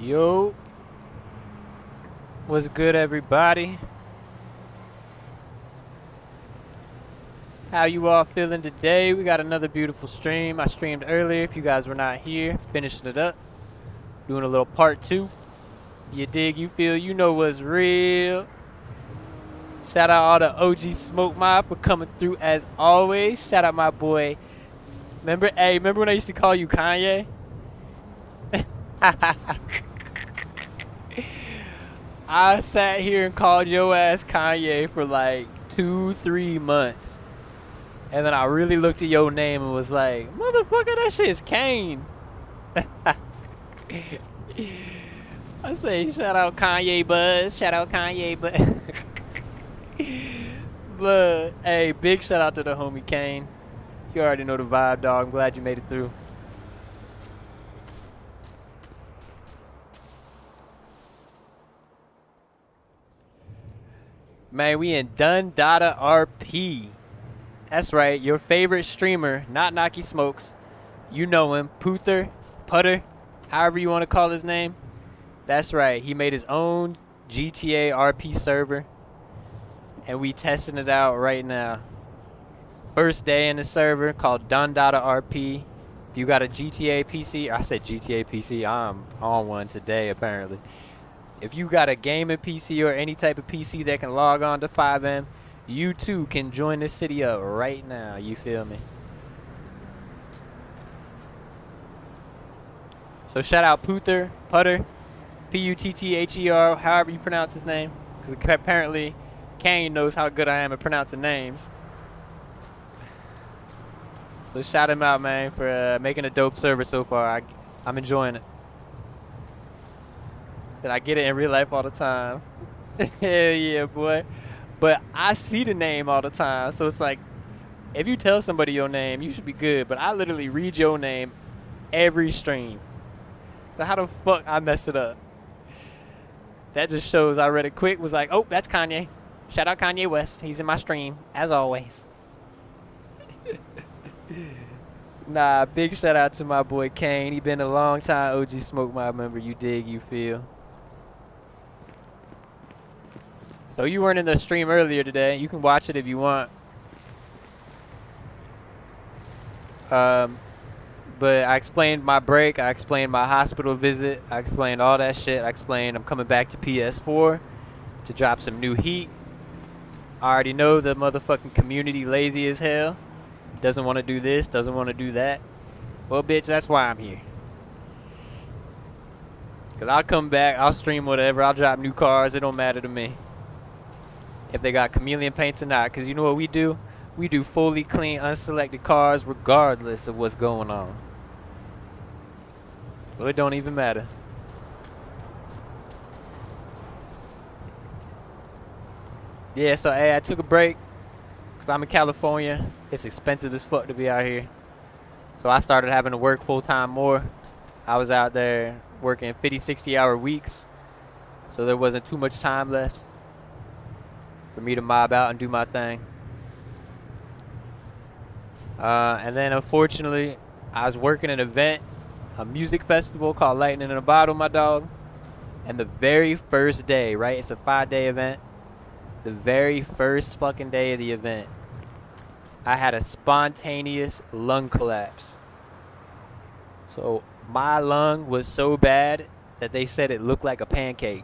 Yo, what's good, everybody? How you all feeling today? We got another beautiful stream. I streamed earlier if you guys were not here. Finishing it up. Doing a little part 2. You dig, you feel, you know what's real. Shout out all the OG Smoke Mob for coming through as always. Shout out my boy. Remember when I used to call you Kanye? I sat here and called your ass Kanye for like 2-3 months. And then I really looked at your name and was like, motherfucker, that shit is Kane. I say, shout out Kanye Buzz. Shout out Kanye Buzz. But, hey, big shout out to the homie Kane. You already know the vibe, dog. I'm glad you made it through. Man, we in Dada RP. That's right, your favorite streamer, not Naki Smokes. You know him, Putter, however you want to call his name. That's right, he made his own GTA RP server. And we testing it out right now. First day in the server called Dada RP. If you got a GTA PC, I said GTA PC, I'm on one today apparently. If you got a gaming PC or any type of PC that can log on to 5M, you too can join this city up right now. You feel me? So shout out Putter, P-U-T-T-H-E-R, however you pronounce his name. Because apparently Kane knows how good I am at pronouncing names. So shout him out, man, for making a dope server so far. I'm enjoying it. That I get it in real life all the time. Hell yeah, boy. But I see the name all the time. So it's like, if you tell somebody your name, you should be good. But I literally read your name every stream. So how the fuck I mess it up? That just shows I read it quick. Was like, oh, that's Kanye. Shout out Kanye West. He's in my stream, as always. Nah, big shout out to my boy Kane. He been a long time OG Smoke Mob member. You dig, you feel. So you weren't in the stream earlier today. You can watch it if you want. But I explained my break. I explained my hospital visit. I explained all that shit. I explained I'm coming back to PS4 to drop some new heat. I already know the motherfucking community lazy as hell. Doesn't want to do this, doesn't want to do that. Well, bitch, that's why I'm here. Because I'll come back, I'll stream whatever, I'll drop new cars. It don't matter to me if they got chameleon paints or not, because you know what we do? We do fully clean, unselected cars regardless of what's going on. So it don't even matter. Yeah, so hey, I took a break because I'm in California. It's expensive as fuck to be out here. So I started having to work full-time more. I was out there working 50, 60-hour weeks. So there wasn't too much time left for me to mob out and do my thing. And then unfortunately, I was working an event, a music festival called Lightning in a Bottle, my dog. And the very first day, right? It's a 5-day event. The very first fucking day of the event, I had a spontaneous lung collapse. So my lung was so bad that they said it looked like a pancake.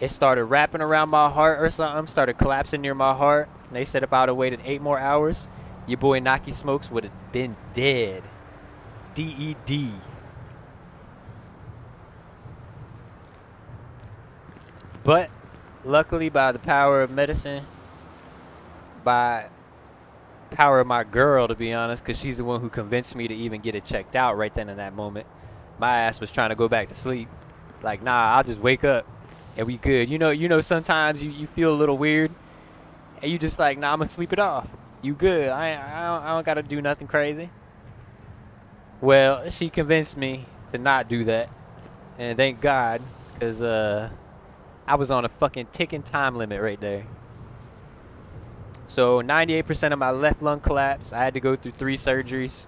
It started wrapping around my heart or something, started collapsing near my heart. And they said if I would have waited 8 more hours, your boy Naki Smokes would have been dead. D-E-D. But luckily, by the power of medicine, by power of my girl, to be honest, because she's the one who convinced me to even get it checked out right then in that moment. My ass was trying to go back to sleep. Like, nah, I'll just wake up and we good. You know, sometimes you feel a little weird and you just like, nah, I'm gonna sleep it off. You good. I don't gotta do nothing crazy. Well, she convinced me to not do that. And thank God, because I was on a fucking ticking time limit right there. So 98% of my left lung collapsed. I had to go through 3 surgeries.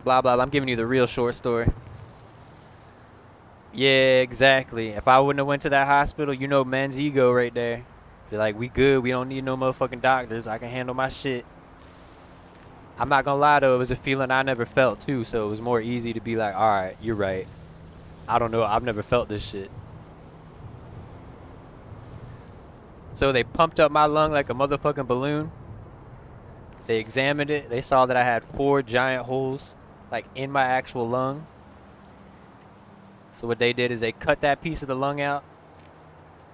Blah, blah, blah. I'm giving you the real short story. Yeah, exactly. If I wouldn't have went to that hospital, you know, men's ego right there. Be like, we good. We don't need no motherfucking doctors. I can handle my shit. I'm not gonna lie though, it was a feeling I never felt too, so it was more easy to be like, all right, you're right. I don't know. I've never felt this shit. So they pumped up my lung like a motherfucking balloon. They examined it. They saw that I had 4 giant holes, like in my actual lung. So what they did is they cut that piece of the lung out,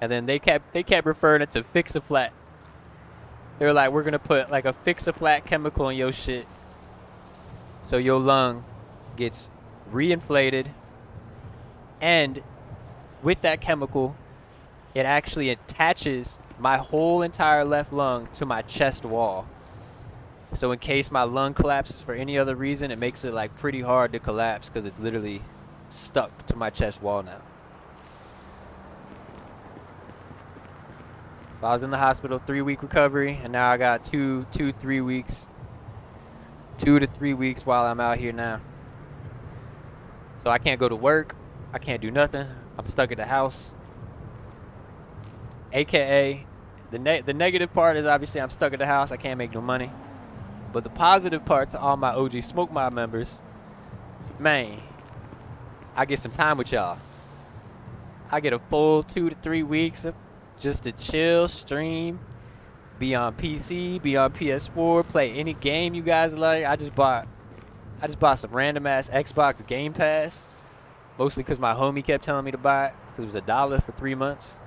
and then they kept referring it to Fix-A-Flat. They were like, we're gonna put like a Fix-A-Flat chemical in your shit, so your lung gets reinflated, and with that chemical, it actually attaches my whole entire left lung to my chest wall. So in case my lung collapses for any other reason, it makes it like pretty hard to collapse because it's literally stuck to my chest wall now. So I was in the hospital, 3-week recovery, and now I got 2 to 3 weeks while I'm out here now. So I can't go to work. I can't do nothing. I'm stuck at the house. AKA, the negative part is obviously I'm stuck at the house. I can't make no money. But the positive part to all my OG Smoke Mob members, man, I get some time with y'all. I get a full 2 to 3 weeks of just to chill, stream, be on PC, be on PS4, play any game you guys like. I just bought some random ass Xbox Game Pass, mostly because my homie kept telling me to buy it. It was $1 for 3 months.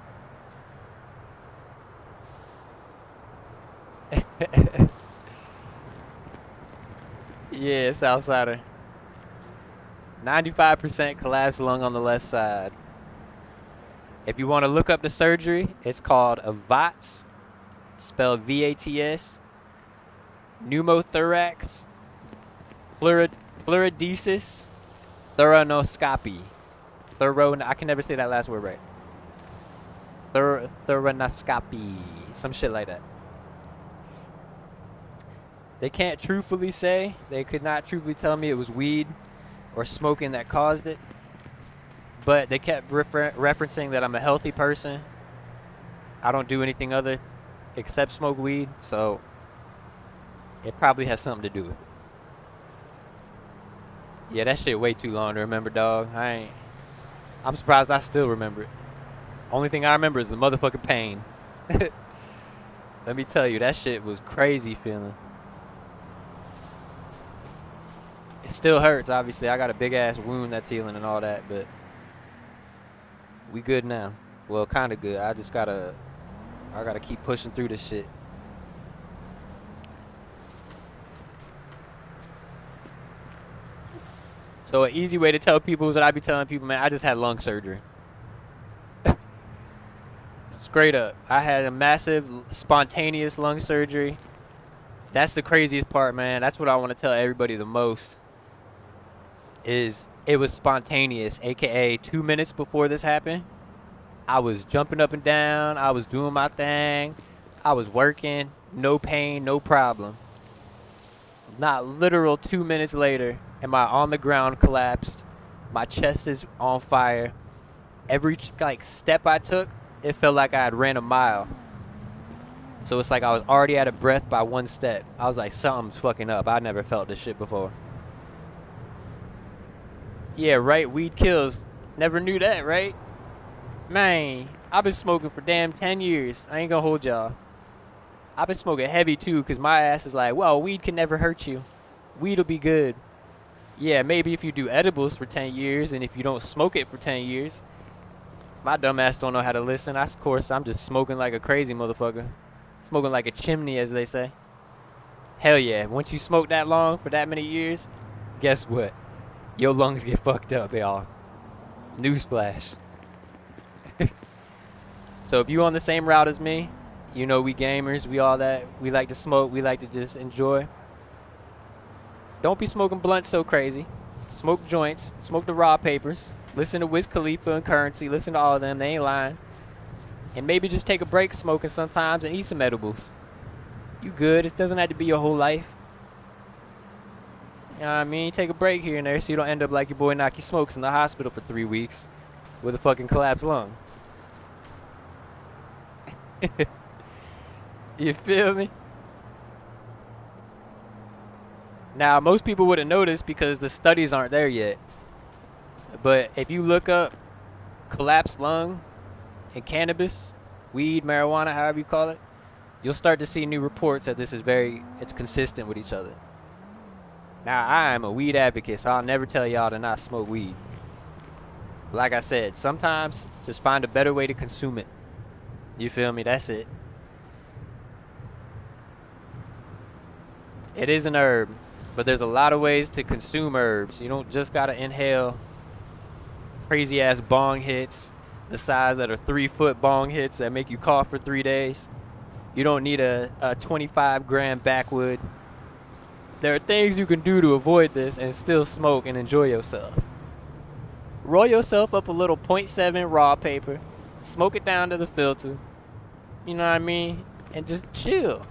Yeah, Southsider. 95% collapsed lung on the left side. If you want to look up the surgery, it's called a VATS, spelled VATS, pneumothorax, pleurodesis, thoronoscopy. I can never say that last word right. Thoronoscopy, some shit like that. They can't truthfully say, they could not truthfully tell me it was weed or smoking that caused it. But they kept referencing that I'm a healthy person. I don't do anything other except smoke weed, so it probably has something to do with it. Yeah, that shit way too long to remember, dog. I'm surprised I still remember it. Only thing I remember is the motherfucking pain. Let me tell you, that shit was crazy feeling. It still hurts, obviously. I got a big ass wound that's healing and all that, but we good now. Well, kind of good. I gotta keep pushing through this shit. So an easy way to tell people is what I be telling people, man, I just had lung surgery. Straight up. I had a massive spontaneous lung surgery. That's the craziest part, man. That's what I want to tell everybody the most. Is it was spontaneous, aka 2 minutes before this happened, I was jumping up and down, I was doing my thing, I was working, no pain, no problem. Not literal 2 minutes later, am I on the ground, collapsed, my chest is on fire. Every step I took, it felt like I had ran a mile. So it's like I was already out of breath by 1 step. I was like, something's fucking up. I never felt this shit before. Yeah, right, weed kills. Never knew that, right? Man, I've been smoking for damn 10 years. I ain't gonna hold y'all. I've been smoking heavy too, because my ass is like, well, weed can never hurt you. Weed'll be good. Yeah, maybe if you do edibles for 10 years and if you don't smoke it for 10 years. My dumb ass don't know how to listen. Of course, I'm just smoking like a crazy motherfucker. Smoking like a chimney, as they say. Hell yeah, once you smoke that long for that many years, guess what? Your lungs get fucked up, y'all. Newsflash. So if you on the same route as me, you know we gamers, we all that. We like to smoke, we like to just enjoy. Don't be smoking blunts so crazy. Smoke joints, smoke the raw papers. Listen to Wiz Khalifa and Currency, listen to all of them, they ain't lying. And maybe just take a break smoking sometimes and eat some edibles. You good, it doesn't have to be your whole life. You know what I mean? Take a break here and there so you don't end up like your boy Naki Smokes in the hospital for 3 weeks. with a fucking collapsed lung. You feel me? Now, most people wouldn't notice because the studies aren't there yet. But if you look up collapsed lung and cannabis, weed, marijuana, however you call it, you'll start to see new reports that this is it's consistent with each other. Now, I am a weed advocate, so I'll never tell y'all to not smoke weed. Like I said, sometimes just find a better way to consume it. You feel me? That's it. It is an herb, but there's a lot of ways to consume herbs. You don't just gotta inhale crazy ass bong hits, the size that are 3-foot bong hits that make you cough for 3 days. You don't need a 25-gram backwood. There are things you can do to avoid this and still smoke and enjoy yourself. Roll yourself up a little 0.7 raw paper, smoke it down to the filter, you know what I mean, and just chill.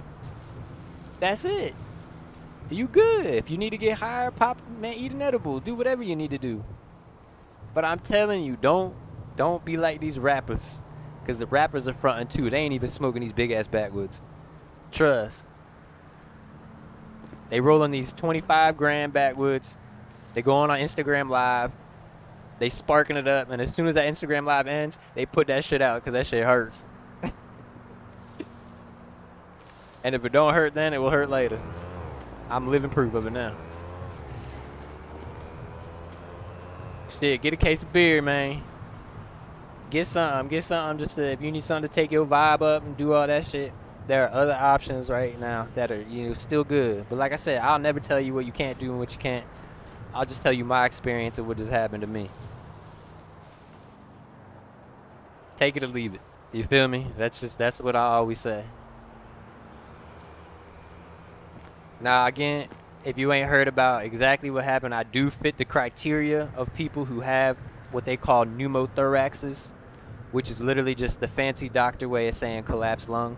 That's it. You good. If you need to get higher, pop, man, eat an edible, do whatever you need to do. But I'm telling you, don't be like these rappers, because the rappers are fronting too. They ain't even smoking these big ass backwoods. Trust. They rolling these 25-gram backwoods. They go on Instagram Live. They sparking it up, and as soon as that Instagram Live ends, they put that shit out because that shit hurts. And if it don't hurt then, it will hurt later. I'm living proof of it now. Shit, get a case of beer, man. Get something just to, if you need something to take your vibe up and do all that shit. There are other options right now that are, still good. But like I said, I'll never tell you what you can't do and what you can't. I'll just tell you my experience of what just happened to me. Take it or leave it. You feel me? That's what I always say. Now, again, if you ain't heard about exactly what happened, I do fit the criteria of people who have what they call pneumothoraxes, which is literally just the fancy doctor way of saying collapsed lung.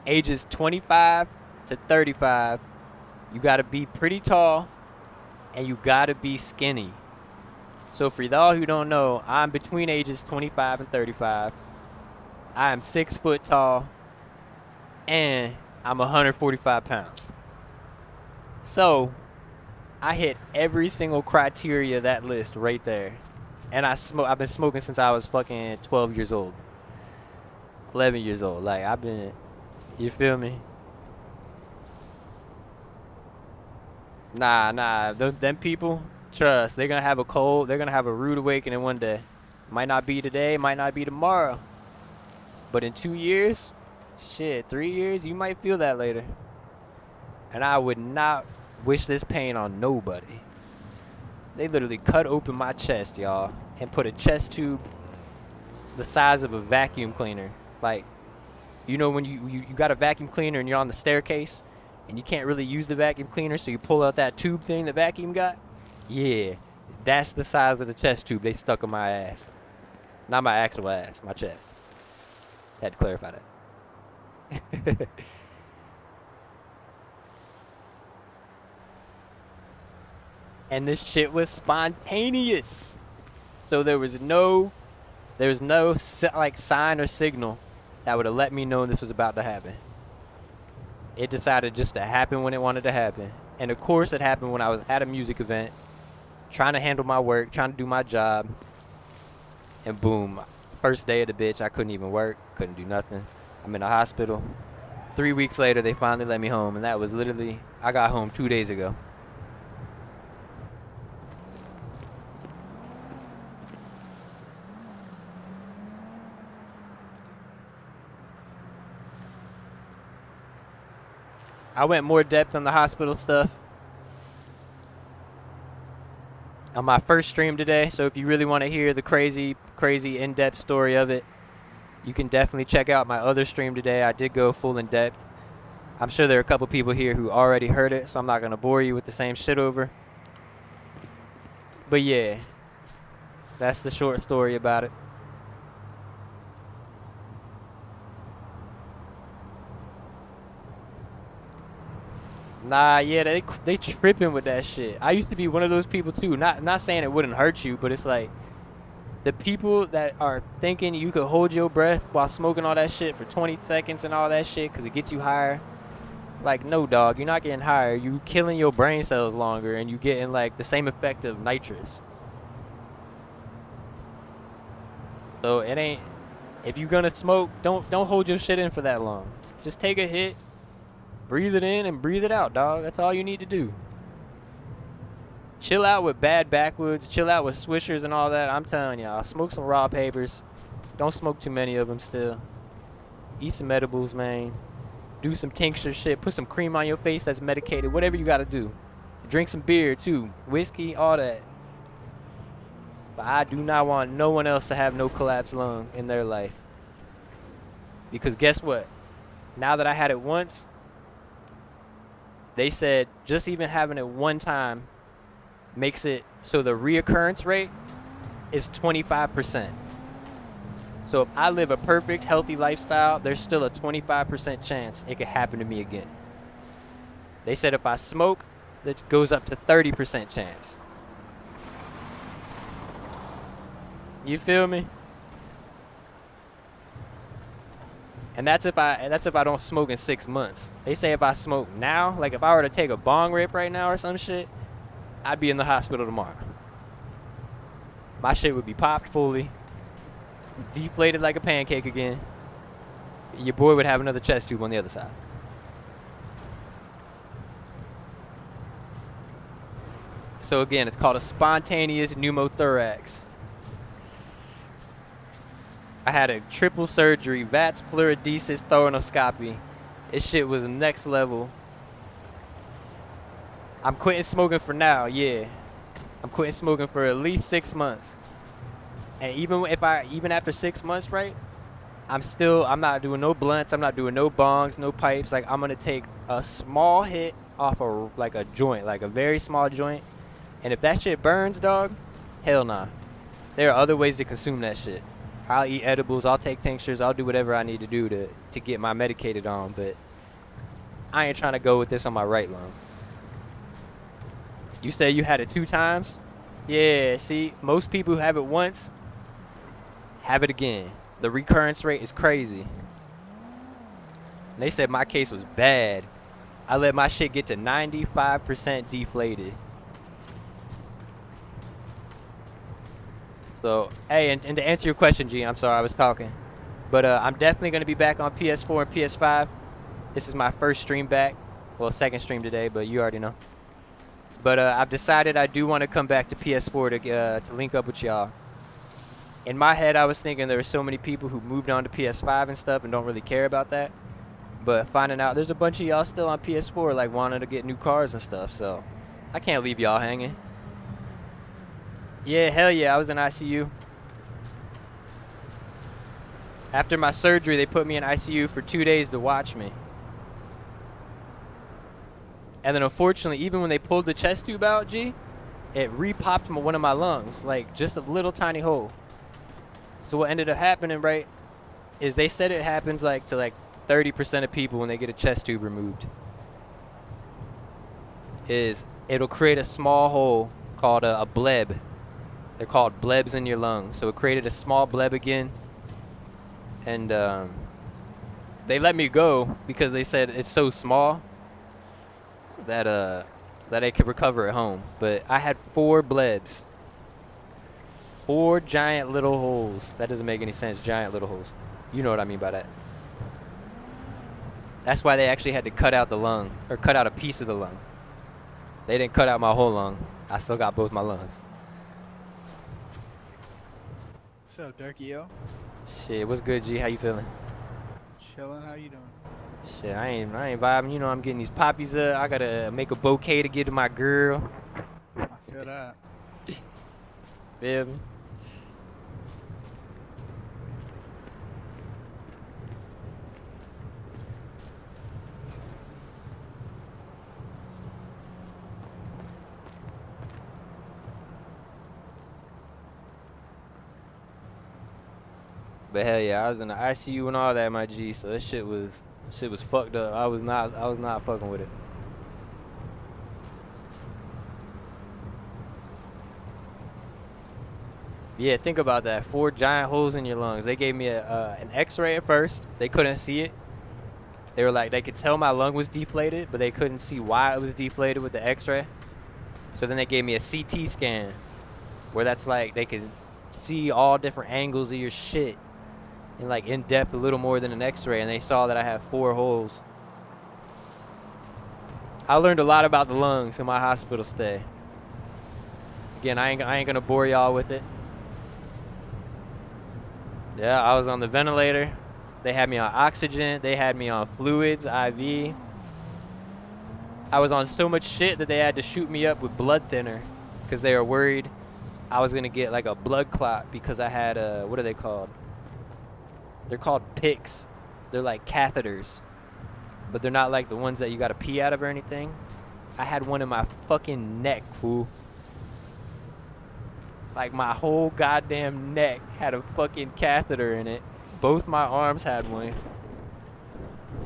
Ages 25 to 35, you got to be pretty tall and you got to be skinny. So for y'all who don't know, I'm between ages 25 and 35. I am 6 foot tall and I'm 145 pounds. So I hit every single criteria of that list right there. And I've been smoking since I was fucking 12 years old. 11 years old. Like, you feel me? Nah. Them people, trust, they're going to have a cold, they're going to have a rude awakening one day. Might not be today, might not be tomorrow. But in 2 years, shit, 3 years, you might feel that later. And I would not wish this pain on nobody. They literally cut open my chest, y'all, and put a chest tube the size of a vacuum cleaner. Like, when you got a vacuum cleaner and you're on the staircase and you can't really use the vacuum cleaner, so you pull out that tube thing the vacuum got? Yeah, that's the size of the chest tube they stuck in my ass. Not my actual ass, my chest. Had to clarify that. And this shit was spontaneous. So there was no like sign or signal that would have let me know this was about to happen. It decided just to happen when it wanted to happen. And of course it happened when I was at a music event, trying to handle my work, trying to do my job. And boom, first day of the bitch, I couldn't even work, couldn't do nothing. I'm in the hospital. 3 weeks later, they finally let me home. And that was literally, I got home 2 days ago. I went more depth on the hospital stuff on my first stream today. So if you really want to hear the crazy in-depth story of it, you can definitely check out my other stream today. I did go full in depth. I'm sure there are a couple people here who already heard it, so I'm not going to bore you with the same shit over. But yeah, that's the short story about it. Nah, yeah, they tripping with that shit. I used to be one of those people too. Not saying it wouldn't hurt you, but it's like the people that are thinking you could hold your breath while smoking all that shit for 20 seconds and all that shit because it gets you higher. Like, no, dog, you're not getting higher. You killing your brain cells longer, and you getting like the same effect of nitrous. So it ain't. If you're gonna smoke, don't hold your shit in for that long. Just take a hit, breathe it in, and breathe it out, dog. That's all you need to do. Chill out with bad backwoods. Chill out with swishers and all that. I'm telling y'all, smoke some raw papers. Don't smoke too many of them still. Eat some edibles, man. Do some tincture shit. Put some cream on your face that's medicated. Whatever you gotta do. Drink some beer too. Whiskey, all that. But I do not want no one else to have no collapsed lung in their life. Because guess what? Now that I had it once, they said just even having it one time makes it so the reoccurrence rate is 25%. So if I live a perfect, healthy lifestyle, there's still a 25% chance it could happen to me again. They said if I smoke, that goes up to 30% chance. You feel me? And that's if I don't smoke in 6 months. They say if I smoke now, like if I were to take a bong rip right now or some shit, I'd be in the hospital tomorrow. My shit would be popped fully, deflated like a pancake again. Your boy would have another chest tube on the other side. So again, it's called a spontaneous pneumothorax. I had a triple surgery, VATS, pleurodesis, thoronoscopy. This shit was next level. I'm quitting smoking for now, yeah. I'm quitting smoking for at least 6 months. And even after 6 months, right? I'm not doing no blunts, I'm not doing no bongs, no pipes. Like, I'm gonna take a small hit off of like a joint, like a very small joint. And if that shit burns, dog, hell nah. There are other ways to consume that shit. I'll eat edibles, I'll take tinctures, I'll do whatever I need to do to get my medicated on, but I ain't trying to go with this on my right lung. You say you had it 2 times? Yeah, see, most people who have it once have it again. The recurrence rate is crazy. And they said my case was bad. I let my shit get to 95% deflated. So, hey, and to answer your question, G, I'm sorry I was talking. But I'm definitely going to be back on PS4 and PS5. This is my first stream back. Well, second stream today, but you already know. But I've decided I do want to come back to PS4 to link up with y'all. In my head, I was thinking there were so many people who moved on to PS5 and stuff and don't really care about that. But finding out there's a bunch of y'all still on PS4, like wanting to get new cars and stuff. So I can't leave y'all hanging. Yeah, hell yeah, I was in ICU. After my surgery, they put me in ICU for 2 days to watch me. And then unfortunately, even when they pulled the chest tube out, G, it re-popped one of my lungs, like just a little tiny hole. So what ended up happening, right, is they said it happens like to 30% of people when they get a chest tube removed. Is it'll create a small hole called a bleb. They're called blebs in your lungs. So it created a small bleb again. And they let me go because they said it's so small that I could recover at home. But I had 4 blebs. 4 giant little holes. That doesn't make any sense, giant little holes. You know what I mean by that. That's why they actually had to cut out the lung, or cut out a piece of the lung. They didn't cut out my whole lung. I still got both my lungs. What's up, Durkee, yo? Shit, what's good, G? How you feeling? Chilling, how you doing? Shit, I ain't vibing. You know, I'm getting these poppies up. I gotta make a bouquet to give to my girl. I feel that. Feel me? But hell yeah, I was in the ICU and all that, my G. So that shit was fucked up. I was not fucking with it. Yeah, think about that. 4 giant holes in your lungs. They gave me an X-ray at first. They couldn't see it. They were like, they could tell my lung was deflated, but they couldn't see why it was deflated with the X-ray. So then they gave me a CT scan, where that's like they could see all different angles of your shit and like in depth a little more than an X-ray, and they saw that I have 4 holes. I learned a lot about the lungs in my hospital stay. Again, I ain't gonna bore y'all with it. Yeah, I was on the ventilator. They had me on oxygen. They had me on fluids, IV. I was on so much shit that they had to shoot me up with blood thinner because they were worried I was gonna get like a blood clot because I had what are they called? They're called PICCs. They're like catheters, but they're not like the ones that you gotta pee out of or anything. I had one in my fucking neck, fool. Like my whole goddamn neck had a fucking catheter in it. Both my arms had one.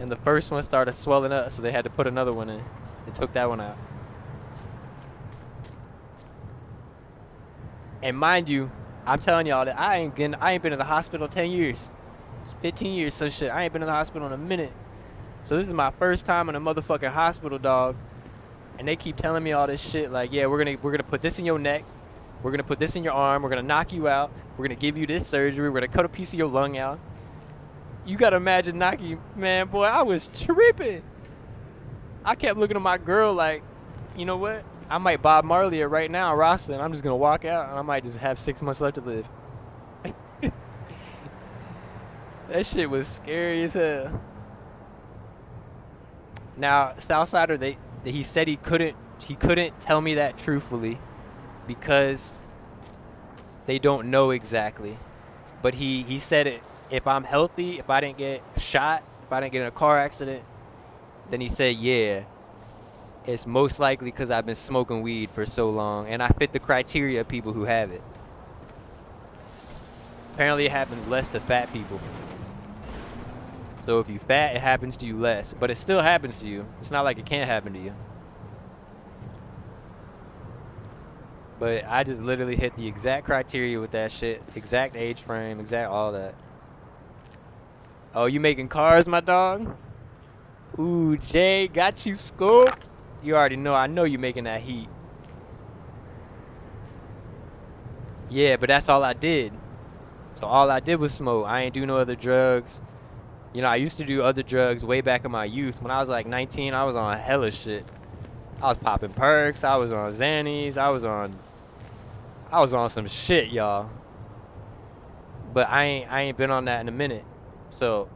And the first one started swelling up, so they had to put another one in. They took that one out. And mind you, I'm telling y'all that I ain't been in the hospital 10 years. It's 15 years, some shit. I ain't been in the hospital in a minute. So this is my first time in a motherfucking hospital, dog. And they keep telling me all this shit like, yeah, we're gonna put this in your neck. We're gonna put this in your arm. We're gonna knock you out. We're gonna give you this surgery. We're gonna cut a piece of your lung out. You gotta imagine Naki, man, boy, I was tripping. I kept looking at my girl like, you know what? I might Bob Marley it right now, Rasta, and I'm just gonna walk out and I might just have 6 months left to live. That shit was scary as hell. Now, Southsider, he said he couldn't tell me that truthfully because they don't know exactly. But he said it, if I'm healthy, if I didn't get shot, if I didn't get in a car accident, then he said, yeah, it's most likely because I've been smoking weed for so long and I fit the criteria of people who have it. Apparently it happens less to fat people. So if you fat, it happens to you less, but it still happens to you. It's not like it can't happen to you. But I just literally hit the exact criteria with that shit. Exact age frame, exact all that. Oh, you making cars, my dog? Ooh, Jay, got you scoped. You already know, I know you making that heat. Yeah, but that's all I did. So all I did was smoke. I ain't do no other drugs. You know, I used to do other drugs way back in my youth. When I was like 19, I was on hella shit. I was popping perks. I was on Xannies. I was on some shit, y'all. But I ain't been on that in a minute. So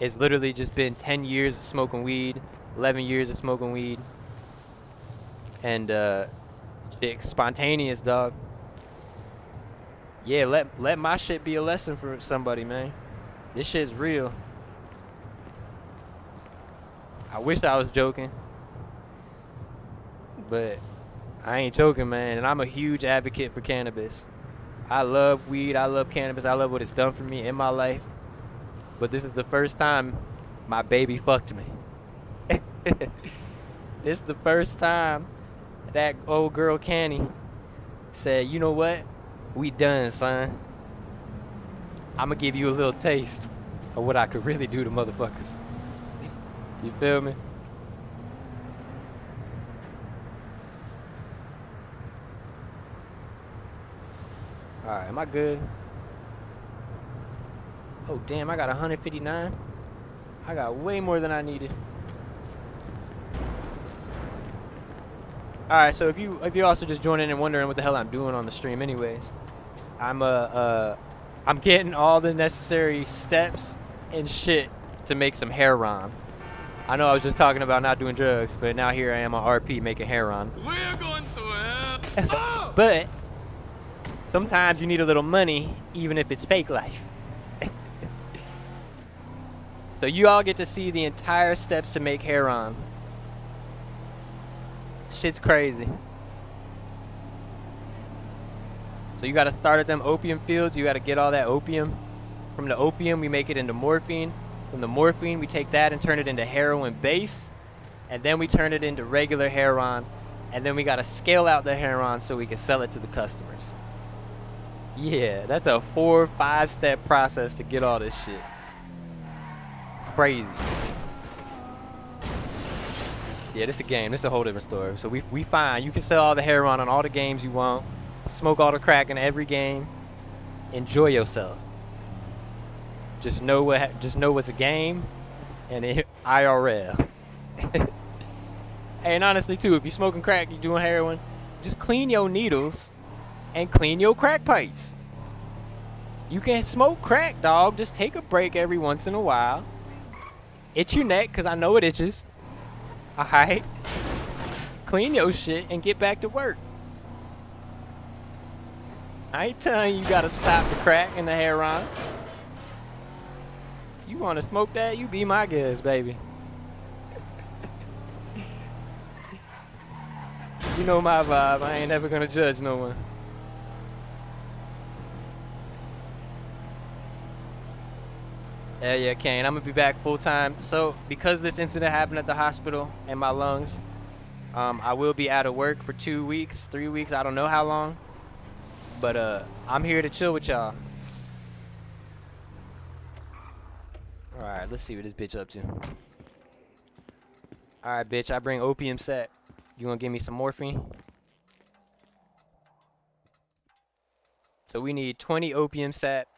it's literally just been 10 years of smoking weed, 11 years of smoking weed, and shit, spontaneous, dog. Yeah, let my shit be a lesson for somebody, man. This shit's real. I wish I was joking, but I ain't joking, man. And I'm a huge advocate for cannabis. I love weed. I love cannabis. I love what it's done for me in my life. But this is the first time my baby fucked me. This is the first time that old girl Canny said, you know what? We done, son. I'm gonna give you a little taste of what I could really do to motherfuckers. You feel me? Alright, am I good? Oh damn, I got 159. I got way more than I needed. Alright, so if you also just joining and wondering what the hell I'm doing on the stream anyways, I'm getting all the necessary steps and shit to make some heroin. I know I was just talking about not doing drugs, but now here I am on RP making heroin. We're going to have But sometimes you need a little money, even if it's fake life. So you all get to see the entire steps to make heroin. Shit's crazy. So you gotta start at them opium fields. You gotta get all that opium. From the opium, we make it into morphine. From the morphine, we take that and turn it into heroin base. And then we turn it into regular heroin. And then we gotta scale out the heroin so we can sell it to the customers. Yeah, that's a 4 or 5 step process to get all this shit. Crazy. Yeah, this a game. This a whole different story. So we fine. You can sell all the heroin on all the games you want. Smoke all the crack in every game. Enjoy yourself. Just know it's a game, and IRL. And honestly too, if you smoking crack, you doing heroin, just clean your needles and clean your crack pipes. You can smoke crack, dog. Just take a break every once in a while. Itch your neck, cause I know it itches. Alright. Clean your shit and get back to work. I ain't telling you gotta stop the crack and the heroin. You wanna smoke that? You be my guest, baby. You know my vibe. I ain't never gonna judge no one. Yeah, Kane. I'm gonna be back full time. So, because this incident happened at the hospital and my lungs, I will be out of work for 2 weeks, 3 weeks. I don't know how long. But I'm here to chill with y'all. All right, let's see what this bitch up to. All right, bitch. I bring opium set. You gonna give me some morphine? So we need 20 opium set.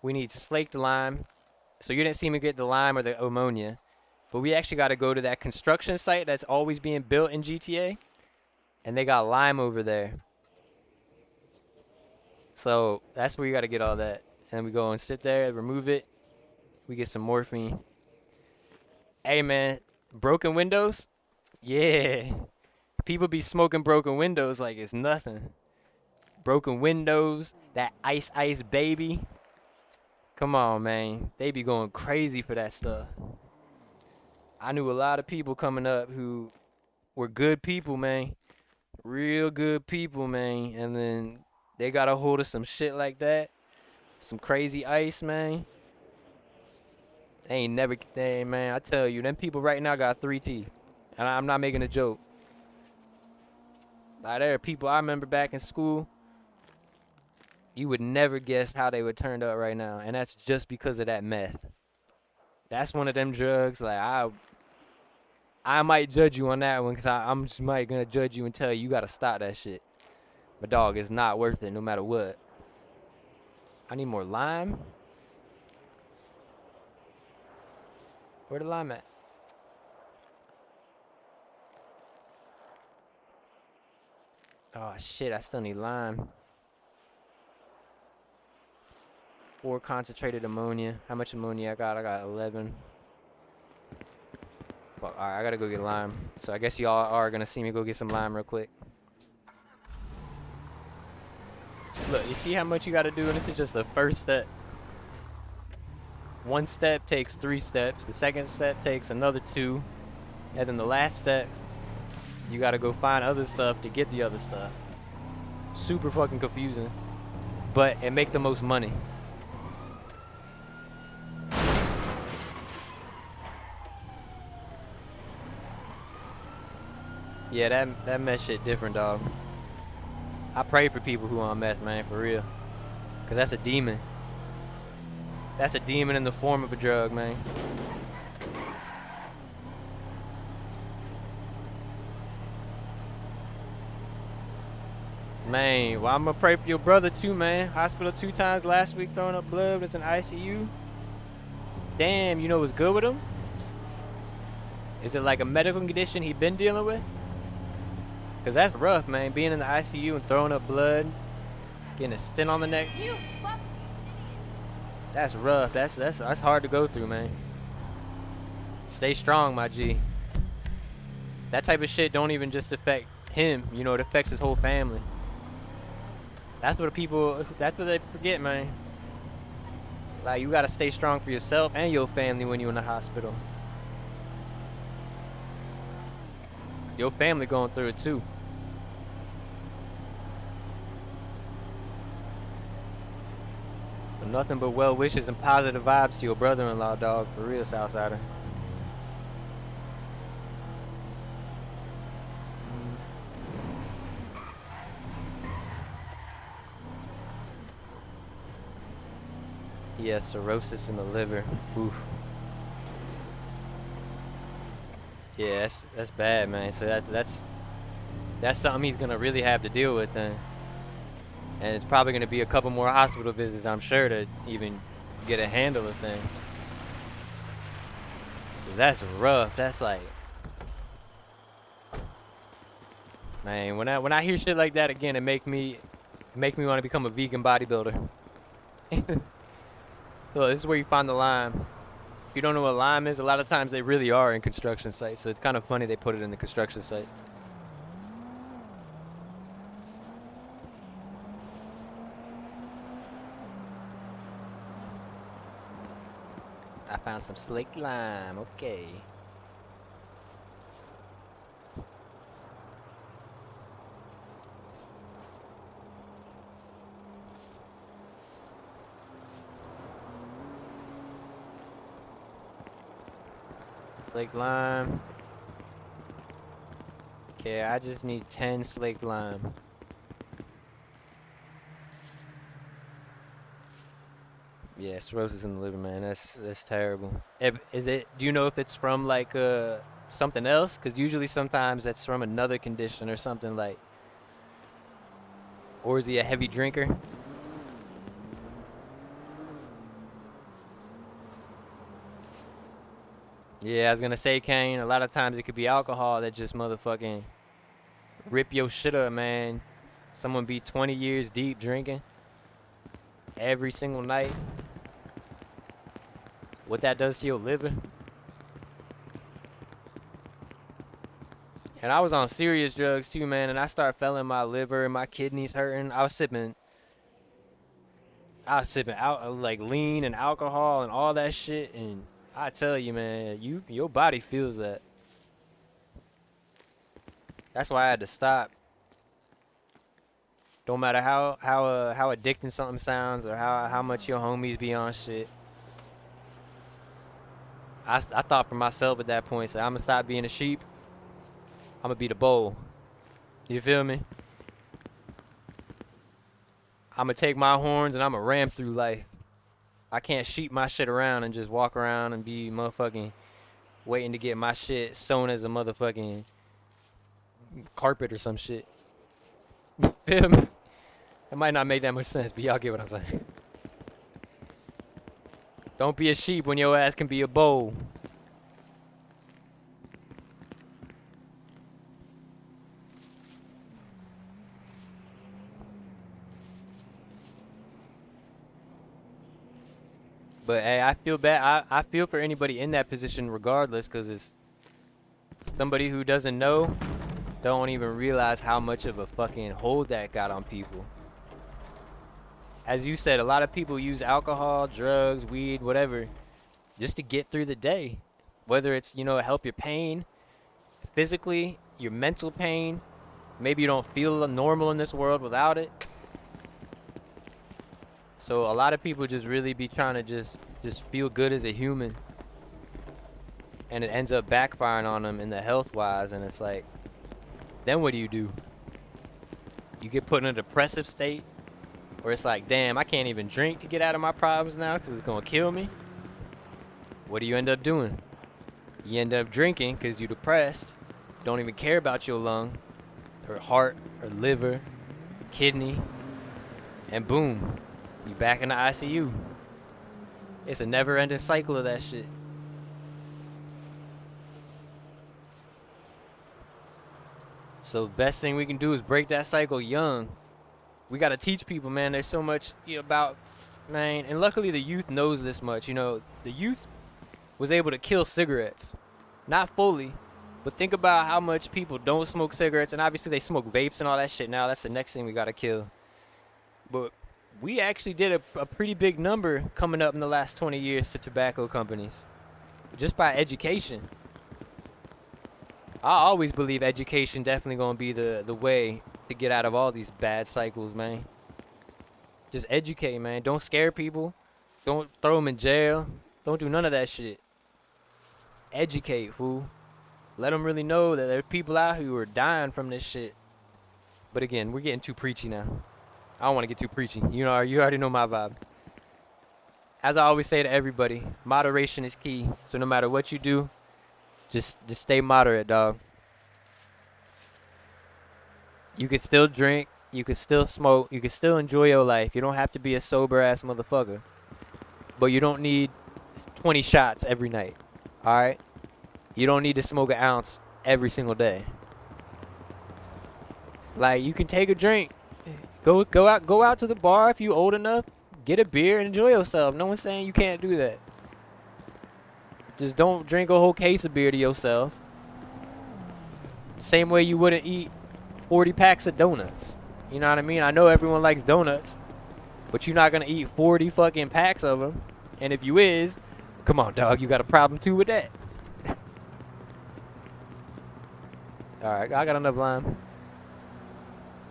We need slaked lime. So you didn't see me get the lime or the ammonia. But we actually got to go to that construction site that's always being built in GTA. And they got lime over there. So that's where you got to get all that. And then we go and sit there, remove it. We get some morphine. Hey, man. Broken windows? Yeah. People be smoking broken windows like it's nothing. Broken windows, that ice baby. Come on, man. They be going crazy for that stuff. I knew a lot of people coming up who were good people, man. Real good people, man. And then they got a hold of some shit like that. Some crazy ice, man. They ain't never, man, I tell you, them people right now got 3 teeth. And I'm not making a joke. Like, there are people I remember back in school. You would never guess how they would turn up right now. And that's just because of that meth. That's one of them drugs, like, I might judge you on that one, because I'm just might going to judge you and tell you got to stop that shit. But, dog, it's not worth it no matter what. I need more lime. Where the lime at? Oh, shit, I still need lime. 4 concentrated ammonia. How much ammonia I got? I got 11. Well, alright, I gotta go get lime. So I guess y'all are gonna see me go get some lime real quick. Look, you see how much you gotta do? And this is just the first step. One step takes 3 steps. The second step takes another 2. And then the last step, you gotta go find other stuff to get the other stuff. Super fucking confusing. But it make the most money. Yeah, that meth shit different, dog. I pray for people who on meth, man, for real. Cause that's a demon. That's a demon in the form of a drug, man. Man, well, I'm gonna pray for your brother too, man. Hospital 2 times last week, throwing up blood. It's an ICU. Damn, you know what's good with him? Is it like a medical condition he been dealing with? Cause that's rough, man. Being in the ICU and throwing up blood, getting a stent on the neck. You fuck. That's rough. That's hard to go through, man. Stay strong, my G. That type of shit don't even just affect him. You know, it affects his whole family. That's what they forget, man. Like, you gotta stay strong for yourself and your family when you're in the hospital. Your family going through it too. So nothing but well wishes and positive vibes to your brother-in-law, dog. For real, Southsider. He has cirrhosis in the liver. Oof. Yeah, that's bad, man. So that's something he's gonna really have to deal with then. And it's probably gonna be a couple more hospital visits, I'm sure, to even get a handle of things. 'Cause that's rough. That's like, man, when I hear shit like that again, it make me want to become a vegan bodybuilder. So this is where you find the lime. If you don't know what lime is, a lot of times they really are in construction sites. So it's kind of funny they put it in the construction site. I found some slaked lime. Okay. Slaked lime. Okay, I just need 10 slaked lime. Yeah, cirrhosis in the liver, man. That's terrible. Is it? Do you know if it's from like something else? Because usually sometimes that's from another condition or something like. Or is he a heavy drinker? Yeah, I was gonna say, Kane, a lot of times it could be alcohol that just motherfucking rip your shit up, man. Someone be 20 years deep drinking every single night. What that does to your liver. And I was on serious drugs too, man, and I started feeling my liver and my kidneys hurting. I was sipping out like lean and alcohol and all that shit, and I tell you, man, your body feels that. That's why I had to stop. Don't matter how addicting something sounds or how much your homies be on shit. I thought for myself at that point, so I'm gonna stop being a sheep. I'm gonna be the bull. You feel me? I'm gonna take my horns and I'm gonna ram through life. I can't sheep my shit around and just walk around and be motherfucking waiting to get my shit sewn as a motherfucking carpet or some shit. You feel me? It might not make that much sense, but y'all get what I'm saying. Don't be a sheep when your ass can be a bull. But hey, I feel bad. I feel for anybody in that position regardless, because it's somebody who doesn't know, don't even realize how much of a fucking hold that got on people. As you said, a lot of people use alcohol, drugs, weed, whatever, just to get through the day. Whether it's, you know, help your pain, physically, your mental pain. Maybe you don't feel normal in this world without it. So a lot of people just really be trying to just feel good as a human. And it ends up backfiring on them in the health-wise, and it's like, then what do? You get put in a depressive state, where it's like, damn, I can't even drink to get out of my problems now because it's going to kill me. What do you end up doing? You end up drinking because you're depressed, don't even care about your lung, or heart, or liver, kidney, and boom, you back in the ICU. It's a never-ending cycle of that shit. So the best thing we can do is break that cycle young. We got to teach people, man. There's so much about, man, and luckily the youth knows this much. You know, the youth was able to kill cigarettes. Not fully, but think about how much people don't smoke cigarettes, and obviously they smoke vapes and all that shit now. That's the next thing we got to kill. But we actually did a pretty big number coming up in the last 20 years to tobacco companies. Just by education. I always believe education definitely going to be the way to get out of all these bad cycles, man. Just educate, man. Don't scare people. Don't throw them in jail. Don't do none of that shit. Educate, fool. Let them really know that there are people out here who are dying from this shit. But again, we're getting too preachy now. I don't want to get too preachy. You know, you already know my vibe. as I always say to everybody, moderation is key. So no matter what you do, just stay moderate, dog. You can still drink, you can still smoke, you can still enjoy your life. You don't have to be a sober ass motherfucker. But you don't need 20 shots every night. All right? You don't need to smoke an ounce every single day. Like, you can take a drink. Go out to the bar if you old enough. Get a beer and enjoy yourself. No one's saying you can't do that. Just don't drink a whole case of beer to yourself. Same way you wouldn't eat 40 packs of donuts. You know what I mean? I know everyone likes donuts, but you're not going to eat 40 fucking packs of them. And if you is, come on, dog, you got a problem too with that. All right, I got enough lime.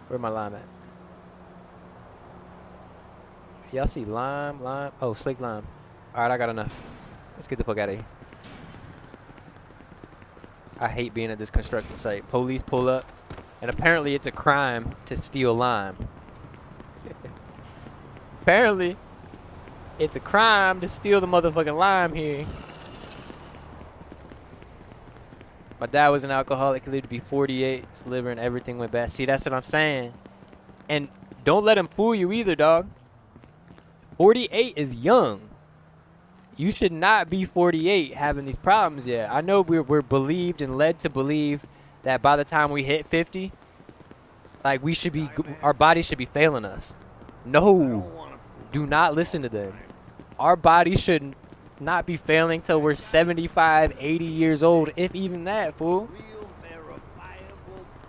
Where my lime at? Y'all see lime? Oh, slick lime. All right, I got enough. Let's get the fuck out of here. I hate being at this construction site. Police pull up, and apparently it's a crime to steal lime. Apparently, it's a crime to steal the motherfucking lime here. My dad was an alcoholic. He lived to be 48. His liver and everything went bad. See, that's what I'm saying. And don't let him fool you either, dog. 48 is young. You should not be 48 having these problems yet. I know we're believed and led to believe that by the time we hit 50, like we should be, our body should be failing us. No, do not listen to them. Our body should not be failing till we're 75, 80 years old, if even that, fool.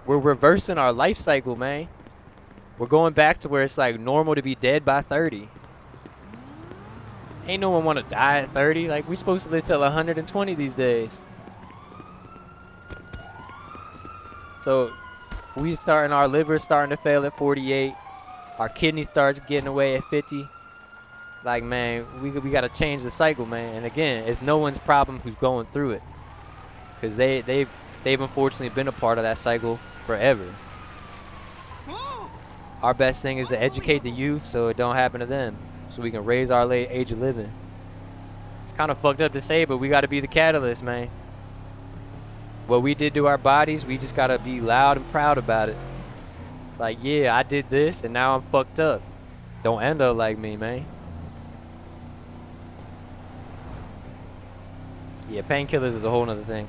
We're reversing our life cycle, man. We're going back to where it's like normal to be dead by 30. Ain't no one want to die at 30. Like, we supposed to live till 120 these days. So, our liver's starting to fail at 48. Our kidney starts getting away at 50. Like, man, we got to change the cycle, man. And again, it's no one's problem who's going through it. Because they've unfortunately been a part of that cycle forever. Our best thing is to educate the youth so it don't happen to them. So we can raise our age of living. It's kind of fucked up to say, but we got to be the catalyst, man. What we did to our bodies, we just got to be loud and proud about it. It's like, yeah, I did this, and now I'm fucked up. Don't end up like me, man. Yeah, painkillers is a whole nother thing.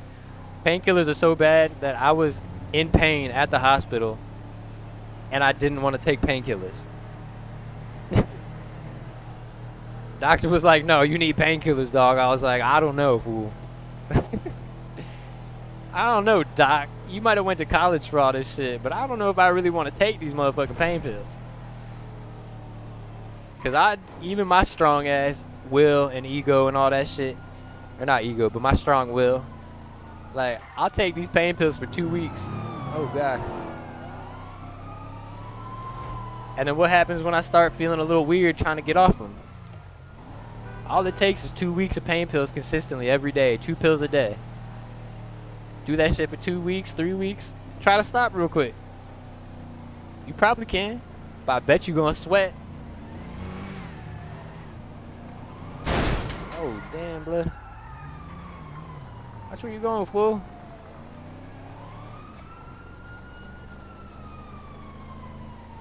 Painkillers are so bad that I was in pain at the hospital, and I didn't want to take painkillers. Doctor was like, no, you need painkillers, dog. I was like, I don't know, fool. I don't know, doc. You might have went to college for all this shit, but I don't know if I really want to take these motherfucking pain pills. Because even my strong ass will and ego and all that shit, or not ego, but my strong will, like, I'll take these pain pills for 2 weeks. Oh, God. And then what happens when I start feeling a little weird trying to get off them? All it takes is 2 weeks of pain pills consistently every day. 2 pills a day. Do that shit for 2 weeks, 3 weeks. Try to stop real quick. You probably can, but I bet you're gonna sweat. Oh, damn, blood. Watch where you going, fool.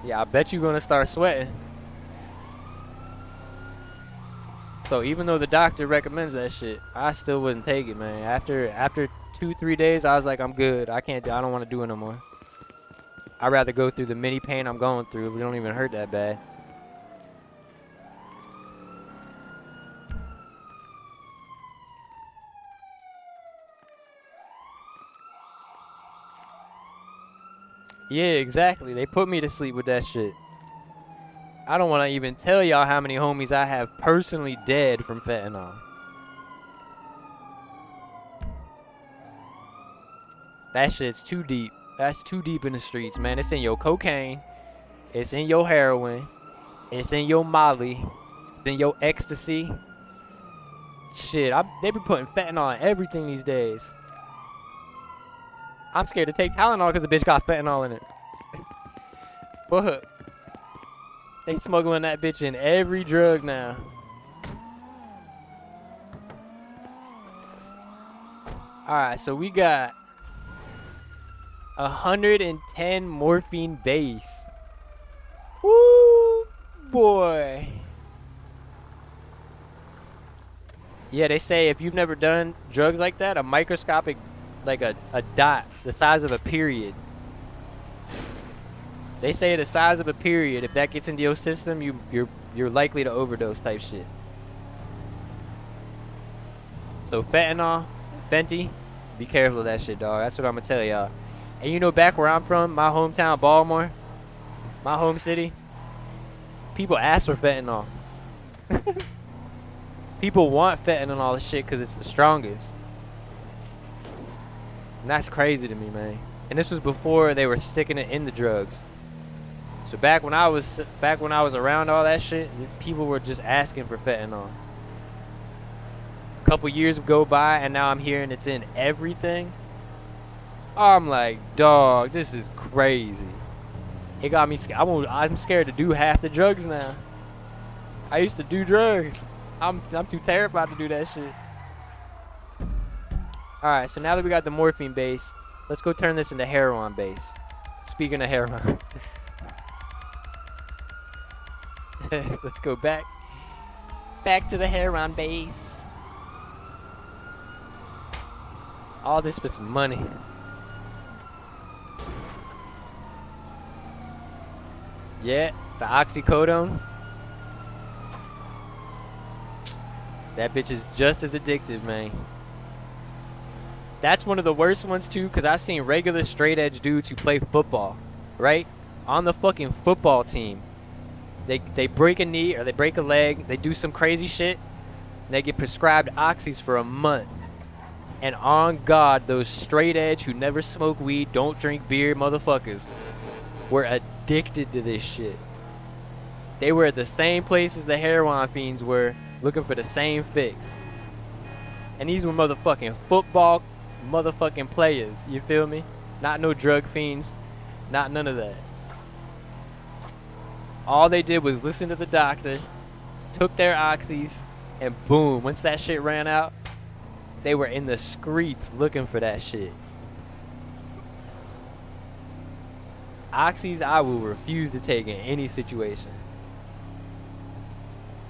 Yeah, I bet you're gonna start sweating. So even though the doctor recommends that shit, I still wouldn't take it, man. After 2-3 days, I was like, I'm good. I don't want to do it no more. I'd rather go through the mini pain I'm going through. It don't even hurt that bad. Yeah, exactly. They put me to sleep with that shit. I don't want to even tell y'all how many homies I have personally dead from fentanyl. That shit's too deep. That's too deep in the streets, man. It's in your cocaine. It's in your heroin. It's in your Molly. It's in your ecstasy. Shit, they be putting fentanyl in everything these days. I'm scared to take Tylenol because the bitch got fentanyl in it. Fuck. They smuggling that bitch in every drug now. Alright, so we got 110 morphine base. Woo, boy. Yeah, they say if you've never done drugs like that, a microscopic, like a dot, the size of a period. They say the size of a period, if that gets into your system, you're likely to overdose type shit. So fentanyl, Fenty, be careful of that shit, dog. That's what I'm gonna tell y'all. And you know, back where I'm from, my hometown, Baltimore, my home city, people ask for fentanyl. People want fentanyl and all this shit because it's the strongest. And that's crazy to me, man. And this was before they were sticking it in the drugs. So back when I was around all that shit, people were just asking for fentanyl. A couple years go by and now I'm hearing it's in everything. I'm like, dog, this is crazy. It got me scared. I'm scared to do half the drugs now. I used to do drugs. I'm too terrified to do that shit. Alright, so now that we got the morphine base, let's go turn this into heroin base. Speaking of heroin. Let's go back to the heroin base. All this was money. Yeah, the oxycodone. That bitch is just as addictive, man. That's one of the worst ones too, because I've seen regular straight edge dudes who play football, right? On the fucking football team. They break a knee or they break a leg, they do some crazy shit, and they get prescribed oxys for a month. And on God, those straight edge who never smoke weed, don't drink beer motherfuckers were addicted to this shit. They were at the same places the heroin fiends were, looking for the same fix. And these were motherfucking football motherfucking players, you feel me? Not no drug fiends, not none of that. All they did was listen to the doctor, took their oxys, and boom, once that shit ran out, they were in the streets looking for that shit. Oxys I will refuse to take in any situation.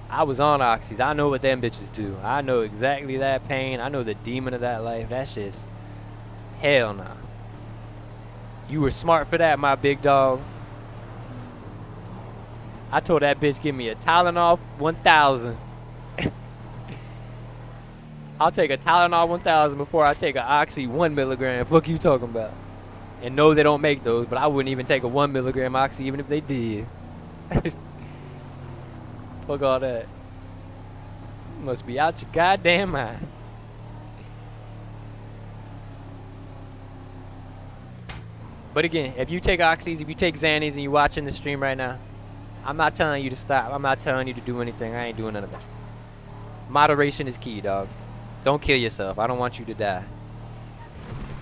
I was on oxys. I know what them bitches do. I know exactly that pain. I know the demon of that life. That shit's hell nah. You were smart for that, my big dog. I told that bitch give me a Tylenol 1000. I'll take a Tylenol 1000 before I take an Oxy 1 milligram. Fuck you talking about? And no, they don't make those, but I wouldn't even take a 1 milligram Oxy even if they did. Fuck all that. You must be out your goddamn mind. But again, if you take Oxys, if you take Xannies and you're watching the stream right now, I'm not telling you to stop. I'm not telling you to do anything. I ain't doing none of that. Moderation is key, dog. Don't kill yourself. I don't want you to die.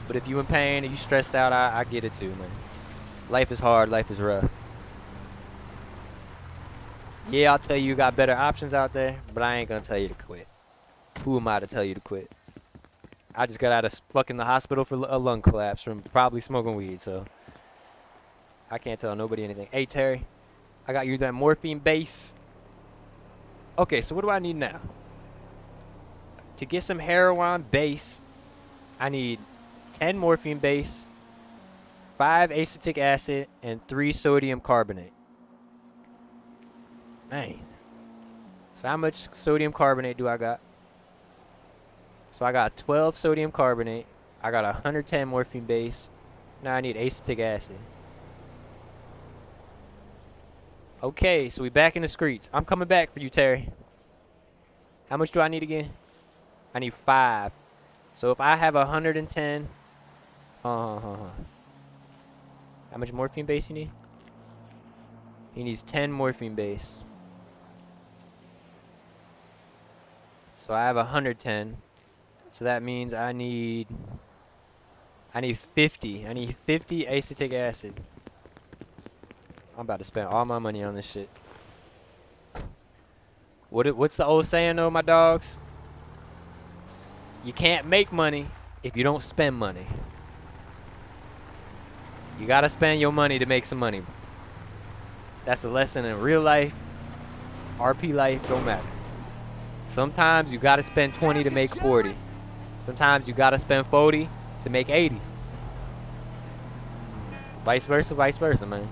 But if you in pain and you stressed out, I get it too, man. Life is hard. Life is rough. Yeah, I'll tell you got better options out there, but I ain't gonna tell you to quit. Who am I to tell you to quit? I just got out of fucking the hospital for a lung collapse from probably smoking weed, so I can't tell nobody anything. Hey, Terry, I got you that morphine base. Okay, so what do I need now? To get some heroin base, I need 10 morphine base, 5 acetic acid, and 3 sodium carbonate. Man. So how much sodium carbonate do I got? So I got 12 sodium carbonate. I got 110 morphine base. Now I need acetic acid. Okay, so we back in the streets. I'm coming back for you, Terry. How much do I need again? I need 5. So if I have 110, how much morphine base you need? He needs 10 morphine base. So I have 110. So that means I need 50. I need 50 acetic acid. I'm about to spend all my money on this shit. What's the old saying though, my dogs? You can't make money if you don't spend money. You gotta spend your money to make some money. That's a lesson in real life. RP life don't matter. Sometimes you gotta spend 20 to make 40. Sometimes you gotta spend 40 to make 80. Vice versa, man.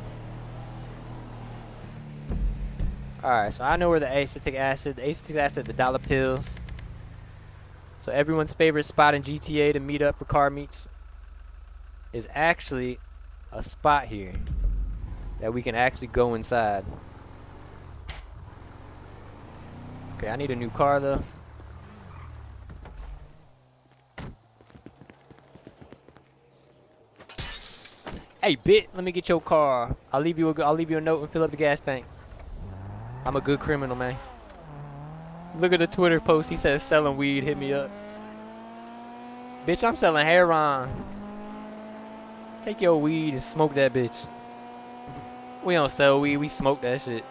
Alright, so I know where the acetic acid, the dollar pills. So everyone's favorite spot in GTA to meet up for car meets is actually a spot here that we can actually go inside. Okay, I need a new car though. Hey, bit, let me get your car. I'll leave you a note and fill up the gas tank. I'm a good criminal, man. Look at the Twitter post. He says selling weed. Hit me up. Bitch, I'm selling heroin. Take your weed and smoke that bitch. We don't sell weed. We smoke that shit.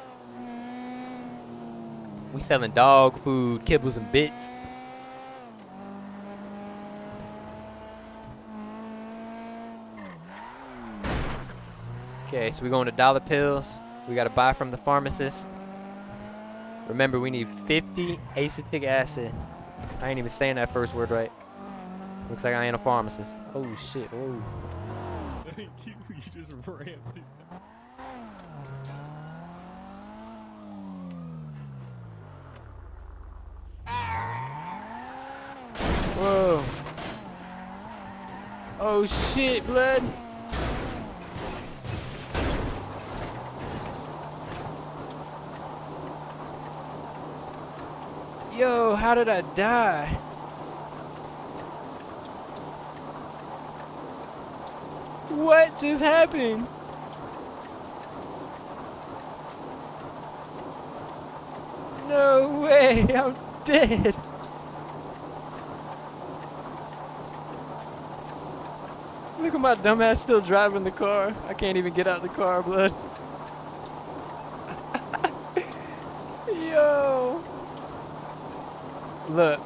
We selling dog food, kibbles and bits. Okay, so we're going to dollar pills. We got to buy from the pharmacist. Remember, we need 50 acetic acid. I ain't even saying that first word right. Looks like I ain't a pharmacist. Oh shit, oh. Thank you, you just rammed it. Whoa. Oh shit, blood. Yo, how did I die? What just happened? No way, I'm dead. Look at my dumbass still driving the car. I can't even get out the car, blood. Yo. Look,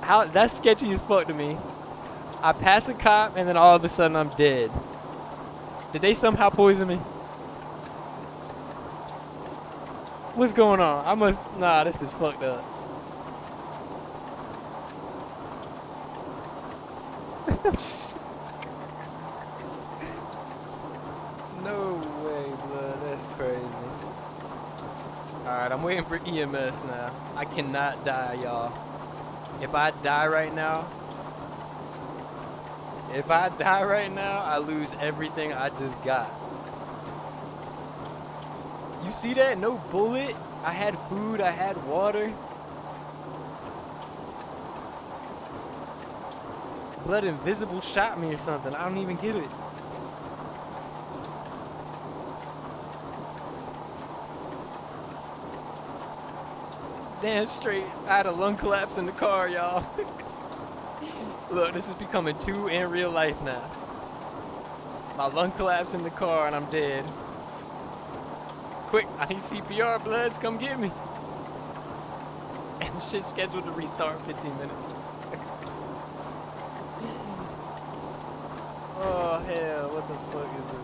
how that's sketchy as fuck to me. I pass a cop and then all of a sudden I'm dead. Did they somehow poison me? What's going on? Nah, this is fucked up. No way, blood, that's crazy. Alright, I'm waiting for EMS now. I cannot die, y'all. If I die right now, I lose everything I just got. You see that? No bullet. I had food, I had water. Blood Invisible shot me or something. I don't even get it. Damn straight. I had a lung collapse in the car, y'all. Look, this is becoming too in real life now. My lung collapse in the car and I'm dead. Quick, I need CPR, bloods, come get me. And the shit's scheduled to restart 15 minutes. Oh hell, what the fuck is this?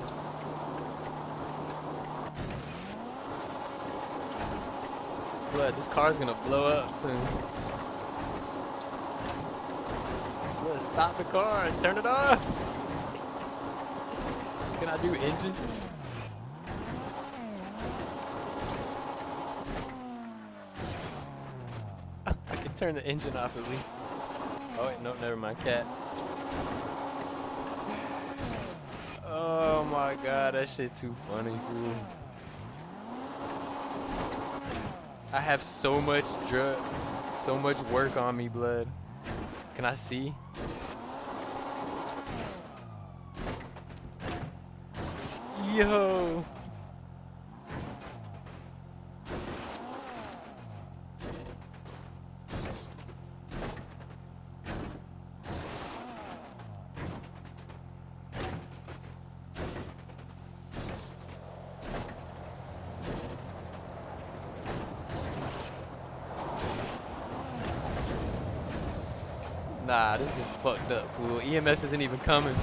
Blood, this car's gonna blow up soon. Blood, stop the car and turn it off. Can I do engine? I can turn the engine off at least. Oh wait, no, never mind, cat. Oh my god, that shit too funny, fool. I have so much work on me, blood. Can I see? Yo. Nah, this is fucked up, fool. EMS isn't even coming.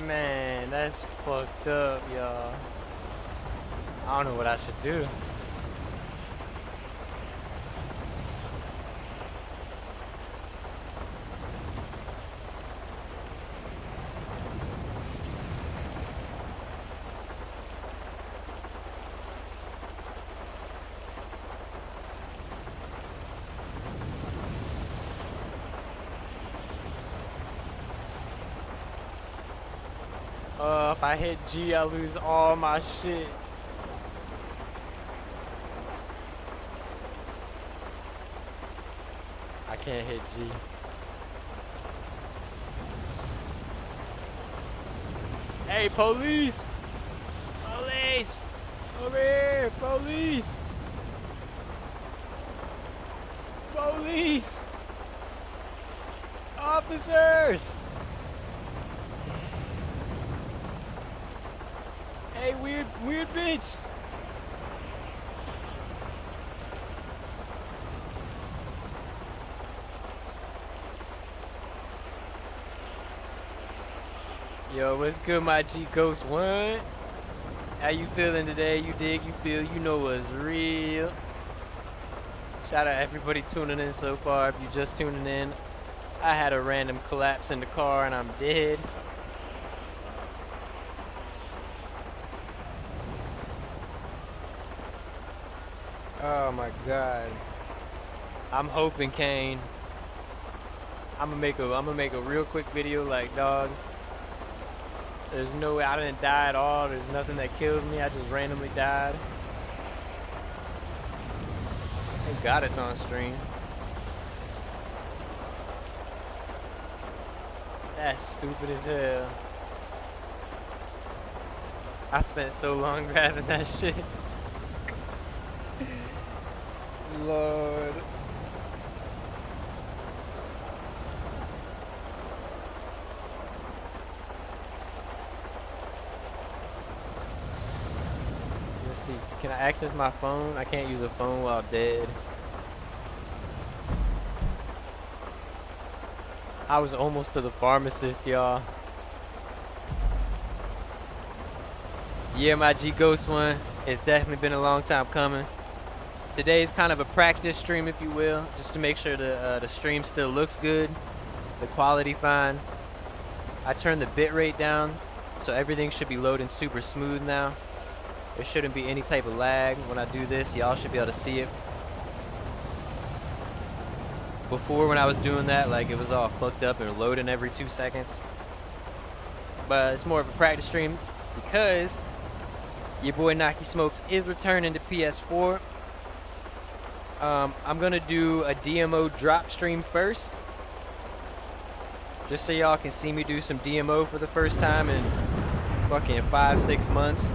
Man, that's fucked up, y'all. I don't know what I should do. If I hit G, I lose all my shit. I can't hit G. Hey, police! Police! Over here! Police! Police! Officers! Hey, weird bitch! Yo, what's good, my G Ghost One? How you feeling today? You dig, you feel, you know what's real. Shout out everybody tuning in so far. If you just tuning in, I had a random collapse in the car and I'm dead. Oh my god. I'm hoping, Kane. I'm gonna make a real quick video like, dog. There's no way I didn't die at all. There's nothing that killed me. I just randomly died. Thank God it's on stream. That's stupid as hell. I spent so long grabbing that shit. Lord. Let's see. Can I access my phone? I can't use a phone while dead. I was almost to the pharmacist, y'all. Yeah, my G Ghost One. It's definitely been a long time coming. Today's kind of a practice stream, if you will, just to make sure the stream still looks good, the quality fine. I turned the bit rate down, so everything should be loading super smooth now. There shouldn't be any type of lag when I do this. Y'all should be able to see it. Before, when I was doing that, like, it was all fucked up and loading every 2 seconds. But it's more of a practice stream because your boy Naki Smokes is returning to PS4. I'm gonna do a DMO drop stream first, just so y'all can see me do some DMO for the first time in fucking 5-6 months.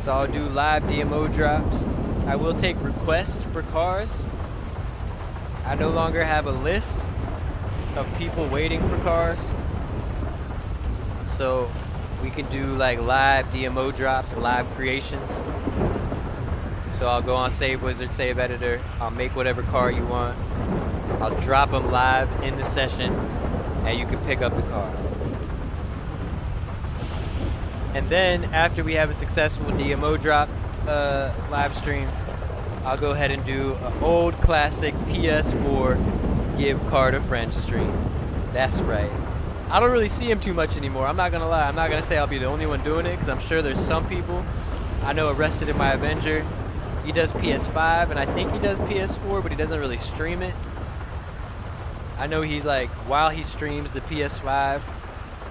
So I'll do live DMO drops. I will take requests for cars. I no longer have a list of people waiting for cars, so we can do like live DMO drops, live creations. So I'll go on Save Wizard, Save Editor. I'll make whatever car you want. I'll drop them live in the session, and you can pick up the car. And then after we have a successful DMO drop live stream, I'll go ahead and do an old classic PS4 give car to friend stream. That's right. I don't really see him too much anymore. I'm not gonna lie. I'm not gonna say I'll be the only one doing it, because I'm sure there's some people. I know Arrested in My Avenger, he does PS5, and I think he does PS4, but he doesn't really stream it. I know he's like, while he streams the PS5,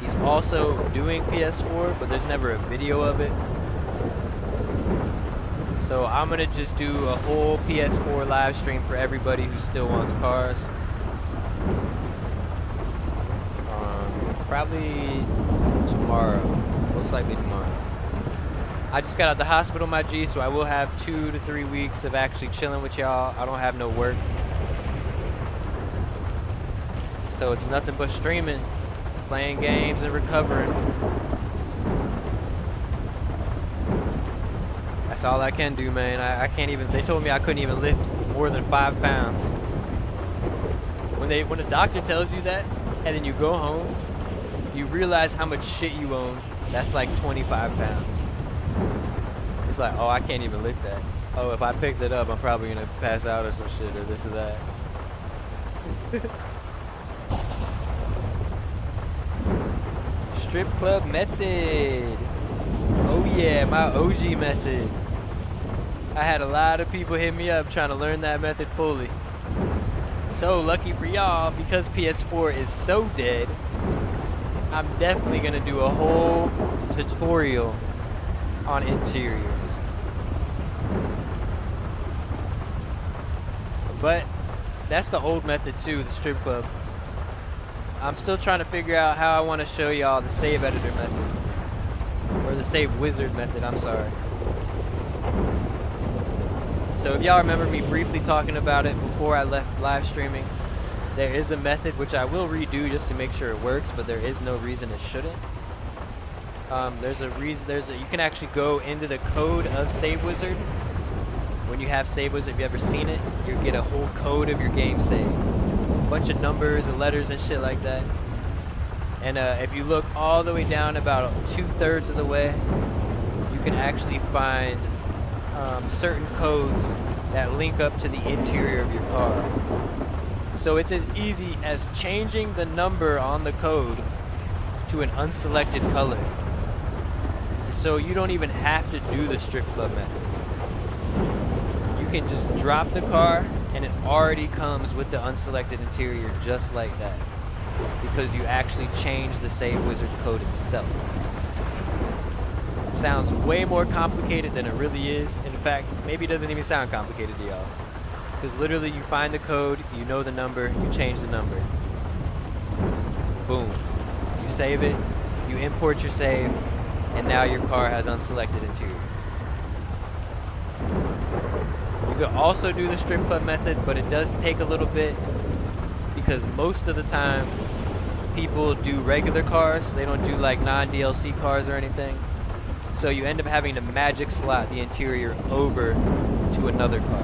he's also doing PS4, but there's never a video of it. So I'm gonna just do a whole PS4 live stream for everybody who still wants cars. Probably tomorrow, most likely tomorrow. I just got out the hospital, my G, so I will have 2 to 3 weeks of actually chilling with y'all. I don't have no work. So it's nothing but streaming, playing games, and recovering. That's all I can do, man. I can't even, they told me I couldn't even lift more than 5 pounds. When the doctor tells you that, and then you go home, you realize how much shit you own. That's like 25 pounds. It's like, oh, I can't even lift that. Oh, if I picked it up, I'm probably gonna pass out or some shit or this or that. Strip club method. Oh yeah, my OG method. I had a lot of people hit me up trying to learn that method fully. So lucky for y'all, because PS4 is so dead, I'm definitely gonna do a whole tutorial on interiors. But that's the old method too, the strip club. I'm still trying to figure out how I want to show y'all the save editor method. Or the save wizard method, I'm sorry. So if y'all remember me briefly talking about it before I left live streaming, there is a method which I will redo just to make sure it works, but there is no reason it shouldn't. There's a reason. You can actually go into the code of Save Wizard. When you have Save Wizard, if you ever seen it, you get a whole code of your game save, a bunch of numbers and letters and shit like that. And if you look all the way down about 2/3 of the way, you can actually find certain codes that link up to the interior of your car. So it's as easy as changing the number on the code to an unselected color. So you don't even have to do the strip club method. You can just drop the car and it already comes with the unselected interior just like that, because you actually changed the Save Wizard code itself. Sounds way more complicated than it really is. In fact, maybe it doesn't even sound complicated to y'all. Because literally you find the code, you know the number, you change the number. Boom. You save it, you import your save, and now your car has unselected interior. You could also do the strip club method, but it does take a little bit, because most of the time people do regular cars. They don't do like non-DLC cars or anything. So you end up having to magic slot the interior over to another car.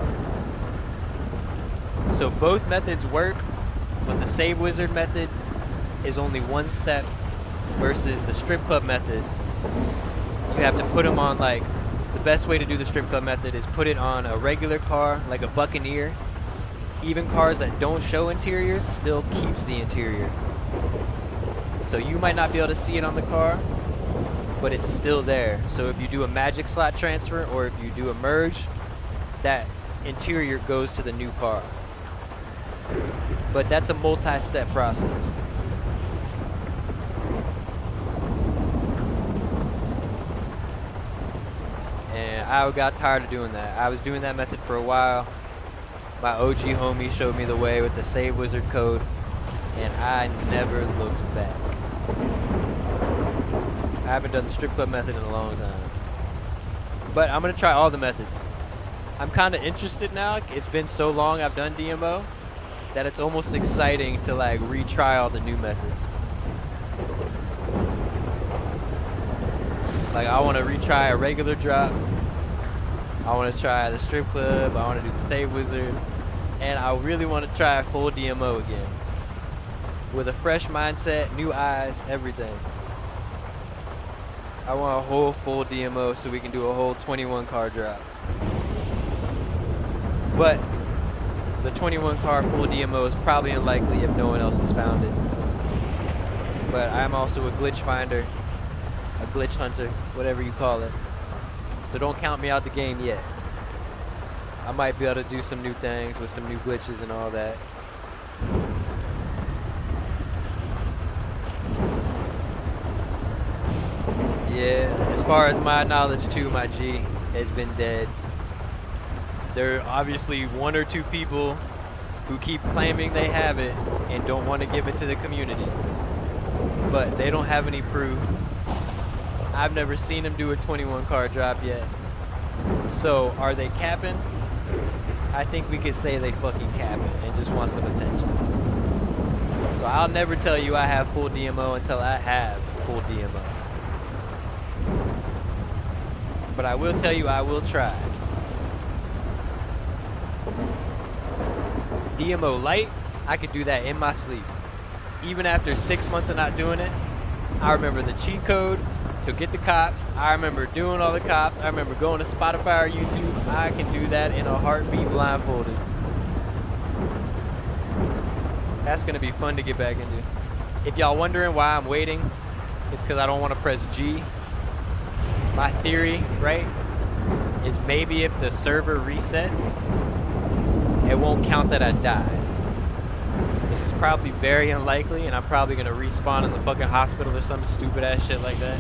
So both methods work, but the Save Wizard method is only one step versus the strip club method. You have to put them on, like, the best way to do the strip club method is put it on a regular car, like a Buccaneer. Even cars that don't show interiors still keeps the interior. So you might not be able to see it on the car, but it's still there. So if you do a magic slot transfer or if you do a merge, that interior goes to the new car. But that's a multi-step process. And I got tired of doing that. I was doing that method for a while. My OG homie showed me the way with the Save Wizard code, and I never looked back. I haven't done the strip club method in a long time. But I'm gonna try all the methods. I'm kinda interested now. It's been so long I've done DMO that it's almost exciting to like retry all the new methods. Like I wanna retry a regular drop. I wanna try the strip club. I wanna do the Save Wizard. And I really wanna try full DMO again. With a fresh mindset, new eyes, everything. I want a whole full DMO so we can do a whole 21 car drop. But the 21 car full DMO is probably unlikely if no one else has found it. but I'm also a glitch finder, a glitch hunter, whatever you call it. So don't count me out the game yet. I might be able to do some new things with some new glitches and all that. Yeah, as far as my knowledge too, my G has been dead. There are obviously one or two people who keep claiming they have it and don't want to give it to the community, but they don't have any proof. I've never seen them do a 21 card drop yet. So are they capping? I think we could say they fucking capping and just want some attention. So I'll never tell you I have full DMO until I have full DMO. But I will tell you I will try. DMO light, I could do that in my sleep. Even after 6 months of not doing it, I remember the cheat code to get the cops. I remember doing all the cops. I remember going to Spotify or YouTube. I can do that in a heartbeat blindfolded. That's gonna be fun to get back into. If y'all wondering why I'm waiting, it's because I don't want to press G. My theory, right, is maybe if the server resets, it won't count that I died. This is probably very unlikely, and I'm probably gonna respawn in the fucking hospital or some stupid ass shit like that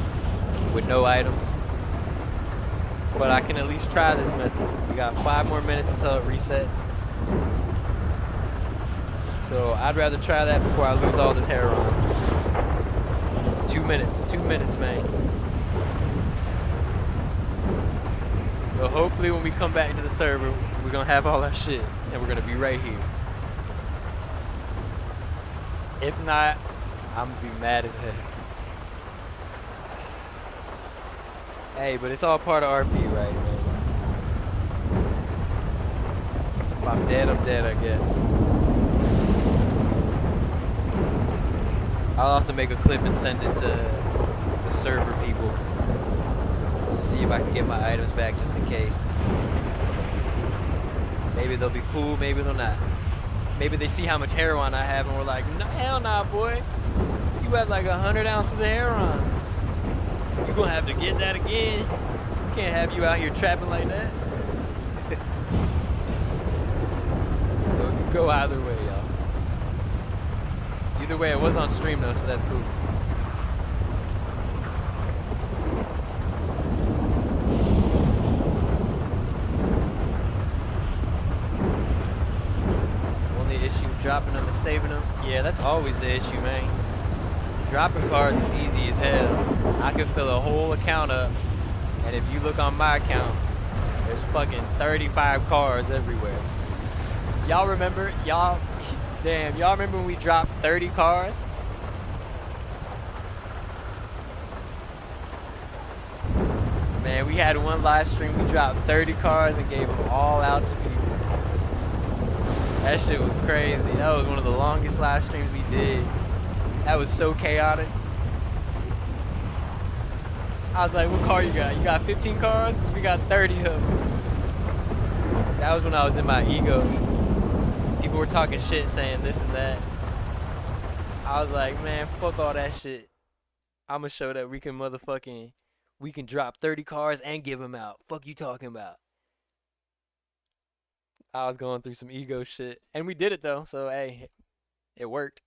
with no items. But I can at least try this method. We got 5 more minutes until it resets. So I'd rather try that before I lose all this heroin. 2 minutes, man. So hopefully when we come back into the server, we're gonna have all that shit, and we're gonna be right here. If not, I'm gonna be mad as hell. Hey, but it's all part of RP, right, man? If I'm dead, I guess. I'll also make a clip and send it to the server people to see if I can get my items back just in case. Maybe they'll be cool, maybe they'll not. Maybe they see how much heroin I have and we're like, no, hell nah, boy. You had like 100 ounces of heroin. You gonna have to get that again. We can't have you out here trapping like that. So it could go either way, y'all. Either way, it was on stream though, so that's cool. Only issue dropping them and saving them. Yeah, that's always the issue, man. Dropping cards is easy as hell. I can fill a whole account up, and if you look on my account, there's fucking 35 cards everywhere. Y'all remember? Y'all remember when we dropped 30 cars? Man, we had one live stream, we dropped 30 cars and gave them all out to people. That shit was crazy. That was one of the longest live streams we did. That was so chaotic. I was like, what car you got? You got 15 cars? 'Cause we got 30 of them. That was when I was in my ego. People were talking shit, saying this and that. I was like, man, fuck all that shit. I'ma show that we can drop 30 cars and give them out. Fuck you talking about? I was going through some ego shit. And we did it though, so hey, it worked.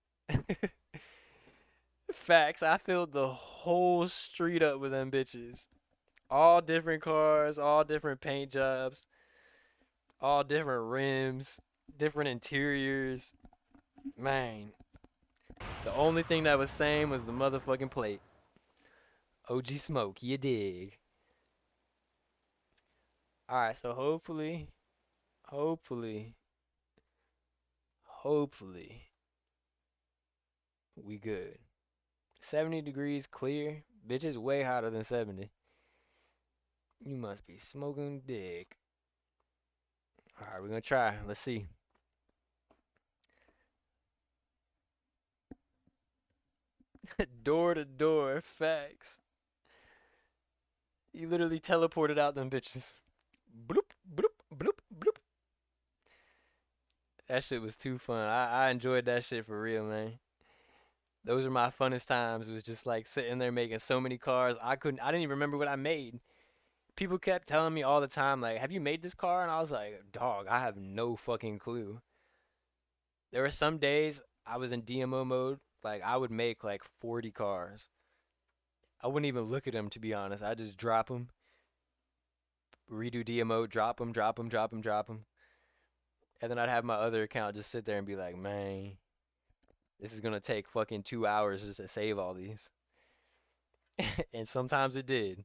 Facts, I filled the whole street up with them bitches. All different cars, all different paint jobs, all different rims, different interiors. Man, the only thing that was same was the motherfucking plate. OG Smoke, you dig. Alright, so hopefully, we good. 70 degrees clear. Bitch, is way hotter than 70. You must be smoking dick. Alright, we're gonna try. Let's see. Door to door. Facts. You literally teleported out them bitches. Bloop, bloop, bloop, bloop. That shit was too fun. I enjoyed that shit for real, man. Those are my funnest times. It was just like sitting there making so many cars. I didn't even remember what I made. People kept telling me all the time, like, have you made this car? And I was like, dog, I have no fucking clue. There were some days I was in DMO mode, like I would make like 40 cars. I wouldn't even look at them to be honest. I just drop them, redo DMO, drop them, drop them, drop them, drop them. And then I'd have my other account just sit there and be like, man, this is gonna take fucking 2 hours just to save all these. And sometimes it did.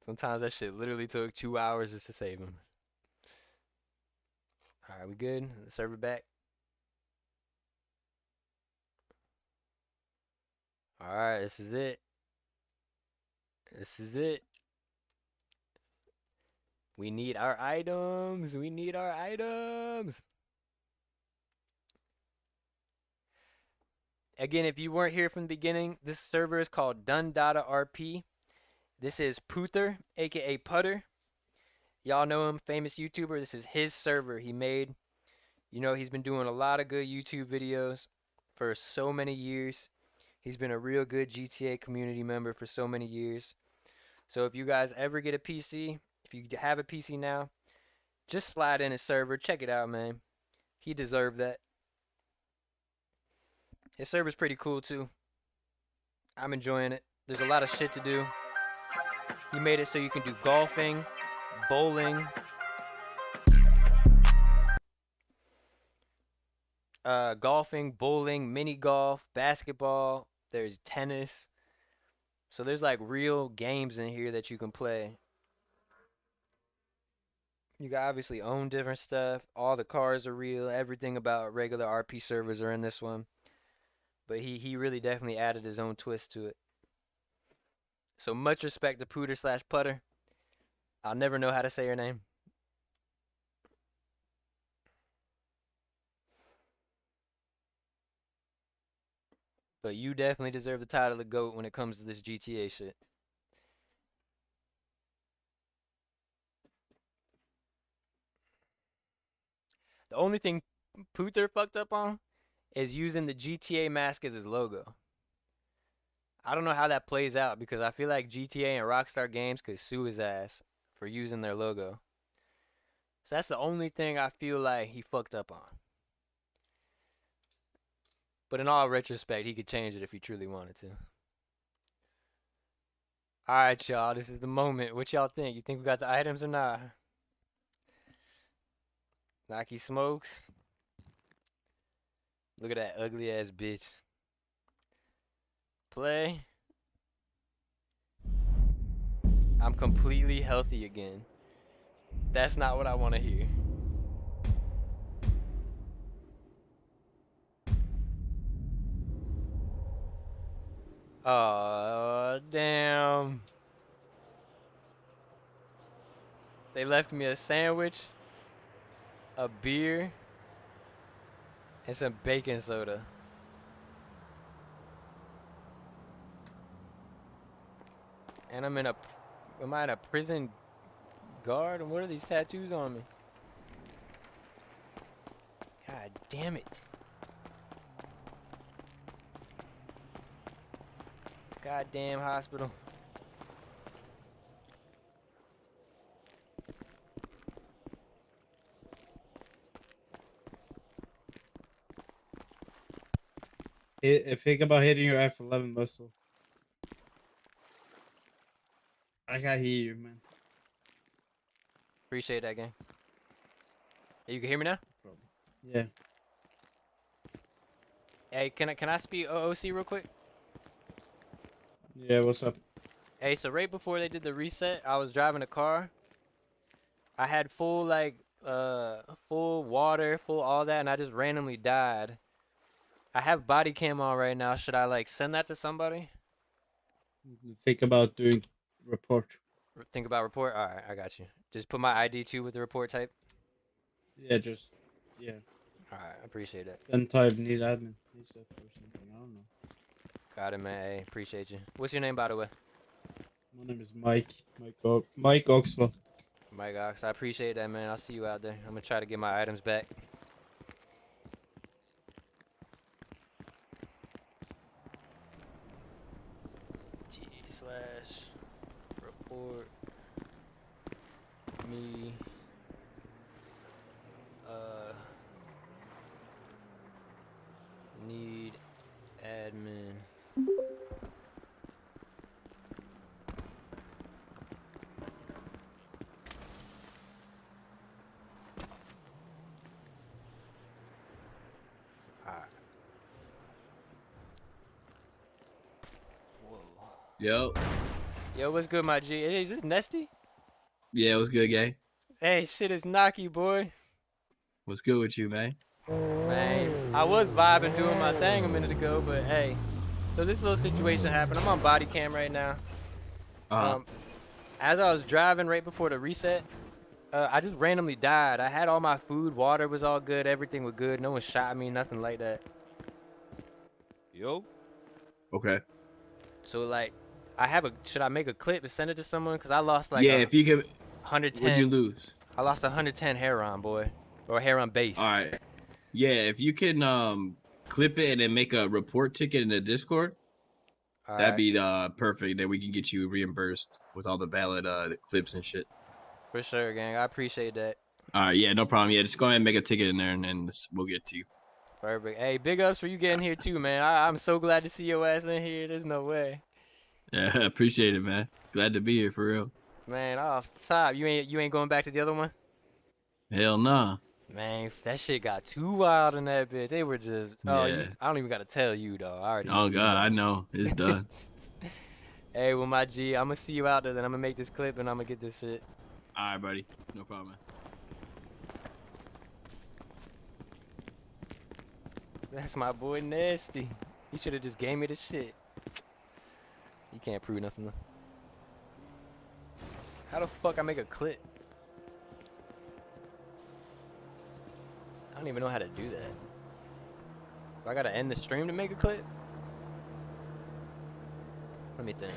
Sometimes that shit literally took 2 hours just to save them. Alright, we good? The server back. Alright, this is it. This is it. We need our items. We need our items. Again, if you weren't here from the beginning, this server is called Dada RP. This is Puther, aka Putter. Y'all know him, famous YouTuber. This is his server he made. You know, he's been doing a lot of good YouTube videos for so many years. He's been a real good GTA community member for so many years. So if you guys ever get a PC, if you have a PC now, just slide in his server. Check it out, man. He deserved that. His server's pretty cool, too. I'm enjoying it. There's a lot of shit to do. He made it so you can do golfing, bowling, mini golf, basketball. There's tennis. So there's like real games in here that you can play. You can obviously own different stuff. All the cars are real. Everything about regular RP servers are in this one. But he really definitely added his own twist to it. So much respect to Pooter/Putter. I'll never know how to say your name. But you definitely deserve the title of GOAT when it comes to this GTA shit. The only thing Puther fucked up on is using the GTA mask as his logo. I don't know how that plays out because I feel like GTA and Rockstar Games could sue his ass for using their logo. So that's the only thing I feel like he fucked up on. But in all retrospect, he could change it if he truly wanted to. Alright, y'all. This is the moment. What y'all think? You think we got the items or not? Naki Smokes. Look at that ugly ass bitch. Play. I'm completely healthy again. That's not what I want to hear. Oh, damn. They left me a sandwich, a beer, and some baking soda. And am I in a prison guard? And what are these tattoos on me? God damn it. Goddamn hospital. Think about hitting your F11 muscle. I can hear you, man. Appreciate that, gang. You can hear me now? Yeah. Hey, can I speak OOC real quick? Yeah, what's up? Hey, so right before they did the reset, I was driving a car. I had full full water, full all that, and I just randomly died. I have body cam on right now. Should I like send that to somebody? Think about doing report. Think about report? Alright, I got you. Just put my ID too with the report type. Yeah, yeah. Alright, I appreciate it. Then type need admin. Needs that or something. I don't know. Got it, man. Hey, appreciate you. What's your name, by the way? My name is Mike. Mike Oxwell. Mike Ox. I appreciate that, man. I'll see you out there. I'm gonna try to get my items back. Support me. Need admin. Alright. Whoa. Yo. Yo, what's good, my G? Hey, is this Nesty? Yeah, what's good, gang? Hey, shit, it's Naki, boy. What's good with you, man? Man, I was vibing doing my thing a minute ago, but hey. So this little situation happened. I'm on body cam right now. As I was driving right before the reset, I just randomly died. I had all my food, water was all good, everything was good. No one shot me, nothing like that. Yo. Okay. So like, should I make a clip and send it to someone? Cause I lost like yeah, if you could. 110. What'd you lose? I lost 110 Heron, boy, or Heron base. All right. Yeah, if you can clip it and then make a report ticket in the Discord, All that'd right, be perfect. Then we can get you reimbursed with all the valid clips and shit. for sure, gang. I appreciate that. All right, yeah, no problem. Yeah, just go ahead and make a ticket in there, and then we'll get to you. Perfect. Hey, big ups for you getting here too, man. I'm so glad to see your ass in here. There's no way. Yeah, appreciate it, man. Glad to be here for real. Man, off the top, you ain't going back to the other one? Hell nah. Man, that shit got too wild in that bitch. They were just, oh, Yeah. I don't even gotta tell you though. I already know. Oh you God, know. I know it's done. Hey, well, my G, I'm gonna see you out there. Then I'm gonna make this clip and I'm gonna get this shit. All right, buddy. No problem. Man. That's my boy Nasty. He should have just gave me the shit. You can't prove nothing though. How the fuck I make a clip? I don't even know how to do that. Do I gotta end the stream to make a clip? Let me think.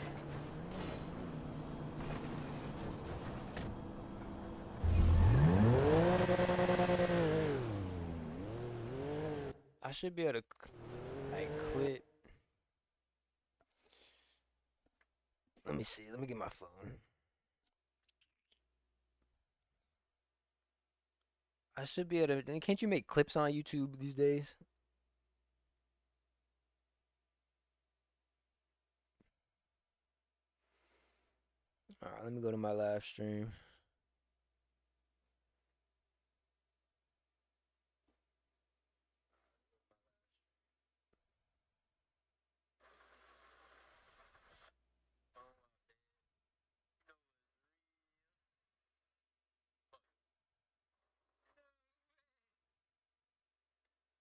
I should be able to like clip. Let me see. Let me get my phone. I should be able to. Can't you make clips on YouTube these days? Alright, let me go to my live stream.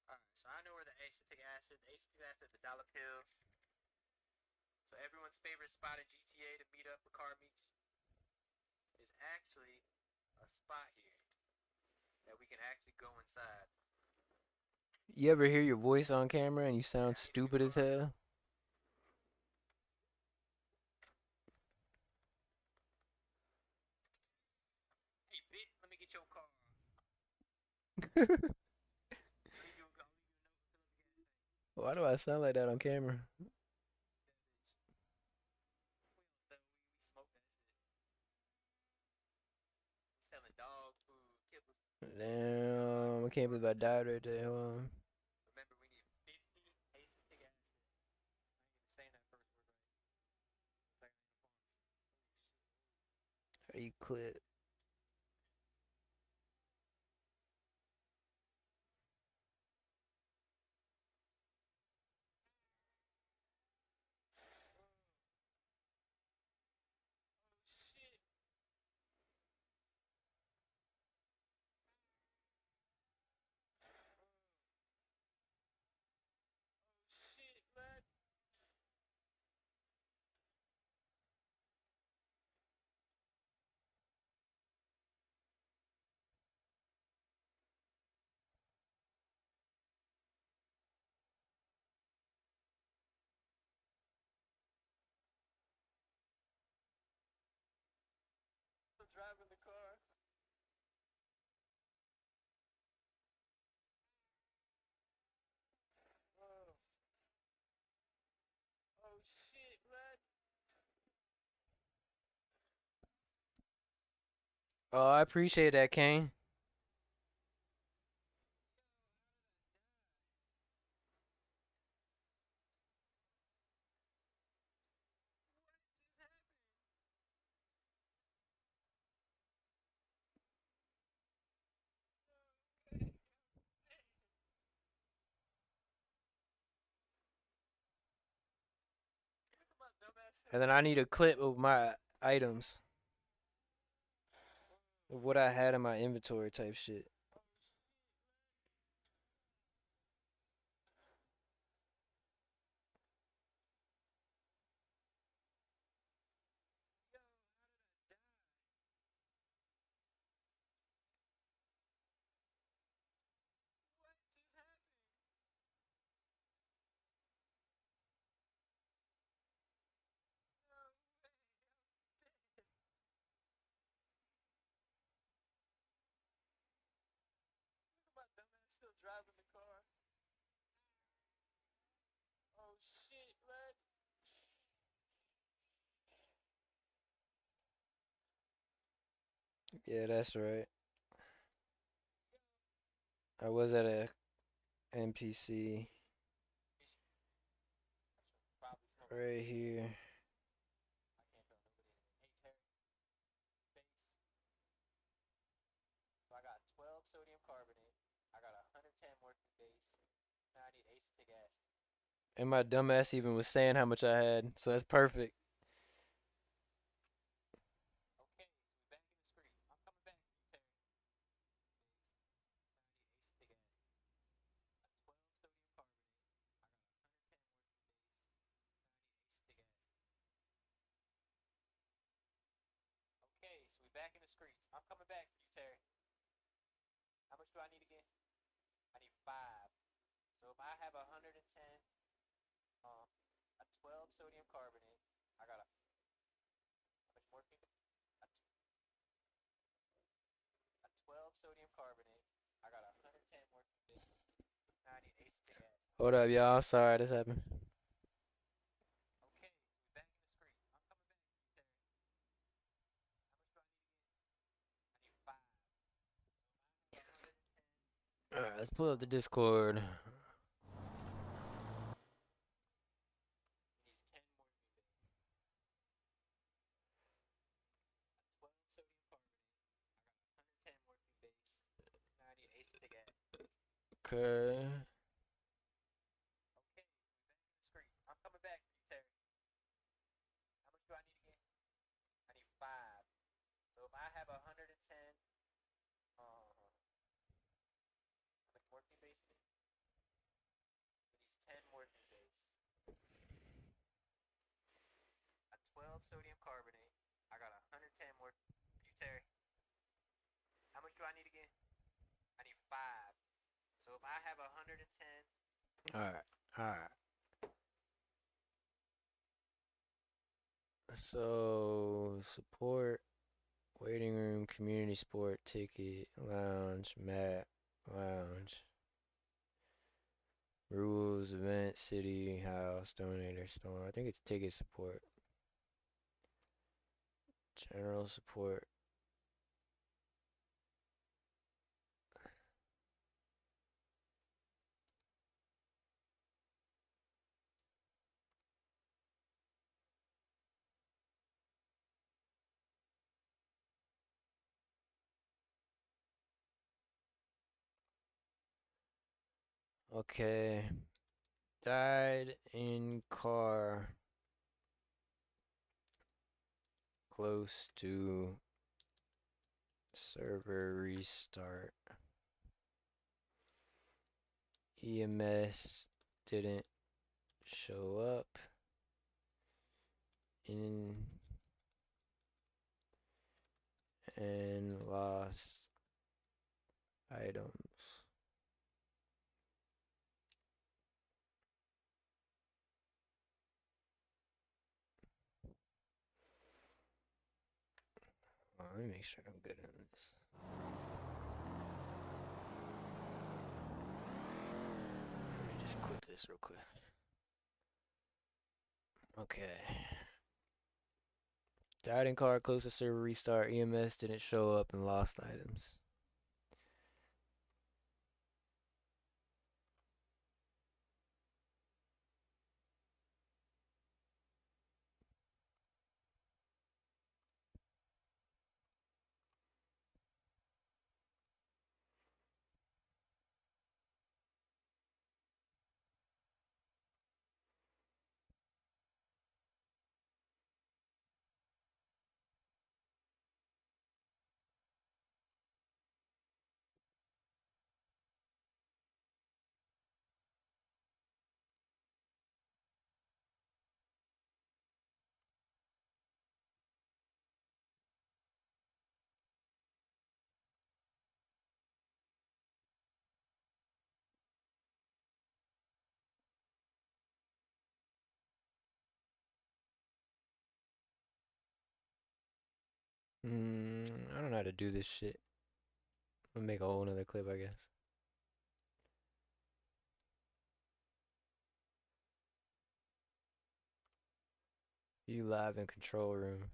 Alright, so I know where the acetic acid, the dollar pills. So everyone's favorite spot in GTA to meet up for car meets is actually a spot here that we can actually go inside. You ever hear your voice on camera and you sound stupid as hell? Hey, bitch, let me get your car. Why do I sound like that on camera? Damn, I can't believe I died right there. Hold on. Remember, we need 50 acetic acid. I ain't even saying that first word right. How you clip? Oh, I appreciate that, Kane. And then I need a clip of my items, of what I had in my inventory type shit. My dumbass still driving the car. Oh shit, man. Yeah, that's right. I was at a NPC right here. So I got 12 sodium carbonate. I got 110 working base. Now I need acetic acid. And my dumbass even was saying how much I had, so that's perfect. Okay, so we back in the streets. I'm coming back, Terry. Now I need acetic acid. Got 12 sodium carbonate. I got 110 working base. Now I need acetic acid. Okay, so we back in the streets. I'm coming back for you, Terry. How much do I need again? I need 5. So if I have 110, a 12 sodium carbonate, I got how much morphine? A 12 sodium carbonate, I got 110 morphine base. Now I need acetic acid. Hold up, y'all. Sorry this happened. Okay, so we back in the streets. I'm coming back for you, Terry. How much do I need again? I need 5. So if I have 110. Alright, let's pull up the Discord. Needs 10 morphine base. A 12 sodium carbonate. I got 110 morphine base. Now I need acetic acid. Okay. Okay, so we back in the streets. I'm coming back for you, Terry. How much do I need again? I need 5. So if I have 110, how much morphine base it? It needs 10 morphine base. A 12 sodium carbonate. I got 110 morphine. You, Terry. How much do I need again? I need 5. So if I have 110. Alright, alright. So, support, waiting room, community sport, ticket, lounge, map, lounge. Rules, event, city, house, donator, storm. I think it's ticket support. General support. Okay. Died in car close to server restart. EMS didn't show up in and lost items. Let me make sure I'm good at this. Let me just quit this real quick. Okay. Died in car, close to server restart. EMS didn't show up and lost items. I don't know how to do this shit. I'm gonna make a whole nother clip, I guess. You live in control room.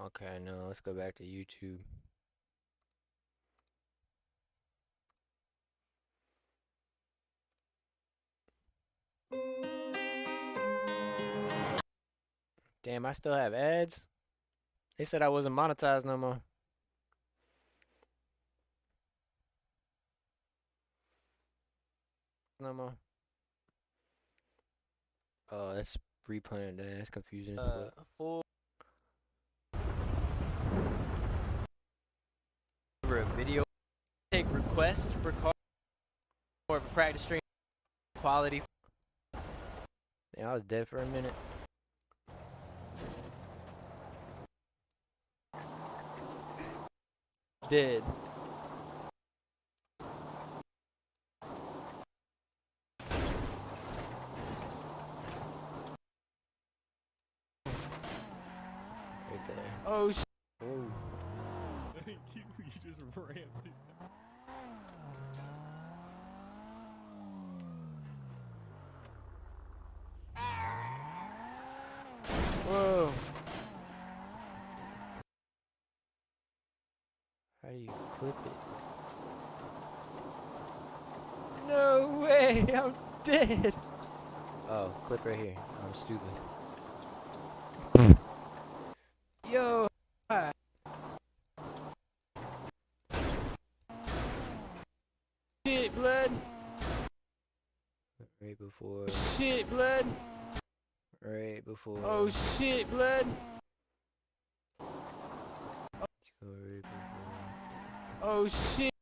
Okay, now let's go back to YouTube. Damn, I still have ads? They said I wasn't monetized no more. No more. Oh, that's replaying that. That's confusing. Full for a video. Take requests for call or practice stream quality. Yeah, I was dead for a minute. Dead. Right there. Oh sh. Oh. you just ran through that. Whoa. How do you clip it? No way, I'm dead. Oh, clip right here. I'm stupid. Yo. Hi. Shit, blood. Right before. Shit, blood. Right before. Oh shit, blood. Let's go right before. Oh shit.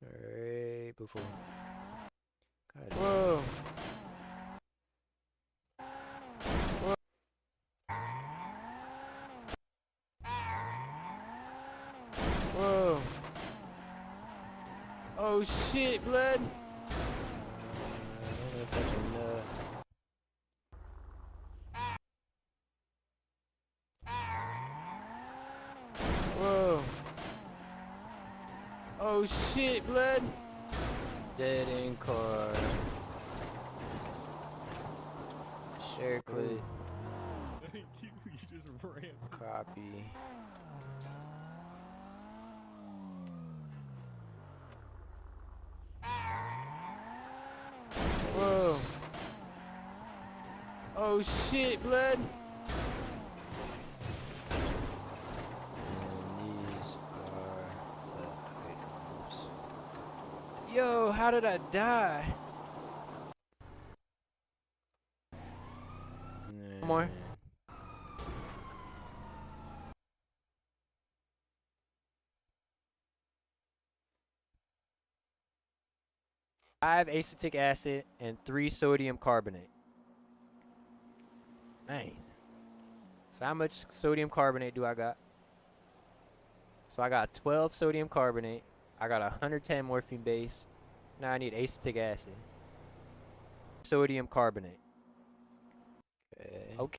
Right before. God. Whoa. Whoa. Whoa. Oh shit, blood. I don't know if that's enough. Whoa. Oh shit, blood. Dead in car. Share clip. you just ran through. Copy. Whoa. Oh shit, blood. And these are the items. Yo, how did I die? More. Five acetic acid and 3 sodium carbonate. Man. So how much sodium carbonate do I got? So I got 12 sodium carbonate. I got 110 morphine base. Now I need acetic acid. Sodium carbonate. Okay.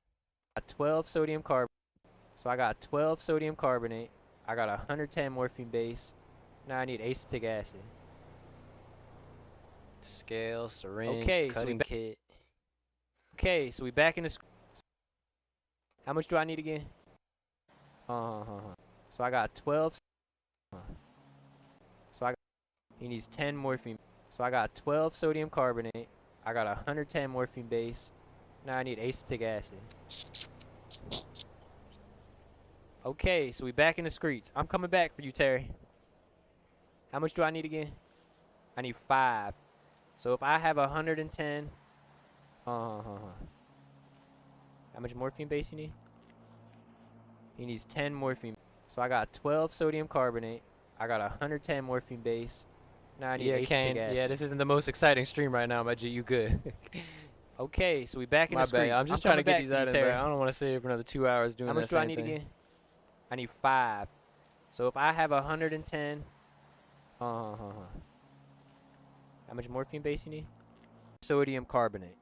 12 sodium carbonate. So I got 12 sodium carbonate. I got 110 morphine base. Now I need acetic acid. Scale, syringe, Okay, so cutting kit. Okay, so we back in the. How much do I need again? So I got 12. So he needs 10 morphine. So I got 12 sodium carbonate. I got 110 morphine base. Now I need acetic acid. Okay, so we back in the streets. I'm coming back for you, Terry. How much do I need again? I need 5. So if I have 110, how much morphine base you need? He needs 10 morphine. So I got 12 sodium carbonate. I got 110 morphine base. Now I need acetic acid. Yeah, this isn't the most exciting stream right now, my G. You good? Okay, so we back in My the streets. bad. I'm just trying to get coming these back out of for you, there. Terry. I don't want to sit here for another 2 hours doing How that much do I same need thing. again? I need 5. So if I have 110, how much morphine base you need? Sodium carbonate.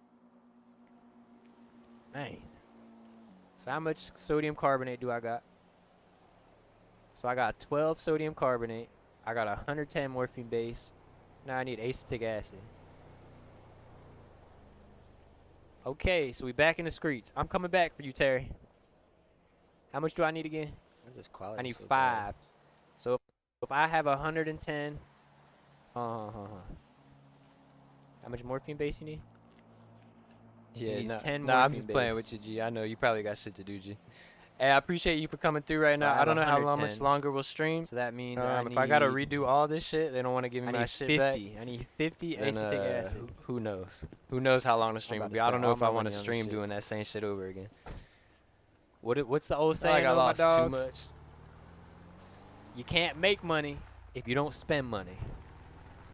Man. So how much sodium carbonate do I got? So I got 12 sodium carbonate. I got 110 morphine base. Now I need acetic acid. Okay, so we back in the streets. I'm coming back for you, Terry. How much do I need again? Where's this quality I need so 5. So if I have 110, how much morphine base you need? bad? Yeah, needs nah, 10 nah, I'm morphine just playing base. with you, G. I know you probably got shit to do, G. Hey, I appreciate you for coming through right So now. I I have don't know how much 110. longer we'll stream. So that means If I gotta redo all this shit, they don't want to give me I my need shit 50. back. I need 50 Then, acetic acid. who knows? Who knows how long the stream will about to be? I don't spend know all if I my want to money on this stream shit. doing that same shit over again. What's the old It's not saying, like I though, my lost too dogs? much. You can't make money if you don't spend money.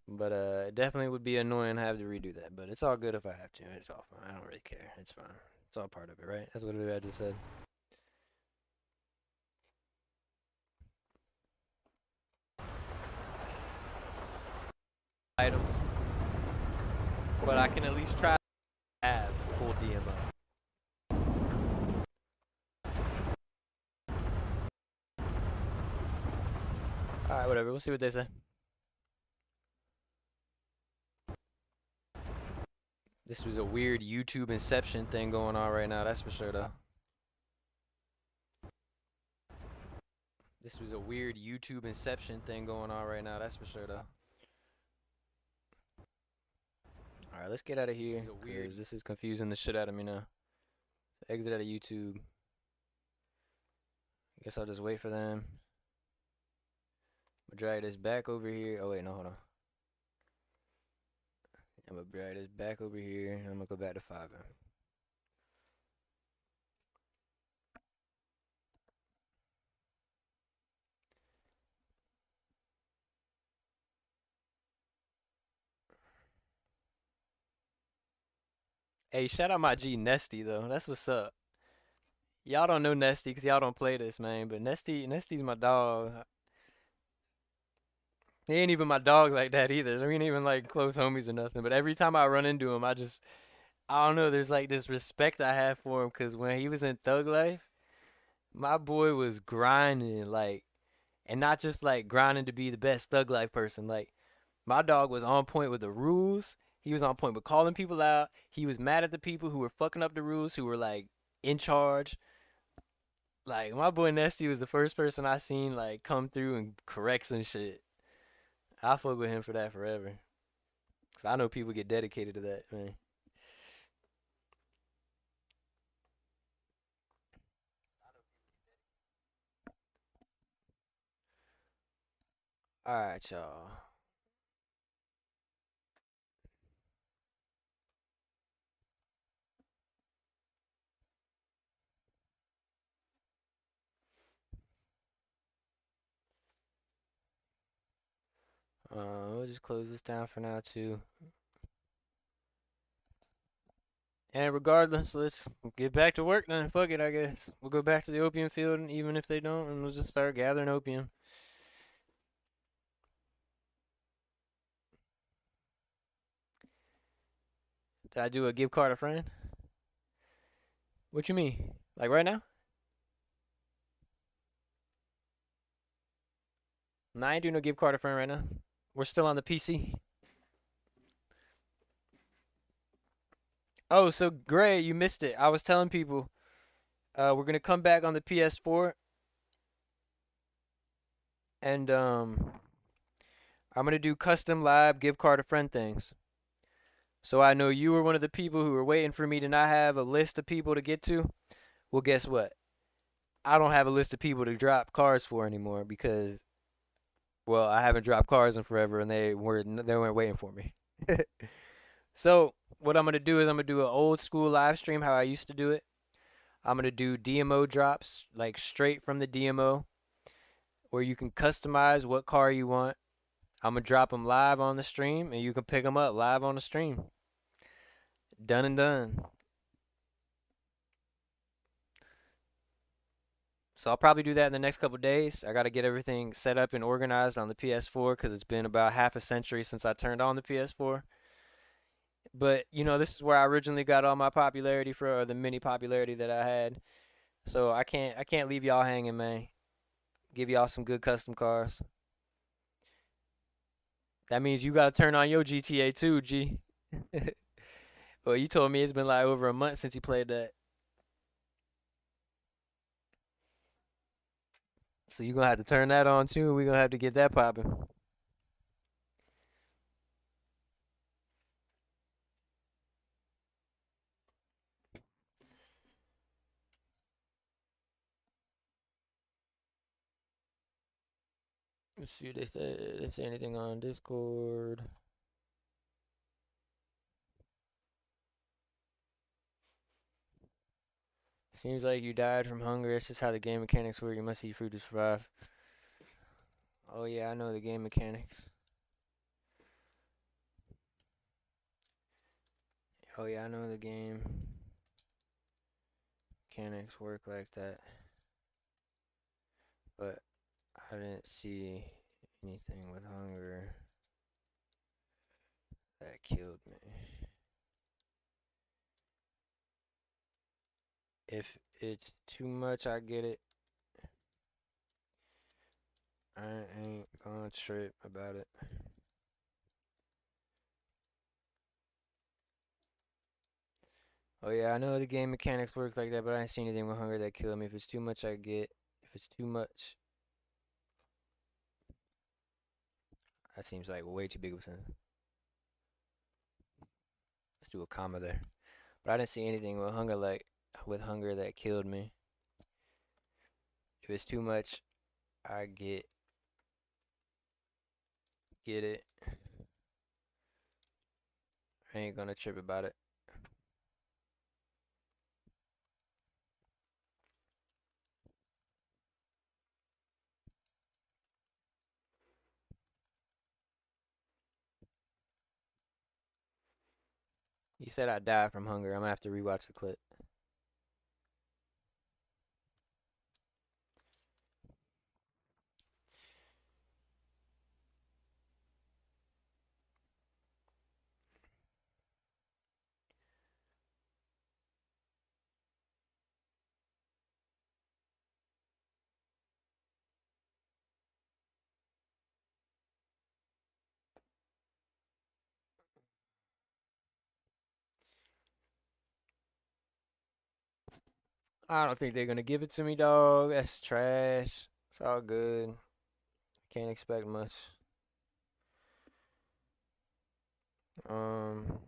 But it definitely would be annoying to have to redo that. But it's all good if I have to. It's all fine. I don't really care. It's fine. It's all part of it, right? That's what I just said. Items. But I can at least try to have full DMO. Alright, whatever. We'll see what they say. This was a weird YouTube Inception thing going on right now, that's for sure, though. This was a weird YouTube Inception thing going on right now, that's for sure, though. Alright, let's get out of here, because this is confusing the shit out of me now. Let's exit out of YouTube. I guess I'll just wait for them. I'm gonna drag this back over here. Oh, wait, no, hold on. I'm gonna drag this back over here, and I'm gonna go back to Fiverr. Hey, shout out my G Nesty though. That's what's up. Y'all don't know Nesty because y'all don't play this, man. But Nesty's my dog. He ain't even my dog like that either. We ain't even like close homies or nothing. But every time I run into him, I don't know. There's like this respect I have for him because when he was in Thug Life, my boy was grinding like, and not just like grinding to be the best Thug Life person. Like my dog was on point with the rules. He was on point with calling people out. He was mad at the people who were fucking up the rules, who were like in charge. Like my boy Nesty was the first person I seen like come through and correct some shit. I fuck with him for that forever. Cause I know people get dedicated to that, man. Alright, y'all. We'll just close this down for now too. And regardless, let's get back to work then. Fuck it, I guess. We'll go back to the opium field, and even if they don't, and we'll just start gathering opium. Did I do a give card a friend? What you mean? Like right now? No, I ain't doing no gift card to friend right now. We're still on the PC. Oh, so Gray, you missed it. I was telling people, we're gonna come back on the PS4, and I'm gonna do custom live gift card to friend things. So I know you were one of the people who were waiting for me to not have a list of people to get to. Well, guess what? I don't have a list of people to drop cards for anymore because, well, I haven't dropped cards in forever, and they weren't waiting for me. So what I'm gonna do is I'm gonna do an old school live stream how I used to do it. I'm gonna do DMO drops like straight from the DMO, where you can customize what car you want. I'm gonna drop them live on the stream, and you can pick them up live on the stream. Done and done. So I'll probably do that in the next couple days. I got to get everything set up and organized on the PS4 because it's been about half a century since I turned on the PS4. But you know, this is where I originally got all my popularity for, or the mini popularity that I had. So I can't leave y'all hanging, man. Give y'all some good custom cars. That means you gotta turn on your GTA too, G. Well, you told me it's been like over a month since you played that. So you're gonna have to turn that on too. We're gonna have to get that popping. Let's see if they say anything on Discord. Seems like you died from hunger. It's just how the game mechanics work. You must eat food to survive. Oh yeah, I know the game mechanics. Oh yeah, I know the game mechanics work like that. But I didn't see anything with hunger that killed me. If it's too much, I get it. I ain't gonna trip about it. Oh yeah, I know the game mechanics work like that, but I didn't see anything with hunger that killed me. If it's too much, I get. If it's too much, that seems like way too big of a sentence. Let's do a comma there. But I didn't see anything with hunger that killed me. If it's too much, I get it. I ain't gonna trip about it. You said I died from hunger. I'm gonna have to rewatch the clip. I don't think they're gonna give it to me, dog. That's trash. It's all good. Can't expect much. Um,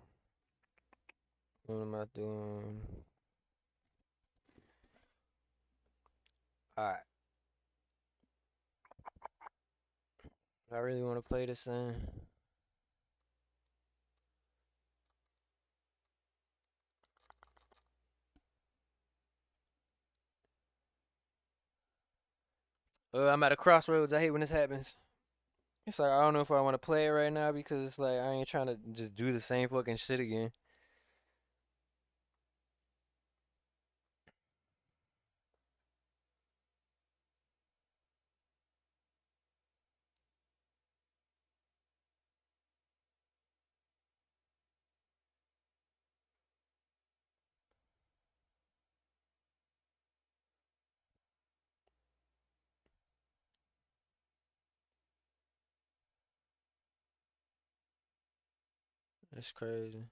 what am I doing? Alright. I really want to play this thing. I'm at a crossroads. I hate when this happens. It's like I don't know if I want to play it right now because it's like I ain't trying to just do the same fucking shit again. That's crazy.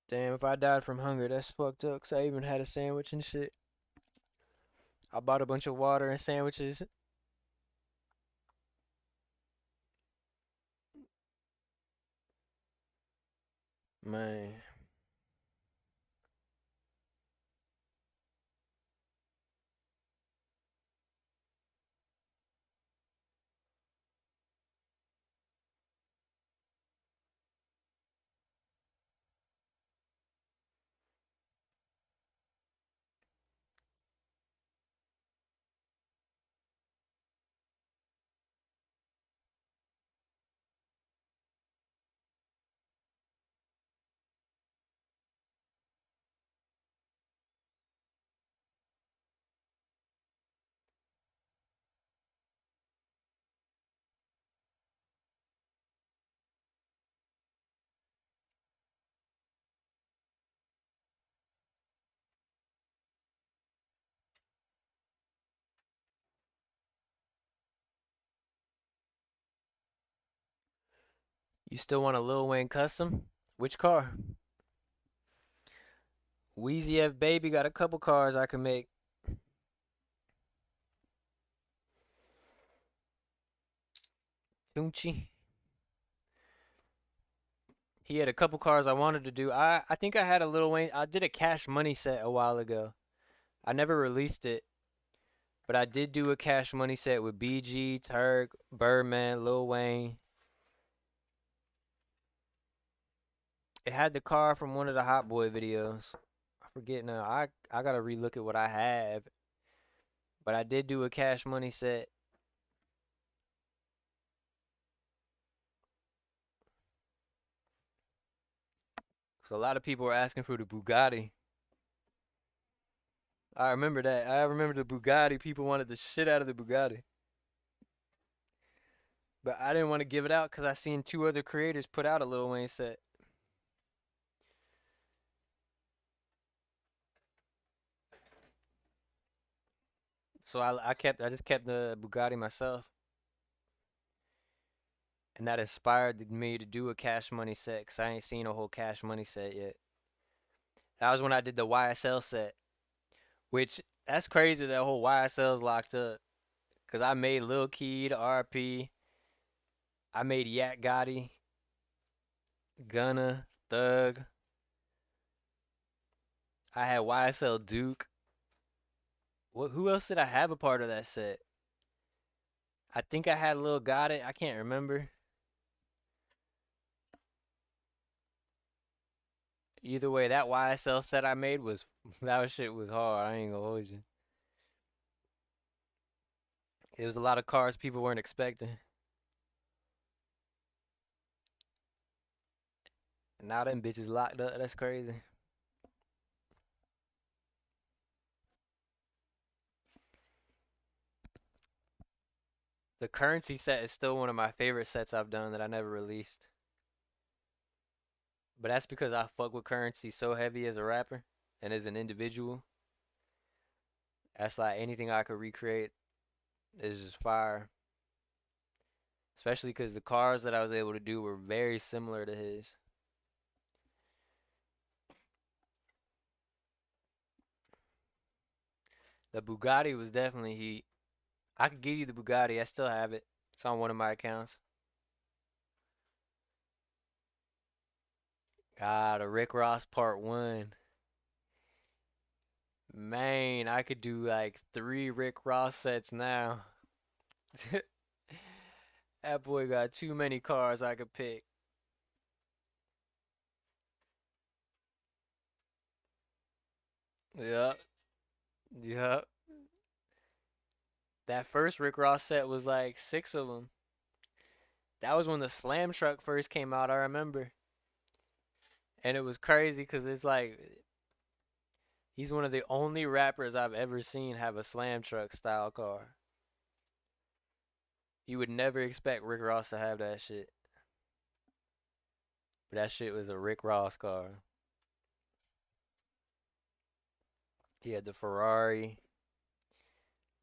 Damn, if I died from hunger, that's fucked up. 'Cause I even had a sandwich and shit. I bought a bunch of water and sandwiches. Man. You still want a Lil Wayne custom? Which car? Wheezy F Baby got a couple cars I can make. Tunchi. He had a couple cars I wanted to do. I think I had a Lil Wayne. I did a Cash Money set a while ago. I never released it, but I did do a Cash Money set with BG, Turk, Birdman, Lil Wayne. It had the car from one of the Hot Boy videos. I forget now. I gotta relook at what I have. But I did do a Cash Money set. So a lot of people were asking for the Bugatti. I remember that. I remember the Bugatti. People wanted the shit out of the Bugatti. But I didn't want to give it out because I seen two other creators put out a Lil Wayne set. So I just kept the Bugatti myself. And that inspired me to do a Cash Money set because I ain't seen a whole Cash Money set yet. That was when I did the YSL set. Which, that's crazy that whole YSL's locked up. Because I made Lil Keed, RP. I made Yak Gotti, Gunna, Thug. I had YSL Duke. Who else did I have a part of that set? I think I had Lil Gotti. I can't remember. Either way, that YSL set I made was that shit was hard. I ain't gonna hold you. It was a lot of cars people weren't expecting. And now them bitches locked up. That's crazy. The Currency set is still one of my favorite sets I've done that I never released. But that's because I fuck with Currency so heavy as a rapper and as an individual. That's like anything I could recreate is just fire. Especially because the cars that I was able to do were very similar to his. The Bugatti was definitely heat. I could give you the Bugatti. I still have it. It's on one of my accounts. God, a Rick Ross Part 1. Man, I could do like 3 Rick Ross sets now. That boy got too many cars I could pick. Yep. Yep. That first Rick Ross set was like 6 of them. That was when the Slam Truck first came out, I remember. And it was crazy because it's like, he's one of the only rappers I've ever seen have a Slam Truck style car. You would never expect Rick Ross to have that shit. But that shit was a Rick Ross car. He had the Ferrari.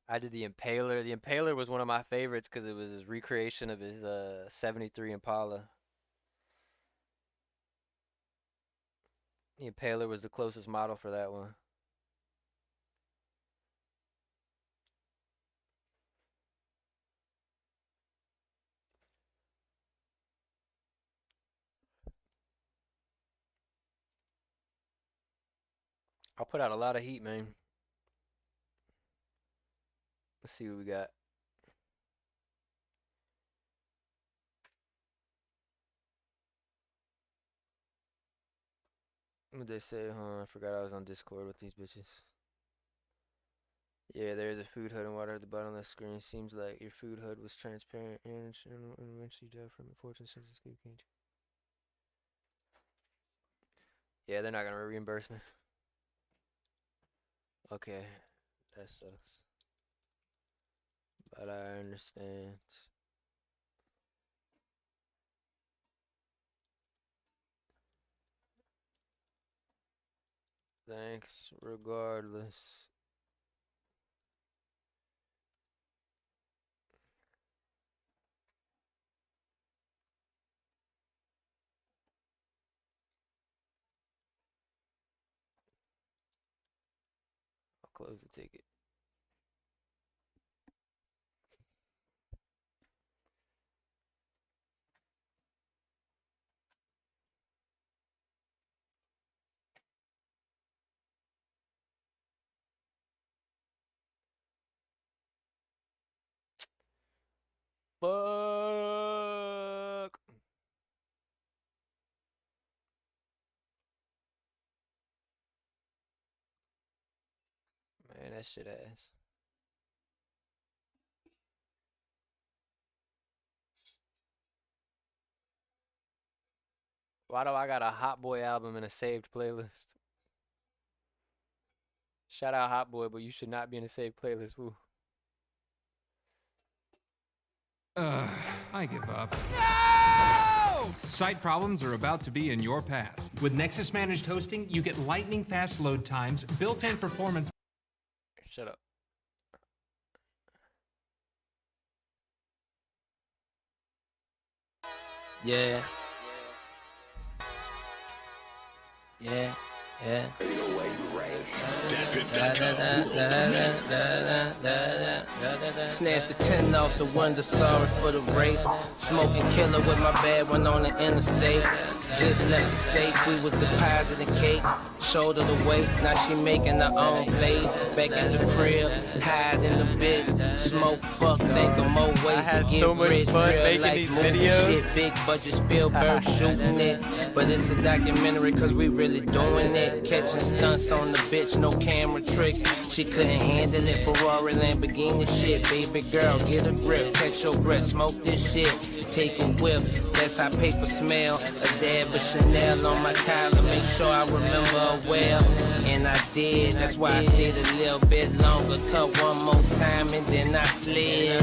I did the Impaler. The Impaler was one of my favorites because it was his recreation of his 73 Impala. The Impaler was the closest model for that one. I'll put out a lot of heat, man. Let's see what we got. What they say? Huh? I forgot I was on Discord with these bitches. Yeah, there's a food HUD and water at the bottom of the screen. Seems like your food HUD was transparent and eventually died from it. Fortune since it's good. Yeah, they're not gonna reimburse me. Okay, that sucks. But I understand. Thanks, regardless. I'll close the ticket. Fuck. Man, that shit ass. Why do I got a Hot Boy album in a saved playlist? Shout out Hot Boy, but you should not be in a saved playlist. Woo. I give up. No! Site problems are about to be in your past. With Nexus Managed Hosting, you get lightning fast load times, built-in performance. Shut up. Yeah. Yeah. Yeah. Snatched the 10 off the window, sorry for the rape. Smoking killer with my bad one on the interstate. Just left the safe, we was depositing cake. Shoulder the weight, now she making her own plays. Back at the crib, hide in the bitch. Smoke, fuck, think of more ways to get so much rich. fun Real making life these movie videos. shit, big budget Spielberg shooting it. But it's a documentary cause we really doing it. Catching stunts on the bitch, no camera tricks. She couldn't handle it, Ferrari, Lamborghini shit. Baby girl, get a grip, catch your breath, smoke this shit. Take a whiff, that's how paper smell. A dab of Chanel on my collar, make sure I remember her well. And I did, that's why I stayed a little bit longer. Cut one more time and then I slid.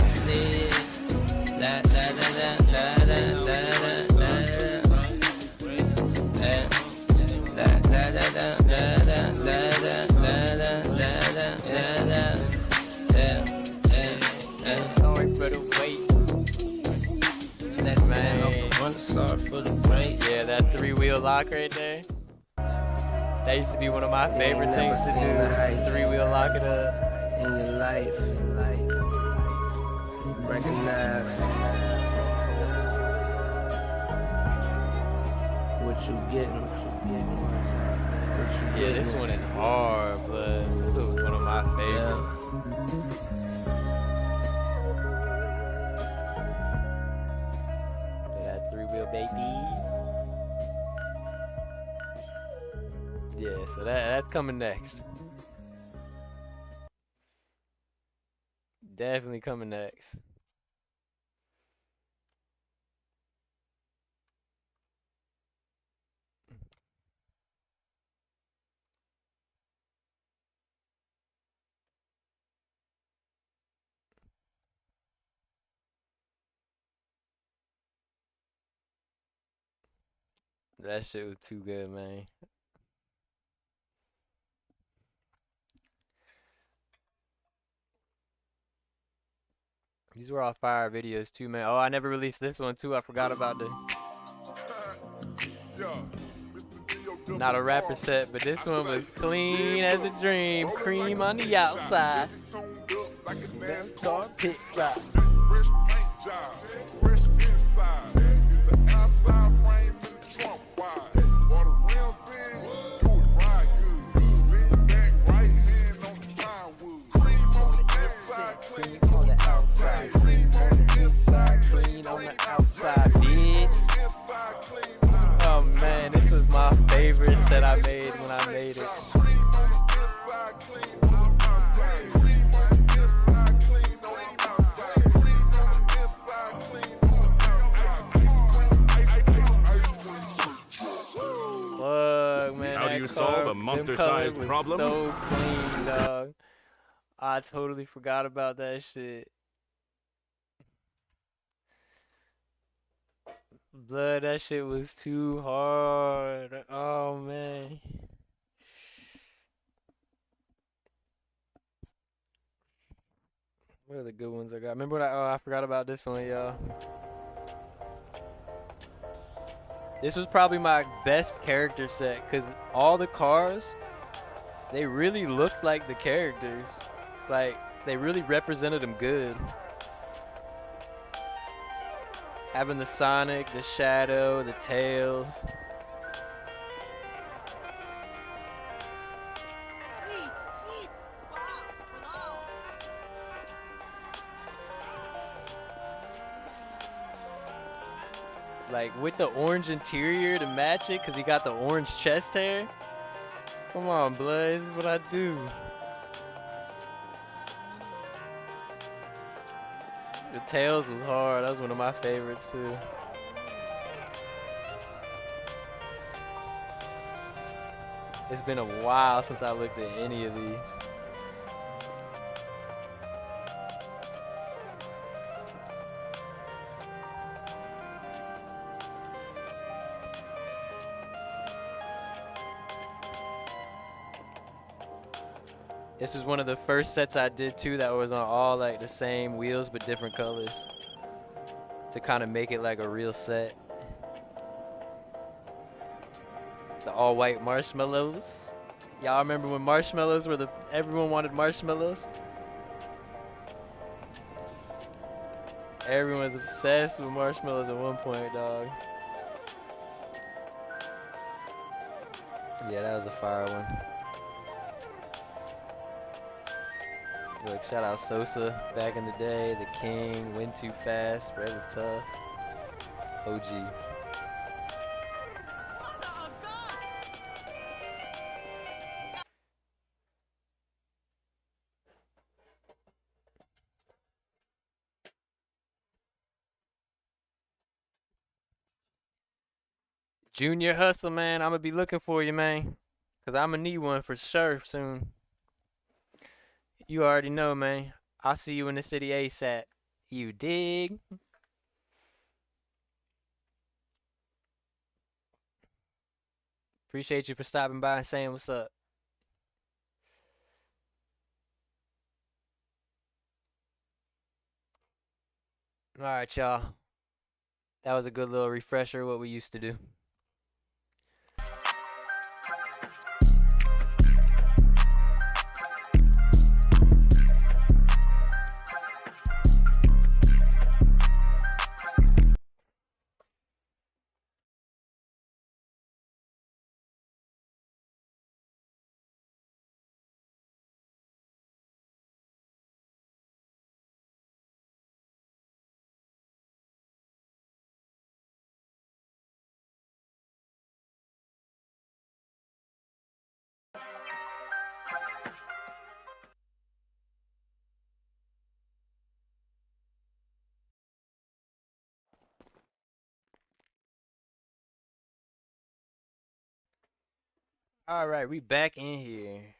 Da da da da da da da da da. Sorry for the wait. Sorry for the break. Yeah, that 3-wheel lock right there. That used to be one of my favorite things to do. 3-wheel lock it up. In your life, recognize what you getting. Yeah, this one is hard, but this was one of my favorites. That 3-wheel baby. Yeah, so that's coming next. Definitely coming next. That shit was too good, man. These were all fire videos too, man. Oh, I never released this one too. I forgot about this. Not a rapper set, but this one was clean as a dream. Cream on the outside. Dark pit stop. Fresh paint job, fresh inside. Is the outside frame in the trunk wide? Or the rims big, do it ride good. Lean back, right hand on the plywood. Cream on the inside, Cream on the outside. Cream on the inside. Clean on the outside, bitch. Oh man, this was my favorite set I made when I made it. Fuck, man. How do you solve a monster-sized problem? So clean, dog. I totally forgot about that shit. Blood, that shit was too hard. Oh, man. What are the good ones I got? Remember when I forgot about this one, y'all. This was probably my best character set because all the cars, they really looked like the characters. Like, they really represented them good. Having the Sonic, the Shadow, the Tails. Like with the orange interior to match it, cause he got the orange chest hair. Come on, blood, this is what I do. The Tails was hard. That was one of my favorites too. It's been a while since I looked at any of these. This was one of the first sets I did too that was on all like the same wheels but different colors to kind of make it like a real set. The all white marshmallows. Y'all remember when marshmallows were everyone wanted marshmallows? Everyone was obsessed with marshmallows at one point, dog. Yeah, that was a fire one. Look, shout out Sosa back in the day, The King, Win Too Fast, Forever Tough, OGs. Junior Hustle, man, I'm gonna be looking for you, man, cause I'm gonna need one for sure soon. You already know, man. I'll see you in the city ASAP. You dig? Appreciate you for stopping by and saying what's up. All right, y'all. That was a good little refresher of what we used to do. All right, we back in here.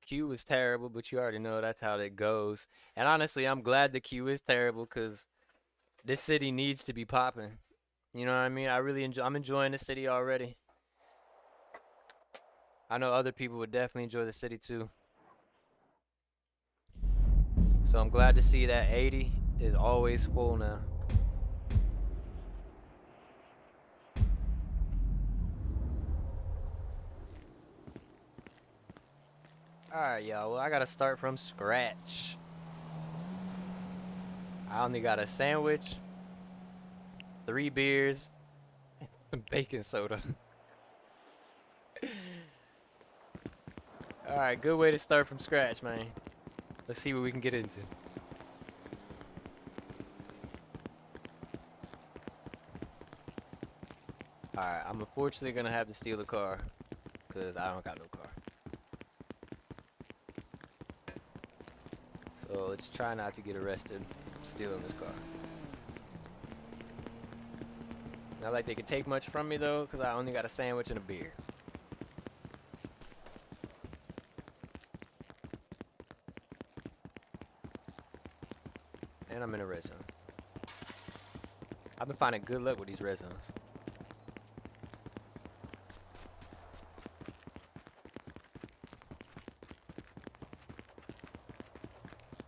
Q was terrible, but you already know that's how that goes. And honestly, I'm glad the Q is terrible because this city needs to be popping. You know what I mean? I really enjoy. I'm enjoying the city already. I know other people would definitely enjoy the city too. So I'm glad to see that 80 is always full now. Alright, y'all. Well, I gotta start from scratch. I only got a sandwich, 3 beers, and some baking soda. Alright, good way to start from scratch, man. Let's see what we can get into. Alright, I'm unfortunately gonna have to steal a car, because I don't got no car. So let's try not to get arrested stealing this car. Not like they could take much from me though, because I only got a sandwich and a beer. And I'm in a red zone. I've been finding good luck with these red zones.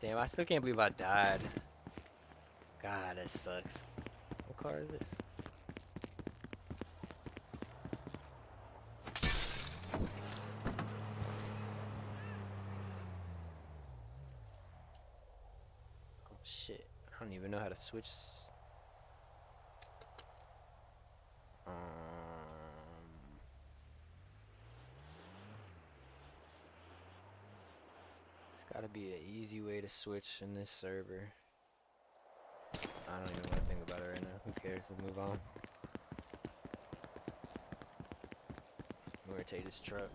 Damn, I still can't believe I died. God, that sucks. What car is this? Oh shit, I don't even know how to switch. Gotta be an easy way to switch in this server. I don't even want to think about it right now. Who cares? Let's move on. I'm gonna take this truck.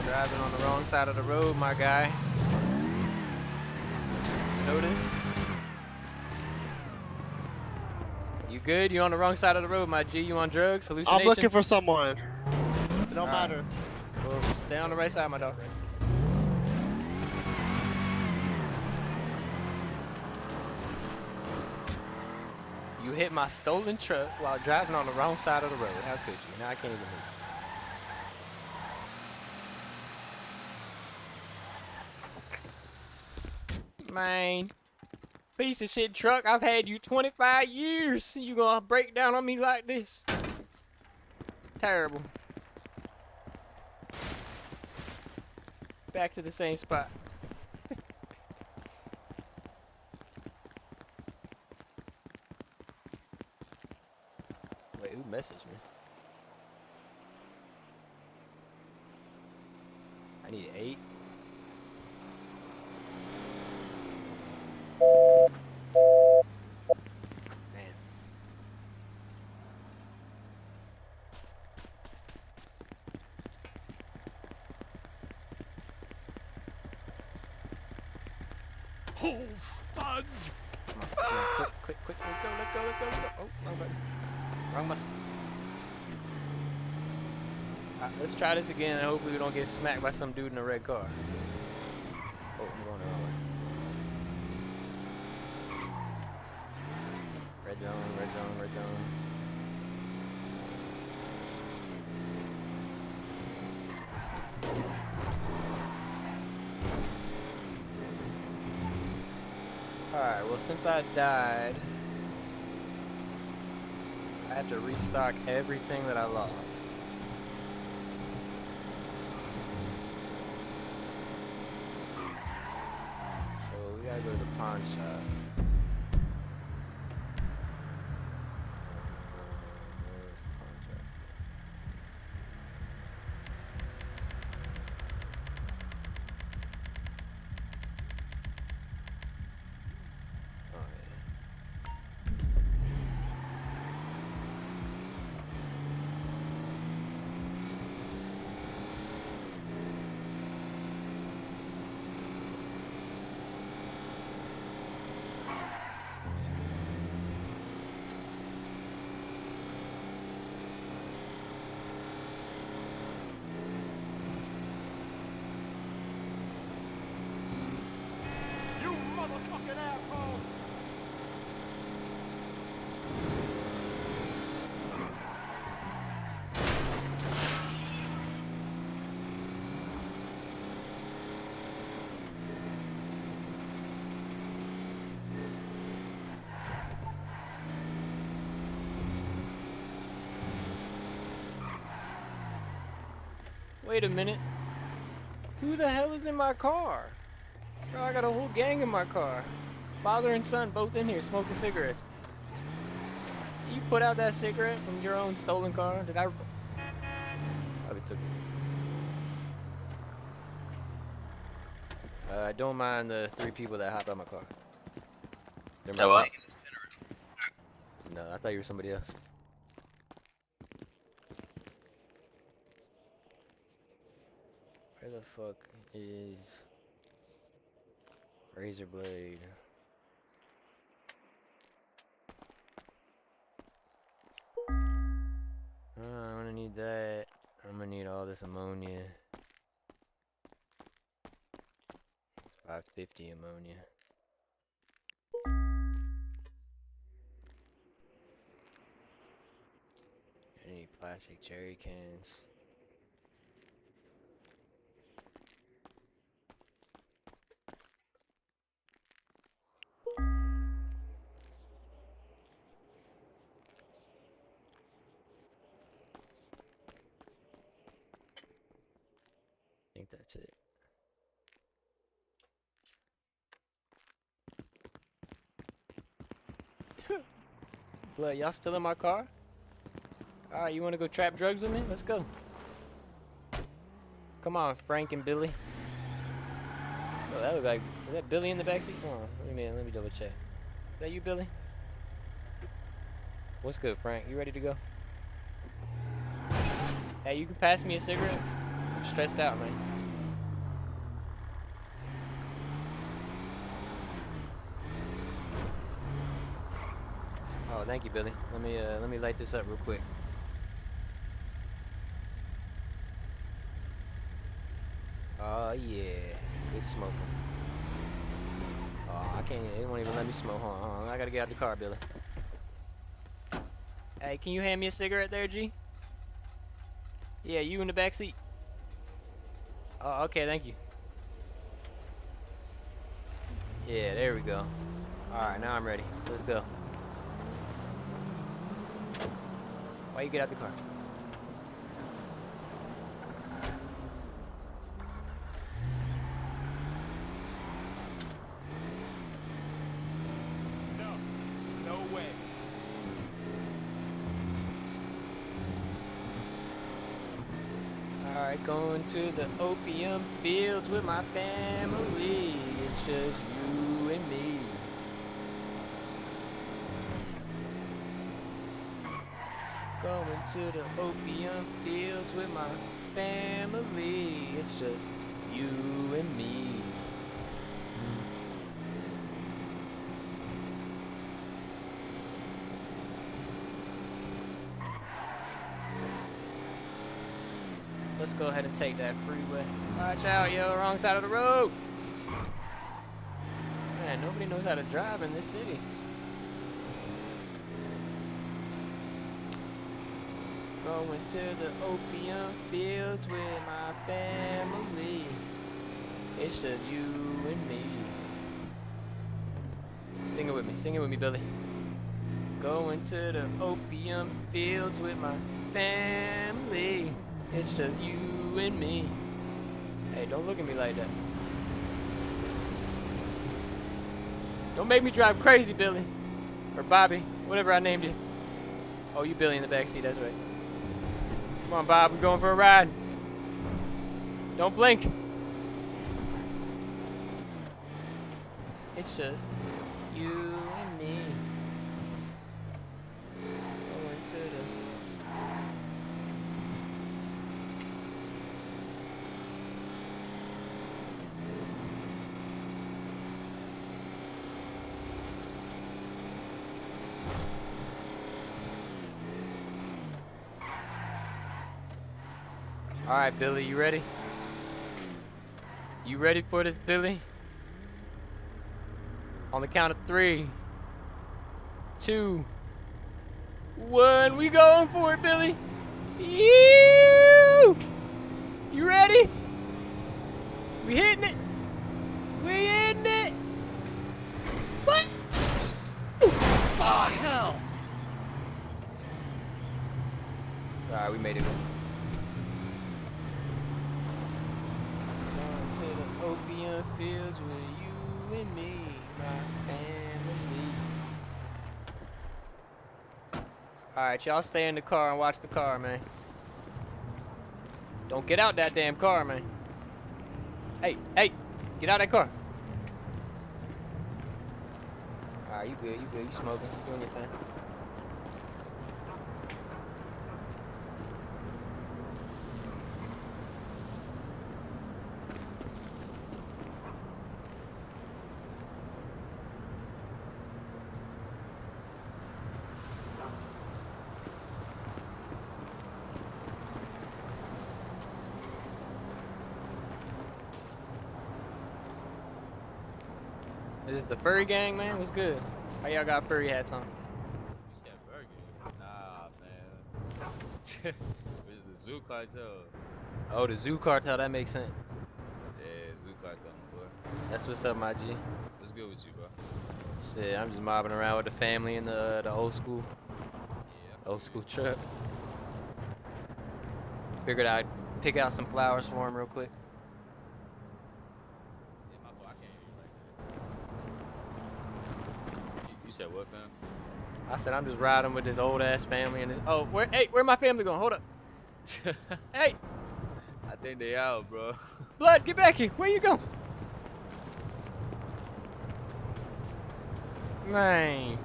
Driving on the wrong side of the road, my guy. Notice? You good? You on the wrong side of the road, my G. You on drugs? Hallucination? I'm looking for someone. It don't Alright. matter. Well, stay on the right side, my dog. You hit my stolen truck while driving on the wrong side of the road. How could you? Now I can't even move. Man, piece of shit truck, I've had you 25 years. You gonna break down on me like this? Terrible. Back to the same spot. Wait, who messaged me? I need 8. Man. Oh, fudge! Come on, quick, let's go. Oh, no, buddy. Wrong muscle. Alright, let's try this again and hopefully we don't get smacked by some dude in a red car. Oh, I'm going the wrong way. Red zone. Alright, well since I died, I have to restock everything that I lost. So we gotta go to the pawn shop. fucking asshole! Wait a minute. Who the hell is in my car? Bro, I got a whole gang in my car. Father and son both in here smoking cigarettes. You put out that cigarette from your own stolen car? Did I? Probably took it. I don't mind the 3 people that hopped out my car. They're my what? No, I thought you were somebody else. Where the fuck is Razor Blade? I'm gonna need that. I'm gonna need all this ammonia. It's 550 ammonia. I need plastic jerry cans. I think that's it. Blood, y'all still in my car? Alright, you wanna go trap drugs with me? Let's go. Come on, Frank and Billy. Oh, that look like, is that Billy in the backseat? Hold on, let me double check. Is that you, Billy? What's good, Frank? You ready to go? Hey, you can pass me a cigarette? I'm stressed out, man. Oh, thank you, Billy. Let me light this up real quick. Oh yeah, good smoking. Oh, I can't. They won't even let me smoke. Hold on. I gotta get out the car, Billy. Hey, can you hand me a cigarette there, G? Yeah, you in the back seat. Oh, okay, thank you. Yeah, there we go. Alright, now I'm ready. Let's go. Why you get out the car? No way. Alright, going to the opium fields with my family. It's just you and me. Going to the opium fields with my family. It's just you and me. Let's go ahead and take that freeway. Watch out, yo, wrong side of the road. Man, nobody knows how to drive in this city. Going to the opium fields with my family. It's just you and me. Sing it with me, Billy. Going to the opium fields with my family. It's just you and me. Hey, don't look at me like that. Don't make me drive crazy, Billy. Or Bobby, whatever I named you. Oh, you Billy in the backseat, that's right. Come on, Bob, we're going for a ride. Don't blink. It's just you and me. Going to the... Alright, Billy, you ready? You ready for this, Billy? On the count of 3, 2, 1. We going for it, Billy. You ready? We hitting it. We hitting it. What? Oh, hell. Alright, we made it. Down to the opium fields with you and me, my family. Alright, y'all stay in the car and watch the car, man. Don't get out that damn car, man. Hey, get out of that car. Alright, you good, you smoking, you doing your thing. Is this the furry gang, man? What's good? How y'all got furry hats on? You said burger? Nah, man. It's the Zoo Cartel. Oh, the Zoo Cartel, that makes sense. Yeah, Zoo Cartel, boy. That's what's up, my G. What's good with you, bro? Shit, I'm just mobbing around with the family in the old school. Yeah. Old school truck. Figured I'd pick out some flowers for him real quick. Yeah, my fault. I can't hear you right there. You said what, fam? I said I'm just riding with this old ass family and this. Oh, where my family going? Hold up. Hey, I think they out, bro. Blood, get back here. Where you going? Man,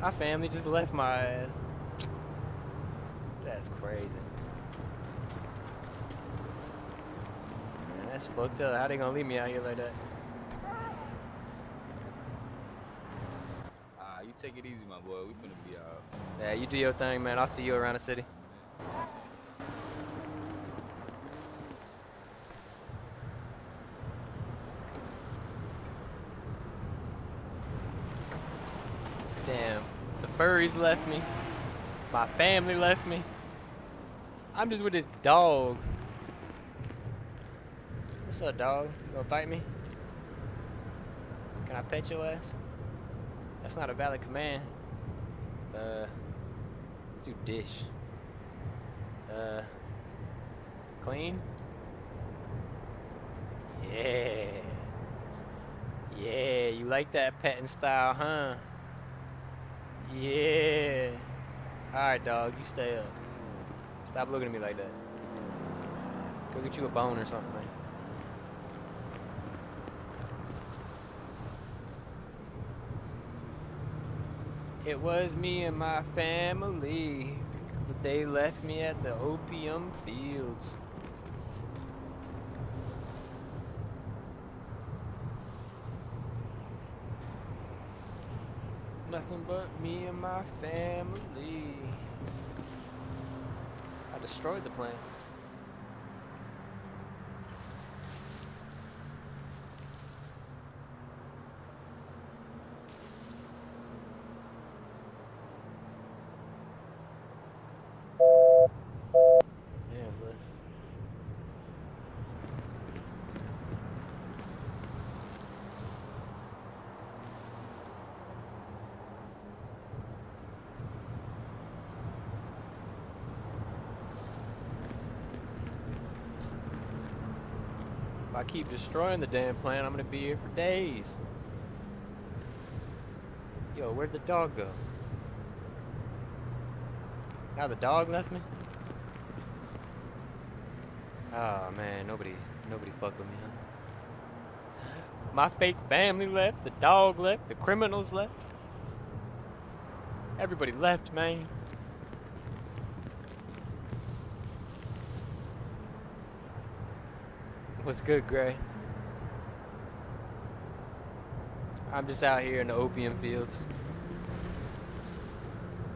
my family just left my ass. That's crazy. Man, that's fucked up. How they gonna leave me out here like that? You take it easy, my boy. We finna be out. Yeah, you do your thing, man. I'll see you around the city. Damn, the furries left me. My family left me. I'm just with this dog. What's up, dog? You gonna bite me? Can I pet your ass? That's not a valid command. Let's do dish. Clean? Yeah. Yeah, you like that petting style, huh? Yeah. Alright, dog, you stay up. Stop looking at me like that. Go get you a bone or something, man. It was me and my family, but they left me at the opium fields. Nothing but me and my family. I destroyed the plant. Yeah, but if I keep destroying the damn plant, I'm gonna be here for days. Yo, where'd the dog go? Now the dog left me? Oh man, nobody fuck with me, huh? My fake family left, the dog left, the criminals left. Everybody left, man. What's good, Gray? I'm just out here in the opium fields.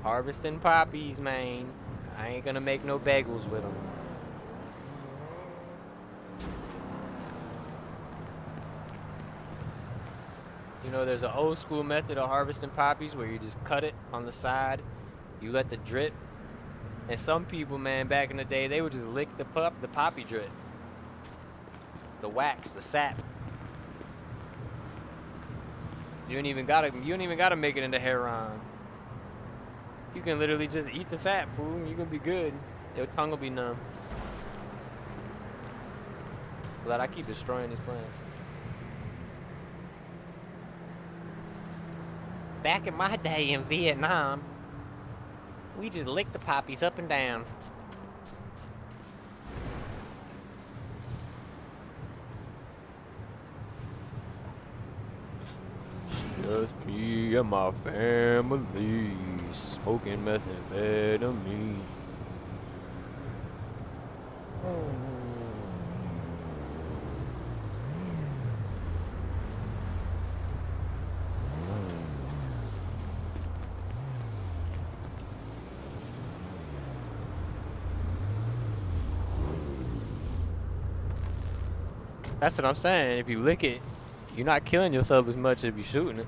Harvesting poppies, man. I ain't gonna make no bagels with them. You know, there's an old school method of harvesting poppies where you just cut it on the side, you let the drip, and some people, man, back in the day, they would just lick the poppy drip, the wax, the sap. You don't even gotta make it into heroin. You can literally just eat the sap, fool. You gonna be good. Your tongue will be numb. Glad I keep destroying these plants. Back in my day in Vietnam, we just licked the poppies up and down. Just me and my family smoking methamphetamine. That's what I'm saying. If you lick it, you're not killing yourself as much as you shooting it.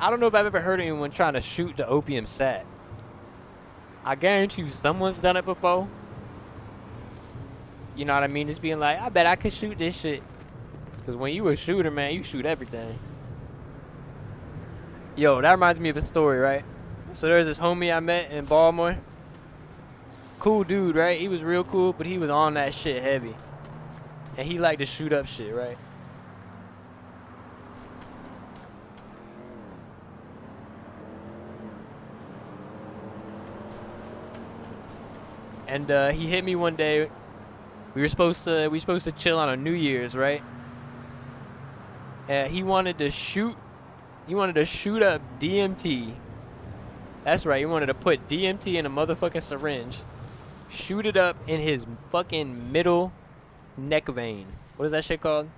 I don't know if I've ever heard anyone trying to shoot the opium sap. I guarantee you someone's done it before. You know what I mean? Just being like, I bet I could shoot this shit. Because when you a shooter, man, you shoot everything. Yo, that reminds me of a story, right? So there's this homie I met in Baltimore. Cool dude, right? He was real cool, but he was on that shit heavy. And he liked to shoot up shit, right? And he hit me one day. We were supposed to chill on a New Year's, right? He wanted to shoot up DMT. That's right, he wanted to put DMT in a motherfucking syringe, shoot it up in his fucking middle neck vein. What is that shit called?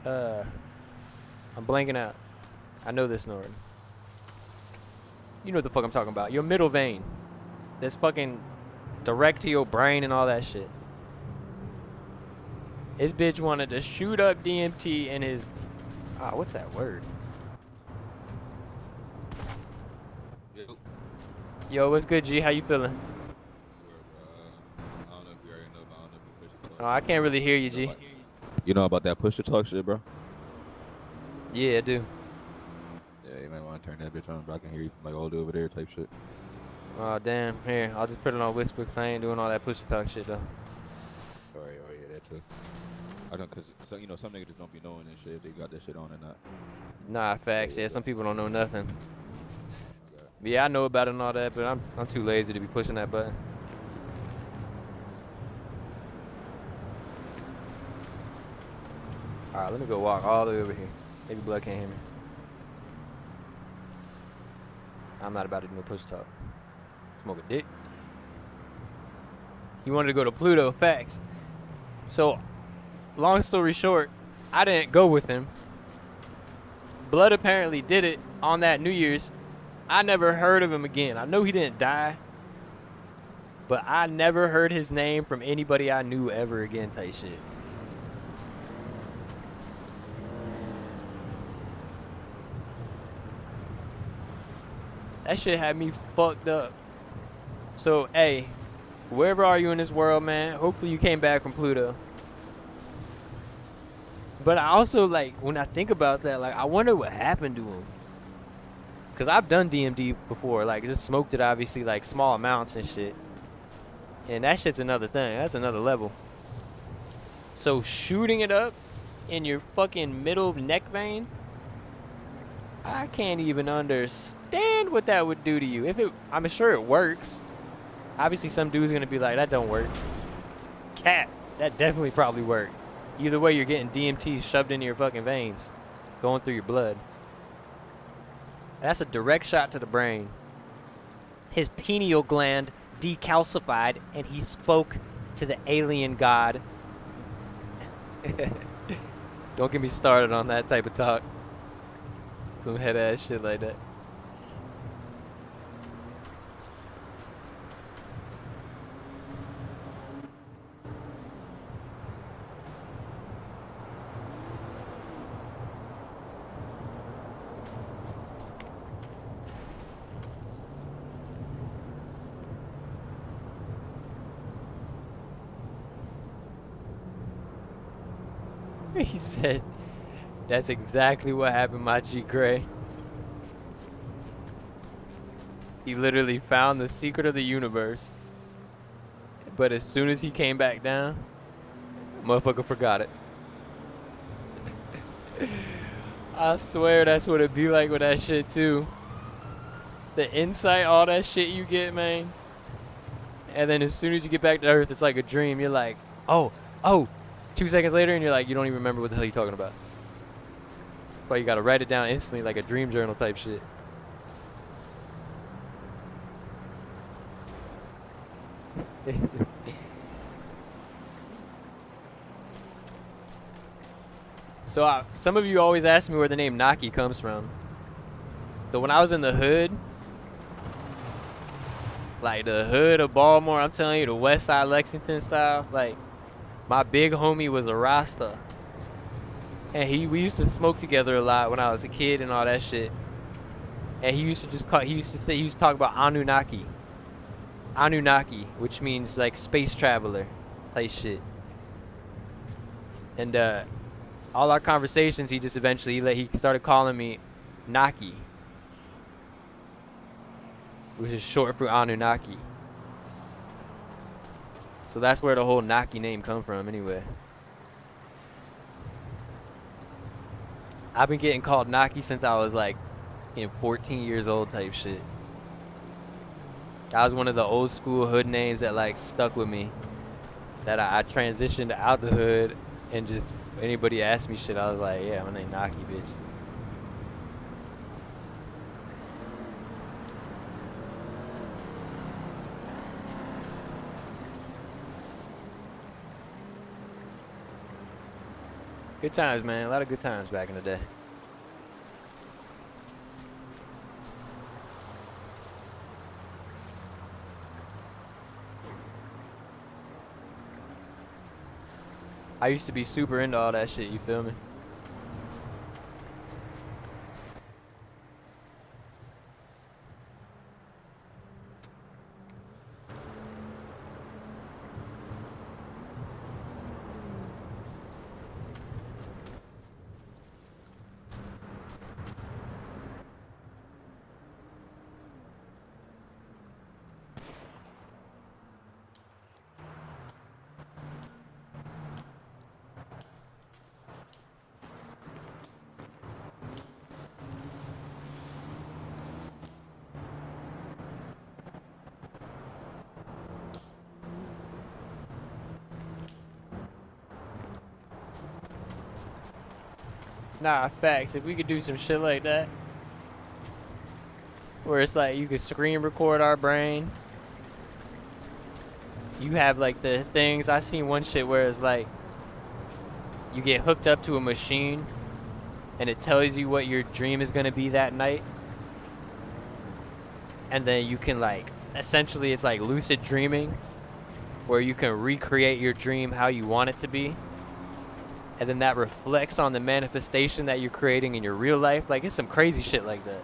I'm blanking out. I know this, Norton. You know what the fuck I'm talking about. Your middle vein. That's fucking direct to your brain and all that shit. This bitch wanted to shoot up DMT in his... what's that word? Yo, what's good, G? How you feeling? I don't know if you already know, but I don't know if you push it. Oh, I can't really hear you, G. You know about that push to talk shit, bro? Yeah, I do. Yeah, you might want to turn that bitch on, bro. I can hear you from like all the way over there type shit. Oh, damn. Here, I'll just put it on whisper because I ain't doing all that push to talk shit, though. Oh, yeah, that too. I don't, cause some niggas just don't be knowing this shit if they got that shit on or not. Nah, facts. Yeah, some people don't know nothing. But yeah, I know about it and all that, but I'm too lazy to be pushing that button. All right, let me go walk all the way over here. Maybe Blood can't hear me. I'm not about to do no push talk. Smoke a dick. He wanted to go to Pluto. Facts. So, long story short, I didn't go with him. Blood apparently did it on that New Year's. I never heard of him again. I know he didn't die, but I never heard his name from anybody I knew ever again type shit. That shit had me fucked up. So, hey, wherever are you in this world, man, hopefully you came back from Pluto. But I also, like, when I think about that, like, I wonder what happened to him. Because I've done DMD before, like, just smoked it, obviously, like, small amounts and shit. And that shit's another thing. That's another level. So, shooting it up in your fucking middle neck vein, I can't even understand what that would do to you. I'm sure it works. Obviously, some dude's going to be like, that don't work. Cat, that definitely probably worked. Either way, you're getting DMT shoved into your fucking veins, going through your blood. That's a direct shot to the brain. His pineal gland decalcified, and he spoke to the alien god. Don't get me started on that type of talk. Some head-ass shit like that. He said, that's exactly what happened, my G Gray. He literally found the secret of the universe. But as soon as he came back down, motherfucker forgot it. I swear that's what it be like with that shit too. The insight, all that shit you get, man. And then as soon as you get back to Earth, it's like a dream. You're like, oh. 2 seconds later, and you're like, you don't even remember what the hell you're talking about. That's why you gotta write it down instantly, like a dream journal type shit. So some of you always ask me where the name Naki comes from. So when I was in the hood, like the hood of Baltimore, I'm telling you, the West Side Lexington style, like my big homie was a Rasta, and we used to smoke together a lot when I was a kid and all that shit. And he used to talk about Anunnaki, which means like space traveler type shit. And all our conversations, he just eventually he started calling me Naki, which is short for Anunnaki. So that's where the whole Naki name come from anyway. I've been getting called Naki since I was like 14 years old type shit. That was one of the old school hood names that like stuck with me. That I transitioned out the hood and just anybody asked me shit, I was like, yeah, my name Naki, bitch. Good times, man. A lot of good times back in the day. I used to be super into all that shit, you feel me? Nah, facts. If we could do some shit like that, where it's like you could screen record our brain. You have like the things. I seen one shit where it's like you get hooked up to a machine and it tells you what your dream is gonna be that night. And then you can like, essentially it's like lucid dreaming, where you can recreate your dream how you want it to be. And then that reflects on the manifestation that you're creating in your real life. Like, it's some crazy shit like that.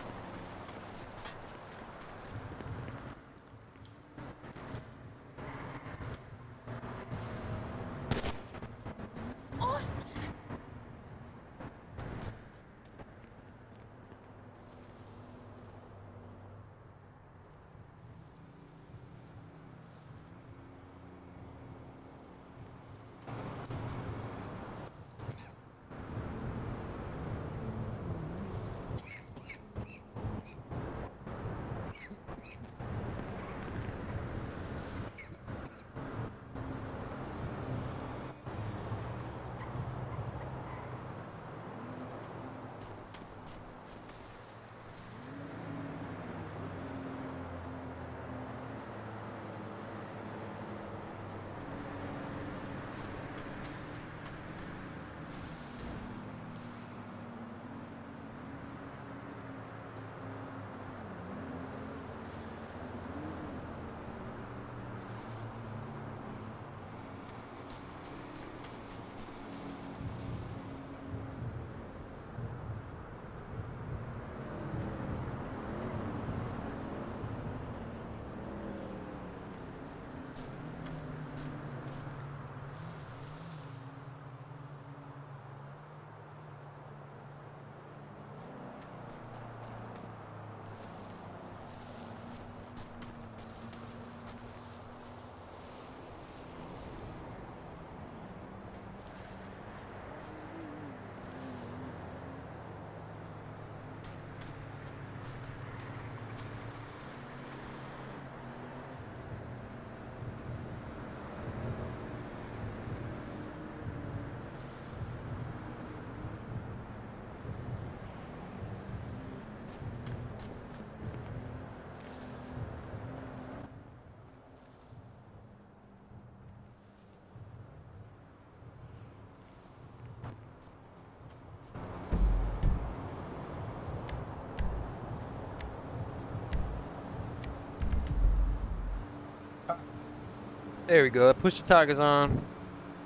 There we go. Push the targets on.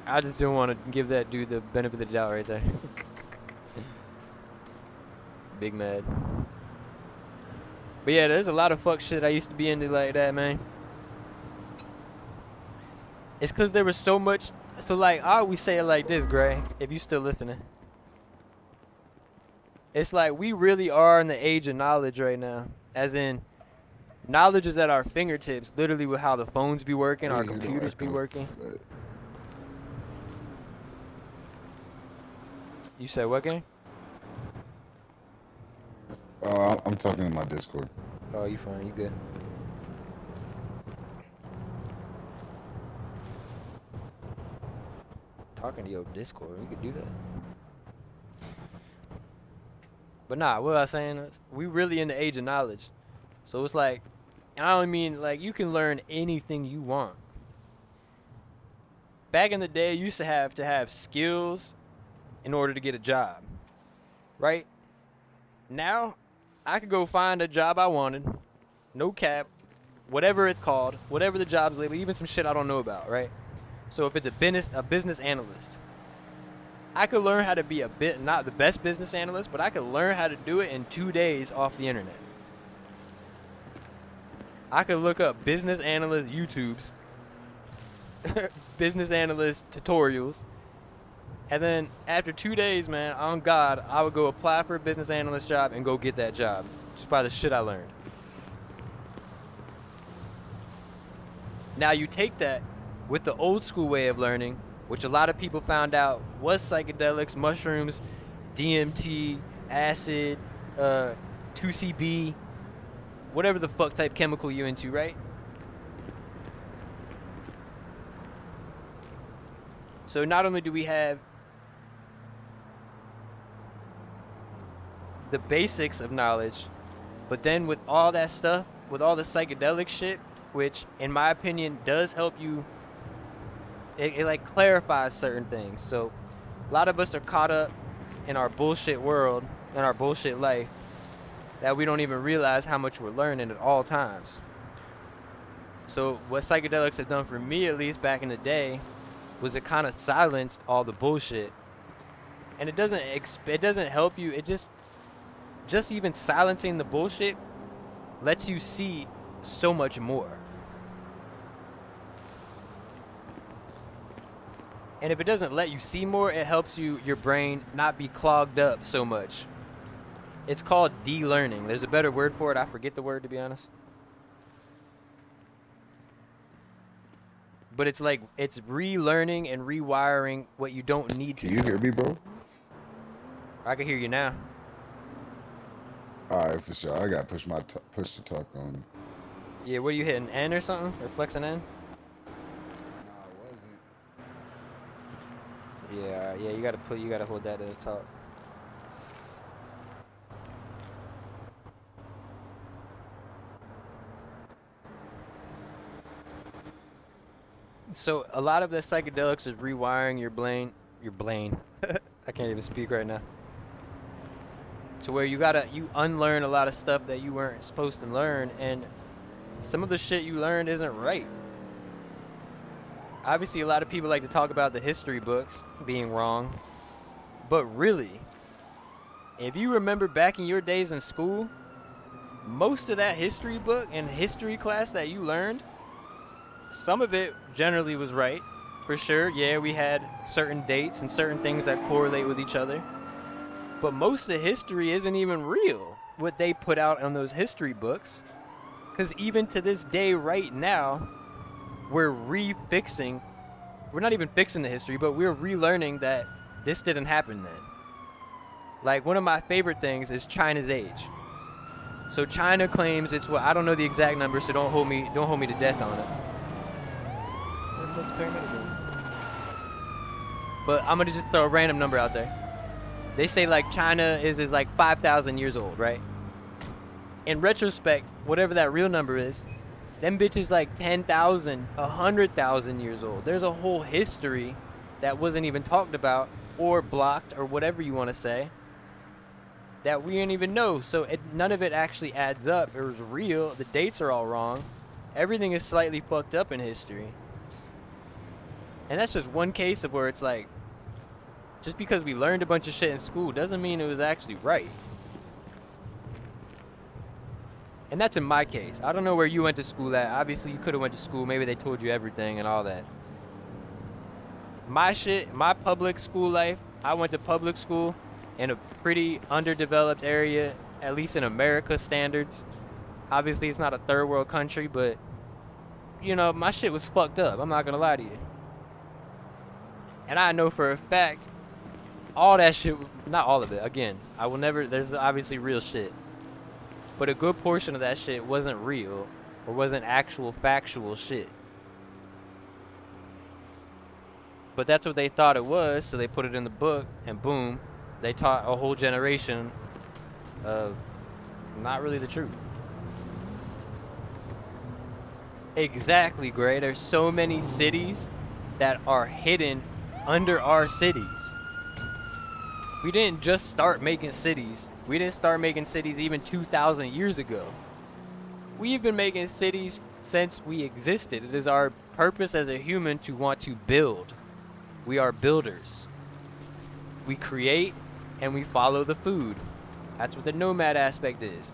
I just didn't want to give that dude the benefit of the doubt right there. Big mad. But yeah, there's a lot of fuck shit I used to be into like that, man. It's because there was so much. So like, I always say it like this, Gray, if you still listening. It's like we really are in the age of knowledge right now. As in, knowledge is at our fingertips, literally with how the phones be working, our computers be working. You said what game? I'm talking in my Discord. Oh, you fine, you good. Talking to your Discord, we could do that. But nah, what I was saying is, we really in the age of knowledge. So it's like, and I don't mean like you can learn anything you want. Back in the day, you used to have skills in order to get a job, right? Now, I could go find a job I wanted, no cap, whatever it's called, whatever the job's labeled, even some shit I don't know about, right? So if it's a business analyst, I could learn how to be not the best business analyst, but I could learn how to do it in 2 days off the internet. I could look up business analyst YouTubes, business analyst tutorials, and then after 2 days, man, on God, I would go apply for a business analyst job and go get that job just by the shit I learned. Now you take that with the old school way of learning, which a lot of people found out was psychedelics, mushrooms, DMT, acid, 2CB, whatever the fuck type chemical you into, right? So not only do we have the basics of knowledge, but then with all that stuff, with all the psychedelic shit, which in my opinion does help you, it like clarifies certain things. So a lot of us are caught up in our bullshit world, in our bullshit life, that we don't even realize how much we're learning at all times. So what psychedelics have done for me, at least back in the day, was it kind of silenced all the bullshit. And it doesn't help you. It just even silencing the bullshit lets you see so much more. And if it doesn't let you see more, it helps your brain not be clogged up so much. It's called de-learning. There's a better word for it. I forget the word, to be honest. But it's like, it's relearning and rewiring what you don't need to. Can you hear me, bro? I can hear you now. All right, for sure. I got to push the talk on. Yeah, what are you hitting? N or something? Or flexing N? Yeah, you gotta hold that at the top. So a lot of the psychedelics is rewiring your brain. I can't even speak right now. To where you unlearn a lot of stuff that you weren't supposed to learn, and some of the shit you learned isn't right. Obviously, a lot of people like to talk about the history books being wrong, but really, if you remember back in your days in school, most of that history book and history class that you learned, some of it generally was right, for sure. Yeah, we had certain dates and certain things that correlate with each other, but most of the history isn't even real, what they put out on those history books, because even to this day right now, we're not even fixing the history, but we're relearning that this didn't happen then. Like, one of my favorite things is China's age. So China claims it's I don't know the exact number, so don't hold me to death on it. But I'm gonna just throw a random number out there. They say like China is like 5,000 years old, right? In retrospect, whatever that real number is, them bitches like 10,000, 100,000 years old. There's a whole history that wasn't even talked about or blocked or whatever you want to say that we didn't even know. So none of it actually adds up. It was real. The dates are all wrong. Everything is slightly fucked up in history. And that's just one case of where it's like, just because we learned a bunch of shit in school doesn't mean it was actually right. And that's in my case. I don't know where you went to school at. Obviously, you could have went to school. Maybe they told you everything and all that. My shit, my public school life, I went to public school in a pretty underdeveloped area, at least in America standards. Obviously, it's not a third world country, but, you know, my shit was fucked up. I'm not gonna lie to you. And I know for a fact, all that shit, not all of it, again, I will never, there's obviously real shit. But a good portion of that shit wasn't real or wasn't actual factual shit. But that's what they thought it was, so they put it in the book, and boom, they taught a whole generation of not really the truth. Exactly, Gray. There's so many cities that are hidden under our cities. We didn't just start making cities. We didn't start making cities even 2,000 years ago. We've been making cities since we existed. It is our purpose as a human to want to build. We are builders. We create and we follow the food. That's what the nomad aspect is.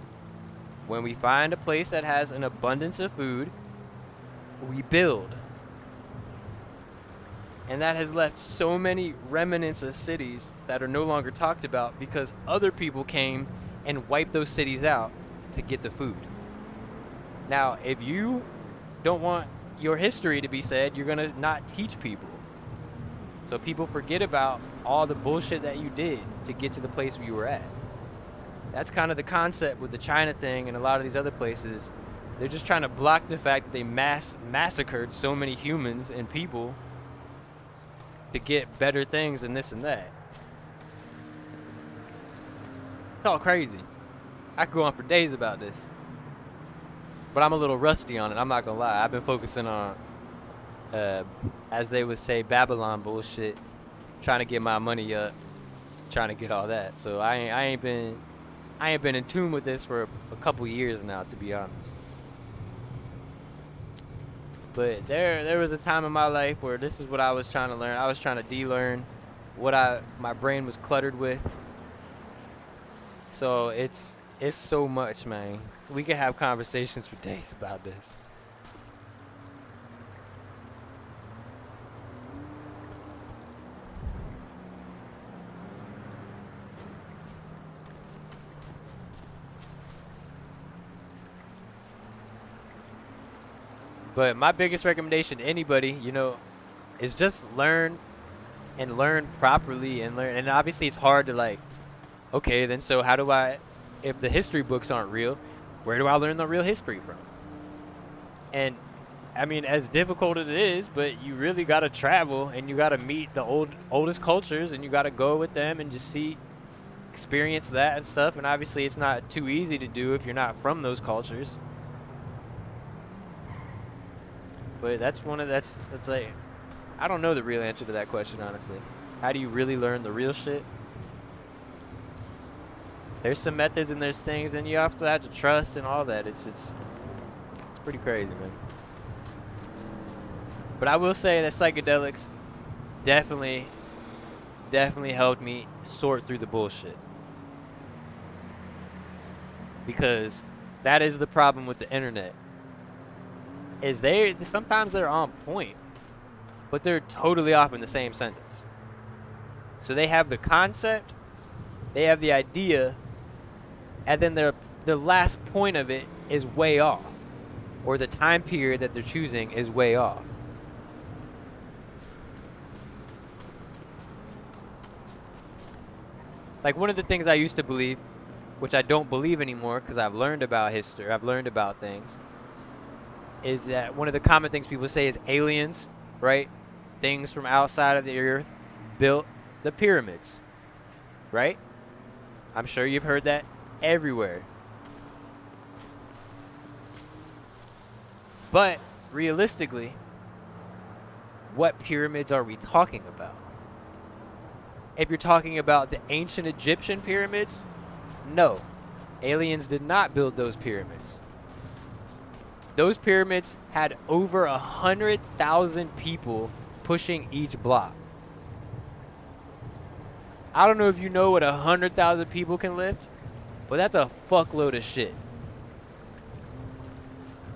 When we find a place that has an abundance of food, we build. And that has left so many remnants of cities that are no longer talked about because other people came and wiped those cities out to get the food. Now, if you don't want your history to be said, you're gonna not teach people. So people forget about all the bullshit that you did to get to the place where you were at. That's kind of the concept with the China thing and a lot of these other places. They're just trying to block the fact that they massacred so many humans and people to get better things and this and that. It's all crazy. I could go on for days about this. But I'm a little rusty on it, I'm not gonna lie. I've been focusing on, as they would say, Babylon bullshit. Trying to get my money up. Trying to get all that. So I ain't been in tune with this for a couple years now, to be honest. But there was a time in my life where this is what I was trying to learn. I was trying to de-learn what my brain was cluttered with. So it's so much, man. We could have conversations for days about this. But my biggest recommendation to anybody, you know, is just learn and learn properly and learn. And obviously it's hard to like, okay, then so how do I, if the history books aren't real, where do I learn the real history from? And I mean, as difficult as it is, but you really got to travel and you got to meet the oldest cultures and you got to go with them and just experience that and stuff. And obviously it's not too easy to do if you're not from those cultures. But that's like, I don't know the real answer to that question, honestly. How do you really learn the real shit? There's some methods and there's things, and you have to trust and all that. It's pretty crazy, man. But I will say that psychedelics definitely helped me sort through the bullshit. Because that is the problem with the internet. Is sometimes they're on point, but they're totally off in the same sentence. So they have the concept, they have the idea, and then the last point of it is way off, or the time period that they're choosing is way off. Like one of the things I used to believe, which I don't believe anymore because I've learned about history, I've learned about things, is that one of the common things people say is aliens, right? Things from outside of the earth built the pyramids, right? I'm sure you've heard that everywhere. But realistically, what pyramids are we talking about? If you're talking about the ancient Egyptian pyramids, no. Aliens did not build those pyramids. Those pyramids had over 100,000 people pushing each block. I don't know if you know what 100,000 people can lift, but that's a fuckload of shit.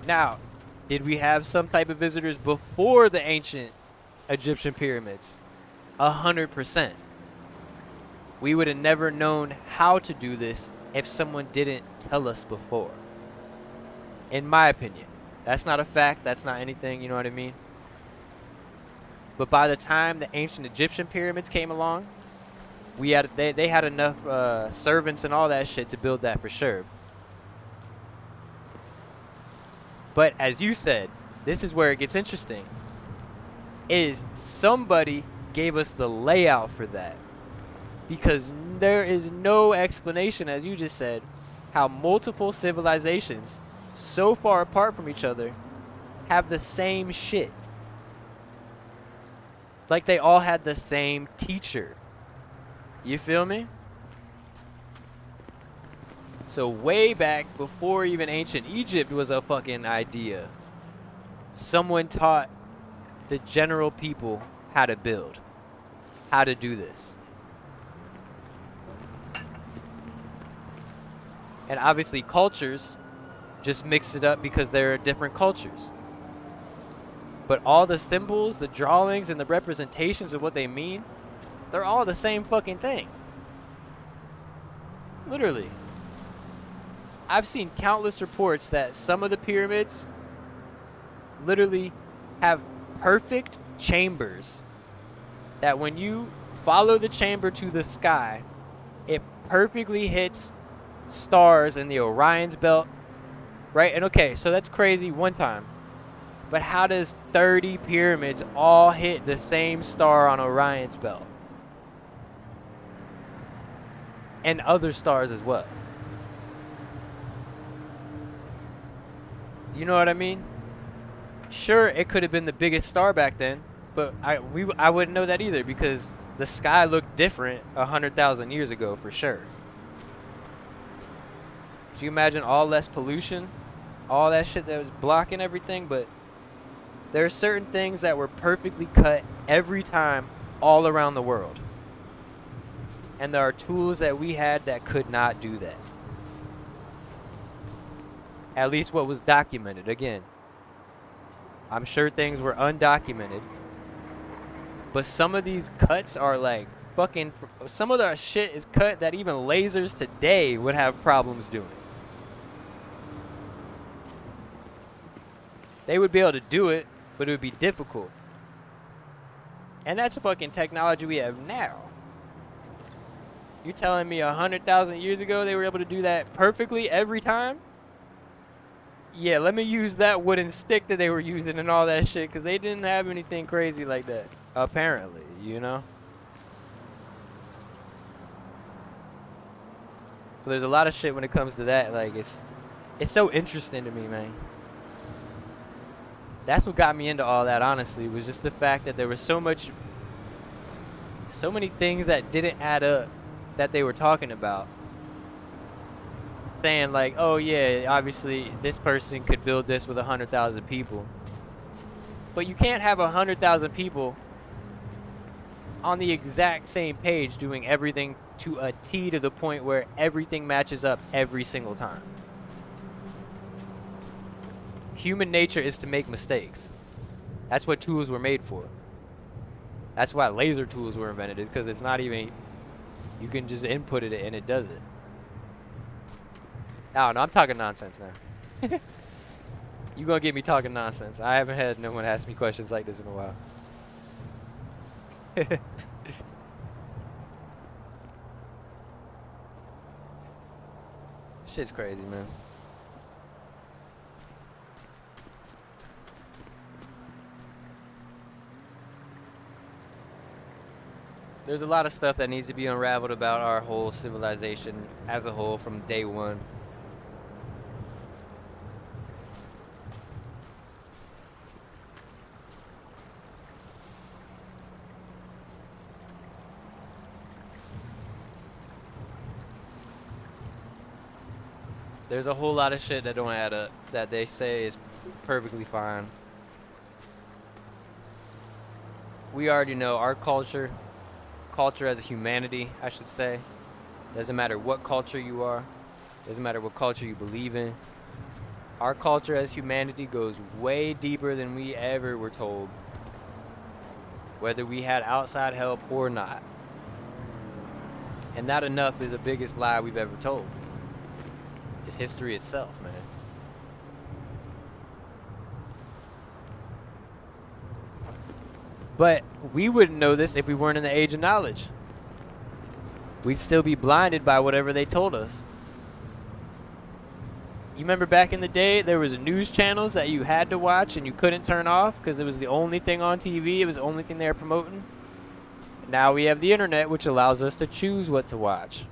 Now, did we have some type of visitors before the ancient Egyptian pyramids? 100%. We would have never known how to do this if someone didn't tell us before. In my opinion. That's not a fact. That's not anything, you know what I mean? But by the time the ancient Egyptian pyramids came along, they had enough servants and all that shit to build that for sure. But as you said, this is where it gets interesting. Is somebody gave us the layout for that. Because there is no explanation, as you just said, how multiple civilizations so far apart from each other have the same shit. Like they all had the same teacher. You feel me? So way back before even ancient Egypt was a fucking idea, someone taught the general people how to build, how to do this. And obviously cultures just mix it up because there are different cultures. But all the symbols, the drawings, and the representations of what they mean, they're all the same fucking thing. Literally. I've seen countless reports that some of the pyramids literally have perfect chambers that when you follow the chamber to the sky, it perfectly hits stars in the Orion's belt, right? And okay, so that's crazy one time. But how does 30 pyramids all hit the same star on Orion's belt? And other stars as well. You know what I mean? Sure, it could have been the biggest star back then, but I wouldn't know that either because the sky looked different 100,000 years ago for sure. Could you imagine all less pollution, all that shit that was blocking everything? But there are certain things that were perfectly cut every time all around the world. And there are tools that we had that could not do that. At least what was documented. Again, I'm sure things were undocumented. But some of these cuts are like fucking... Some of the shit is cut that even lasers today would have problems doing. They would be able to do it, but it would be difficult. And that's fucking technology we have now. You telling me 100,000 years ago they were able to do that perfectly every time? Yeah, let me use that wooden stick that they were using and all that shit, because they didn't have anything crazy like that. Apparently, you know? So there's a lot of shit when it comes to that. Like, it's so interesting to me, man. That's what got me into all that, honestly, was just the fact that there was so many things that didn't add up that they were talking about. Saying like, oh yeah, obviously this person could build this with 100,000 people. But you can't have 100,000 people on the exact same page doing everything to a T to the point where everything matches up every single time. Human nature is to make mistakes. That's what tools were made for. That's why laser tools were invented, is because it's not even, you can just input it and it does it. Oh, no, I'm talking nonsense now. You gonna get me talking nonsense. I haven't had no one ask me questions like this in a while. Shit's crazy, man. There's a lot of stuff that needs to be unraveled about our whole civilization as a whole from day one. There's a whole lot of shit that don't add up that they say is perfectly fine. we already know our culture as a humanity, I should say. Doesn't matter what culture you are. Doesn't matter what culture you believe in. Our culture as humanity goes way deeper than we ever were told. Whether we had outside help or not. And that enough is the biggest lie we've ever told. It's history itself, man. But we wouldn't know this if we weren't in the age of knowledge. We'd still be blinded by whatever they told us. You remember back in the day, there was news channels that you had to watch and you couldn't turn off because it was the only thing on TV. It was the only thing they were promoting. Now we have the internet, which allows us to choose what to watch.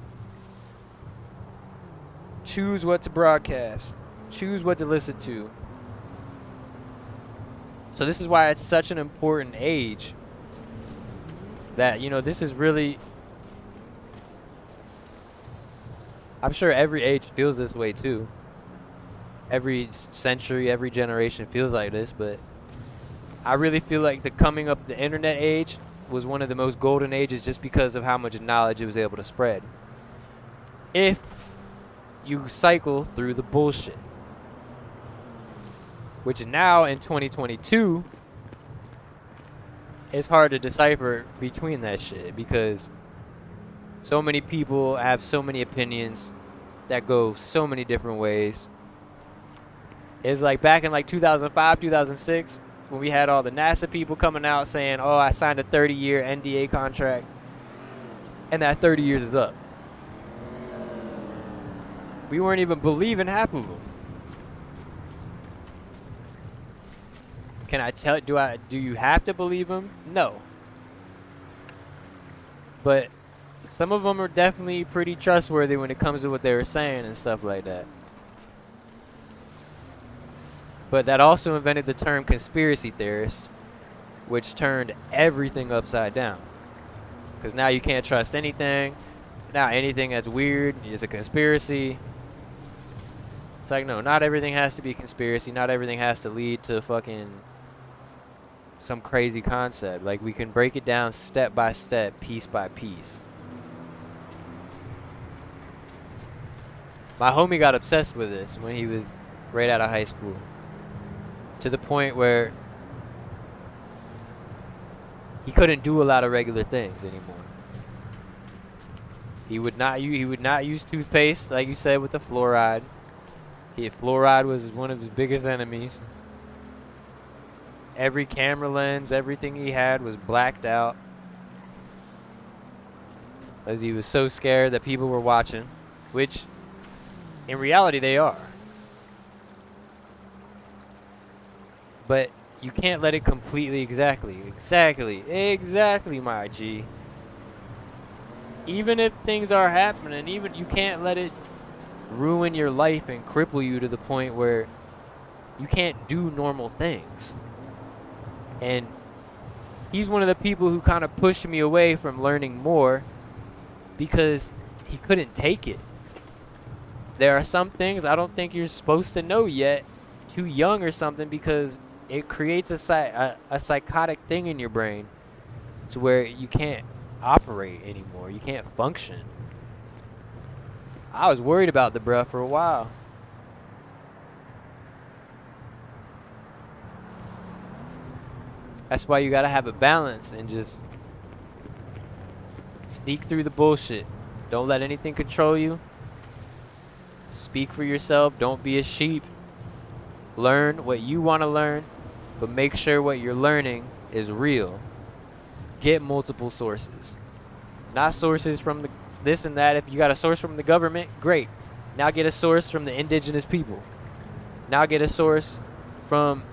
Choose what to broadcast. Choose what to listen to. So this is why it's such an important age. That, you know, this is really... I'm sure every age feels this way too. Every century, every generation feels like this, but I really feel like the coming up the internet age was one of the most golden ages just because of how much knowledge it was able to spread. If you cycle through the bullshit. Which now in 2022, it's hard to decipher between that shit because so many people have so many opinions that go so many different ways. It's like back in like 2005, 2006, when we had all the NASA people coming out saying, oh, I signed a 30-year NDA contract, and that 30 years is up. We weren't even believing half of them. Can I tell, do you have to believe them? No. But some of them are definitely pretty trustworthy when it comes to what they were saying and stuff like that. But that also invented the term conspiracy theorist, which turned everything upside down. Because now you can't trust anything. Now anything that's weird is a conspiracy. It's like, no, not everything has to be conspiracy. Not everything has to lead to fucking some crazy concept. Like, we can break it down step by step, piece by piece. My homie got obsessed with this when he was right out of high school. To the point where he couldn't do a lot of regular things anymore. He would not use toothpaste, like you said, with the fluoride. Fluoride was one of his biggest enemies. Every camera lens, everything he had was blacked out. As he was so scared that people were watching. Which, in reality, they are. But you can't let it completely exactly, my G. Even if things are happening, even you can't let it ruin your life and cripple you to the point where you can't do normal things. And he's one of the people who kind of pushed me away from learning more because he couldn't take it. There are some things I don't think you're supposed to know yet, too young or something, because it creates a psychotic thing in your brain to where you can't operate anymore. You can't function. I was worried about the bruh for a while. That's why you gotta have a balance and just seek through the bullshit. Don't let anything control you. Speak for yourself. Don't be a sheep. Learn what you want to learn, but make sure what you're learning is real. Get multiple sources. Not sources from the this and that. If you got a source from the government, great. Now get a source from the indigenous people. Now get a source from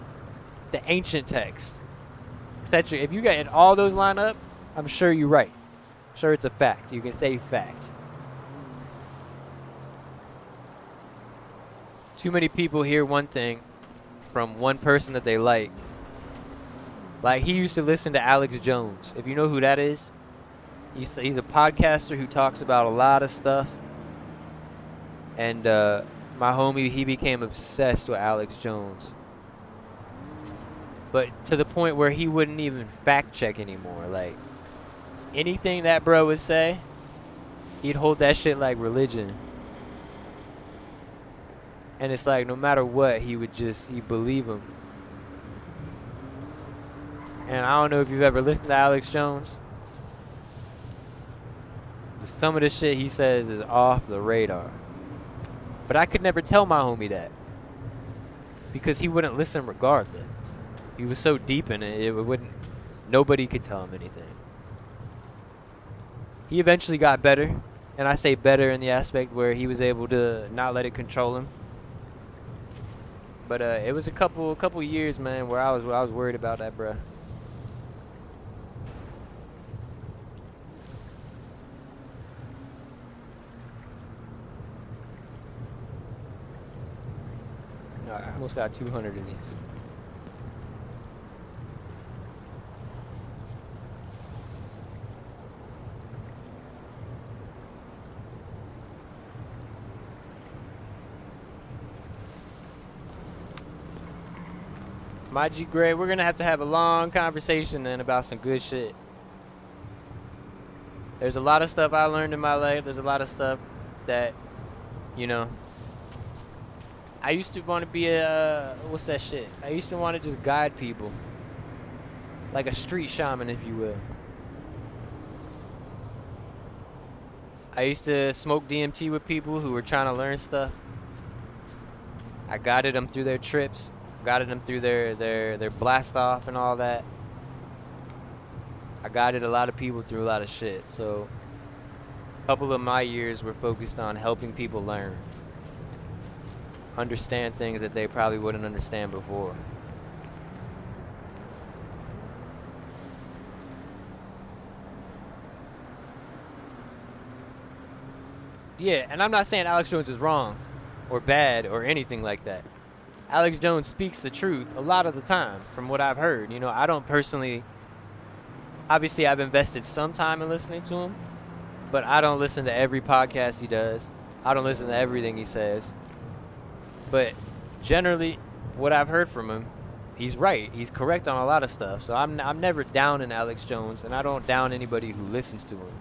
the ancient text, etc. If you get all those line up, I'm sure you're right. I'm sure it's a fact. You can say fact. Too many people hear one thing from one person that they like. Like, he used to listen to Alex Jones. If you know who that is, he's a podcaster who talks about a lot of stuff. And my homie, he became obsessed with Alex Jones. but to the point where he wouldn't even fact check anymore. Like, anything that bro would say, he'd hold that shit like religion. And it's like, no matter what, he'd believe him. And I don't know if you've ever listened to Alex Jones. But some of the shit he says is off the radar. But I could never tell my homie that. Because he wouldn't listen regardless. He was so deep in it, nobody could tell him anything. He eventually got better. And I say better in the aspect where he was able to not let it control him. But it was a couple years, man, where I was worried about that, bruh. Alright, I almost got 200 of these. My G Gray, we're gonna have to have a long conversation then about some good shit. There's a lot of stuff I learned in my life. There's a lot of stuff that, you know, I used to want to be what's that shit? I used to want to just guide people. Like a street shaman, if you will. I used to smoke DMT with people who were trying to learn stuff. I guided them through their trips. Guided them through their blast off and all that. I guided a lot of people through a lot of shit. So a couple of my years were focused on helping people learn. Understand things that they probably wouldn't understand before. Yeah, and I'm not saying Alex Jones is wrong or bad or anything like that. Alex Jones speaks the truth a lot of the time, from what I've heard. You know, I don't personally... Obviously, I've invested some time in listening to him, but I don't listen to every podcast he does. I don't listen to everything he says. But generally, what I've heard from him, he's right. He's correct on a lot of stuff. So I'm never down in Alex Jones, and I don't down anybody who listens to him.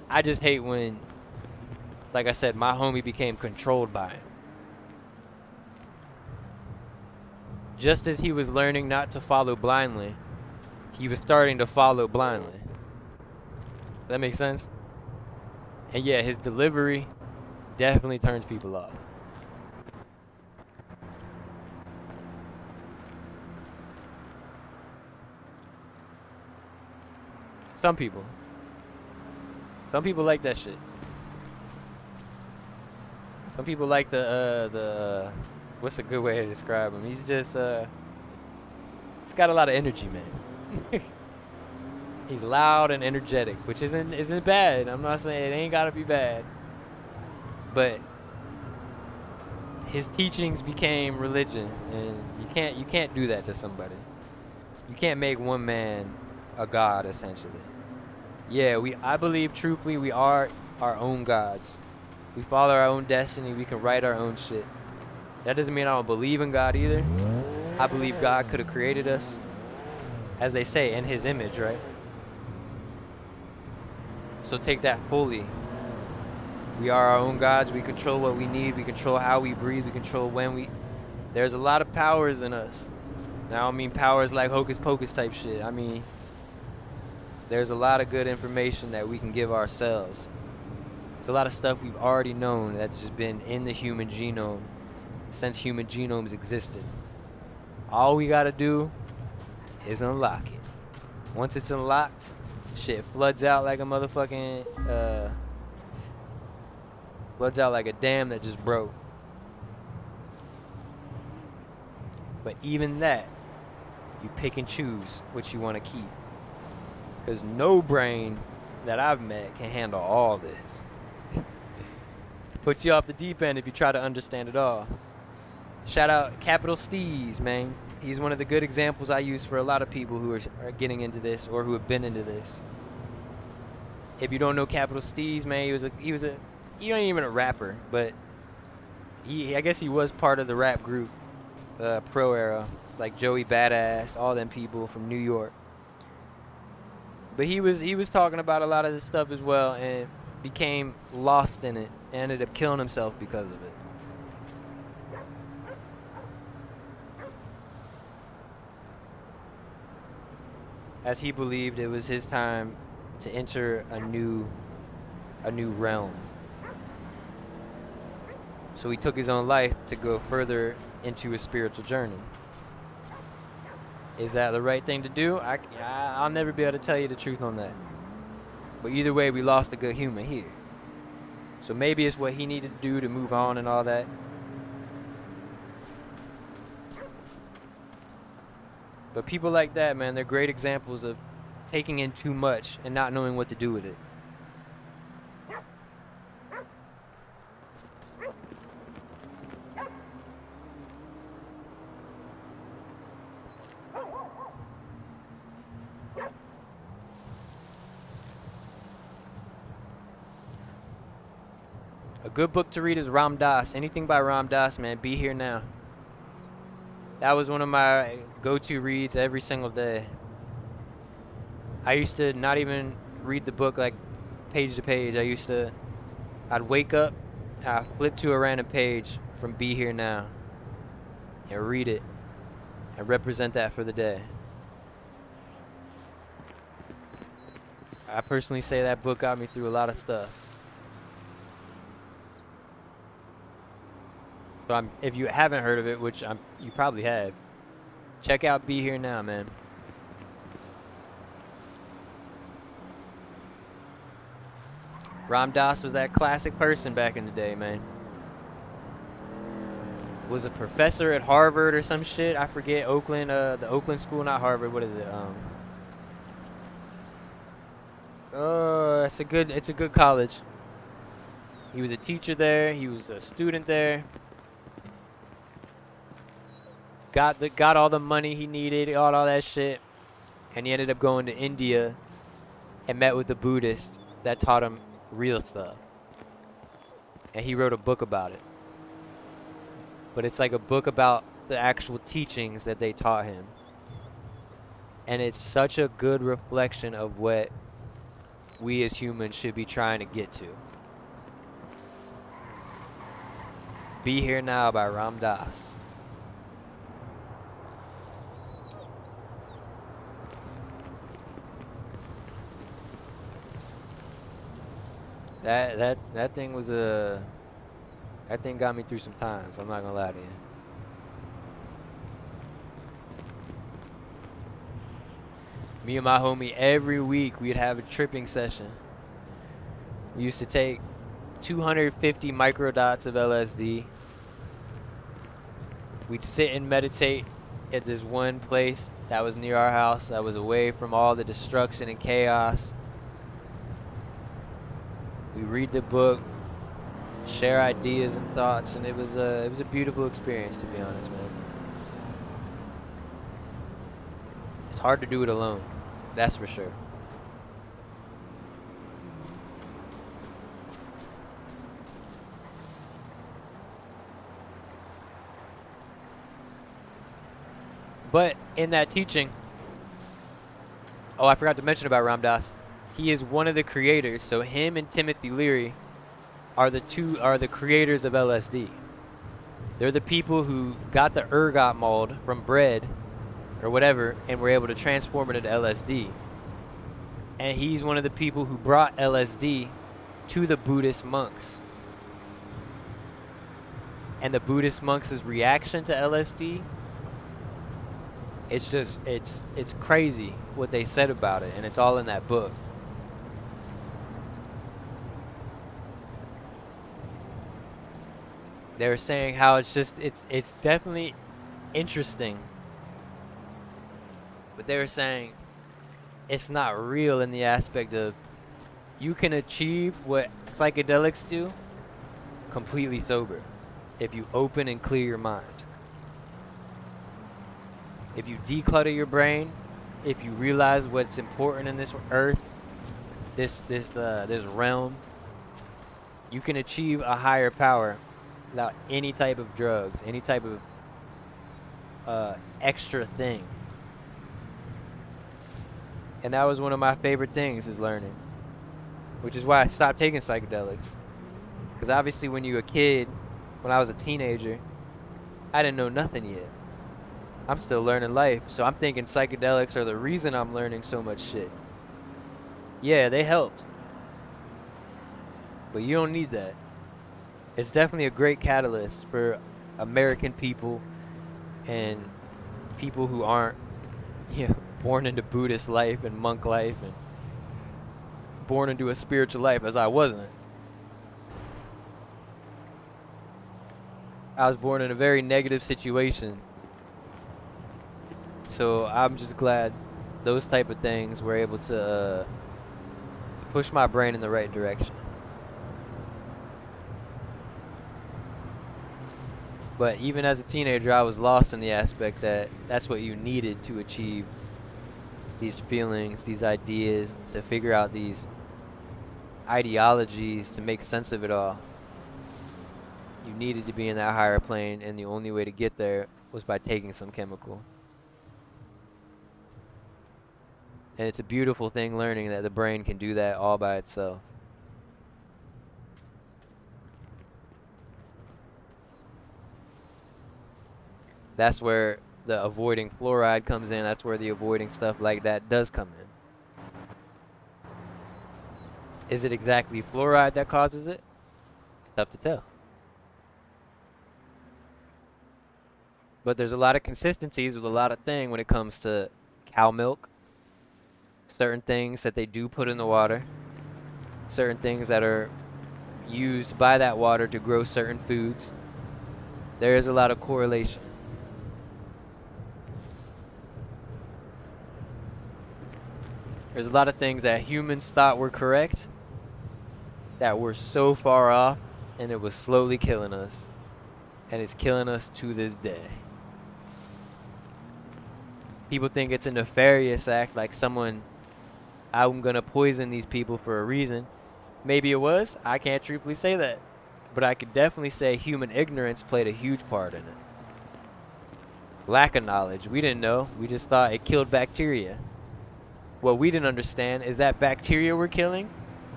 I just hate when, like I said, my homie became controlled by him. Just as he was learning not to follow blindly, he was starting to follow blindly. That makes sense? And yeah, his delivery definitely turns people off. Some people. Some people like that shit. Some people like the what's a good way to describe him? He's just, he's got a lot of energy, man. He's loud and energetic, which isn't bad. I'm not saying it ain't gotta be bad. But his teachings became religion, and you can't do that to somebody. You can't make one man a god, essentially. Yeah, I believe truthfully we are our own gods. We follow our own destiny. We can write our own shit. That doesn't mean I don't believe in God either. I believe God could have created us, as they say, in his image, right? So take that fully. We are our own gods. We control what we need. We control how we breathe. We control when we... There's a lot of powers in us. Now, I don't mean powers like hocus pocus type shit. I mean, there's a lot of good information that we can give ourselves. There's a lot of stuff we've already known that's just been in the human genome since human genomes existed. All we gotta do is unlock it. Once it's unlocked, shit floods out like a motherfucking floods out like a dam that just broke. But even that, you pick and choose what you want to keep, because no brain that I've met can handle all this. Puts you off the deep end if you try to understand it all. Shout out Capital Steez, man. He's one of the good examples I use for a lot of people who are getting into this or who have been into this. If you don't know Capital Steez, man, he ain't even a rapper, but I guess he was part of the rap group pro era, like Joey Badass, all them people from New York. But he was talking about a lot of this stuff as well, and became lost in it, and ended up killing himself because of it. As he believed it was his time to enter a new realm. So he took his own life to go further into his spiritual journey. Is that the right thing to do? I'll never be able to tell you the truth on that. But either way, we lost a good human here. So maybe it's what he needed to do to move on and all that. But people like that, man, they're great examples of taking in too much and not knowing what to do with it. A good book to read is Ram Dass. Anything by Ram Dass, man, Be Here Now. That was one of my go-to reads every single day. I used to not even read the book like page to page. I'd wake up, I'd flip to a random page from Be Here Now and read it and represent that for the day. I personally say that book got me through a lot of stuff. So if you haven't heard of it, which you probably have, check out Be Here Now, man. Ram Dass was that classic person back in the day, man. Was a professor at Harvard or some shit. I forget, Oakland, the Oakland school, not Harvard. What is it? It's a good college. He was a teacher there. He was a student there. Got all the money he needed, all that shit, and he ended up going to India and met with the Buddhist that taught him real stuff. And he wrote a book about it. But it's like a book about the actual teachings that they taught him. And it's such a good reflection of what we as humans should be trying to get to. Be Here Now by Ram Dass. That thing was that thing got me through some times. I'm not gonna lie to you. Me and my homie, every week we'd have a tripping session. We used to take 250 microdots of LSD. We'd sit and meditate at this one place that was near our house, that was away from all the destruction and chaos. We read the book, share ideas and thoughts, and it was a beautiful experience, to be honest, man. It's hard to do it alone, that's for sure. But in that teaching, oh, I forgot to mention about Ram Dass. He is one of the creators. So him and Timothy Leary are the creators of LSD. They're the people who got the ergot mold from bread or whatever and were able to transform it into LSD. And he's one of the people who brought LSD to the Buddhist monks. And the Buddhist monks' reaction to LSD, it's crazy what they said about it, and it's all in that book. They were saying how it's definitely interesting, but they were saying it's not real in the aspect of you can achieve what psychedelics do completely sober if you open and clear your mind. If you declutter your brain, if you realize what's important in this earth, this realm, you can achieve a higher power without any type of drugs, any type of extra thing. And that was one of my favorite things, is learning. Which is why I stopped taking psychedelics. Because obviously when you were a kid, when I was a teenager, I didn't know nothing yet. I'm still learning life, so I'm thinking psychedelics are the reason I'm learning so much shit. Yeah, they helped. But you don't need that. It's definitely a great catalyst for American people and people who aren't, you know, born into Buddhist life and monk life and born into a spiritual life, as I wasn't. I was born in a very negative situation. So I'm just glad those type of things were able to push my brain in the right direction. But even as a teenager, I was lost in the aspect that that's what you needed to achieve these feelings, these ideas, to figure out these ideologies, to make sense of it all. You needed to be in that higher plane, and the only way to get there was by taking some chemical. And it's a beautiful thing learning that the brain can do that all by itself. That's where the avoiding fluoride comes in. That's where the avoiding stuff like that does come in. Is it exactly fluoride that causes it? It's tough to tell. But there's a lot of consistencies with a lot of things when it comes to cow milk. Certain things that they do put in the water. Certain things that are used by that water to grow certain foods. There is a lot of correlation. There's a lot of things that humans thought were correct that were so far off, and it was slowly killing us. And it's killing us to this day. People think it's a nefarious act, like someone, I'm gonna poison these people for a reason. Maybe it was. I can't truthfully say that. But I could definitely say human ignorance played a huge part in it. Lack of knowledge. We didn't know. We just thought it killed bacteria. What we didn't understand is that bacteria we're killing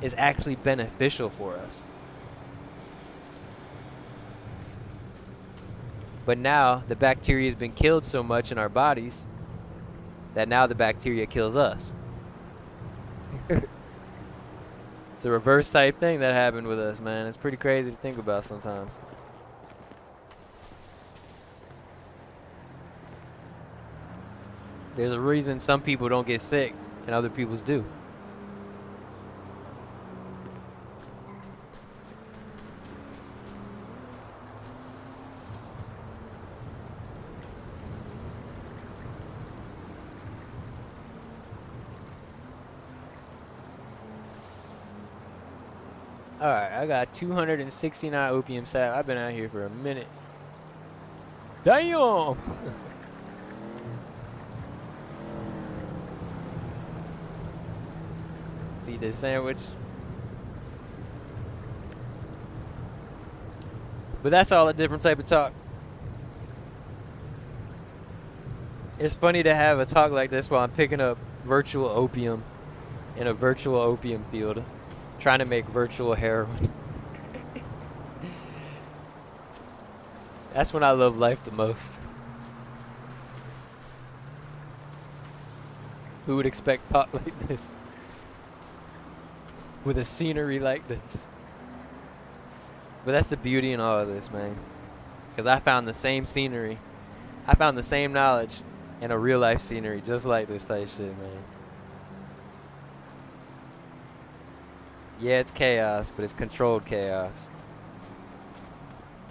is actually beneficial for us. But now the bacteria has been killed so much in our bodies that now the bacteria kills us. It's a reverse type thing that happened with us, man. It's pretty crazy to think about sometimes. There's a reason some people don't get sick and other people's do. Alright, I got 269 opium sap. I've been out here for a minute. Damn! See this sandwich? But that's all a different type of talk. It's funny to have a talk like this while I'm picking up virtual opium in a virtual opium field, trying to make virtual heroin. That's when I love life the most. Who would expect talk like this? With a scenery like this. But that's the beauty in all of this, man. Because I found the same scenery. I found the same knowledge in a real life scenery just like this type shit, man. Yeah, it's chaos, but it's controlled chaos.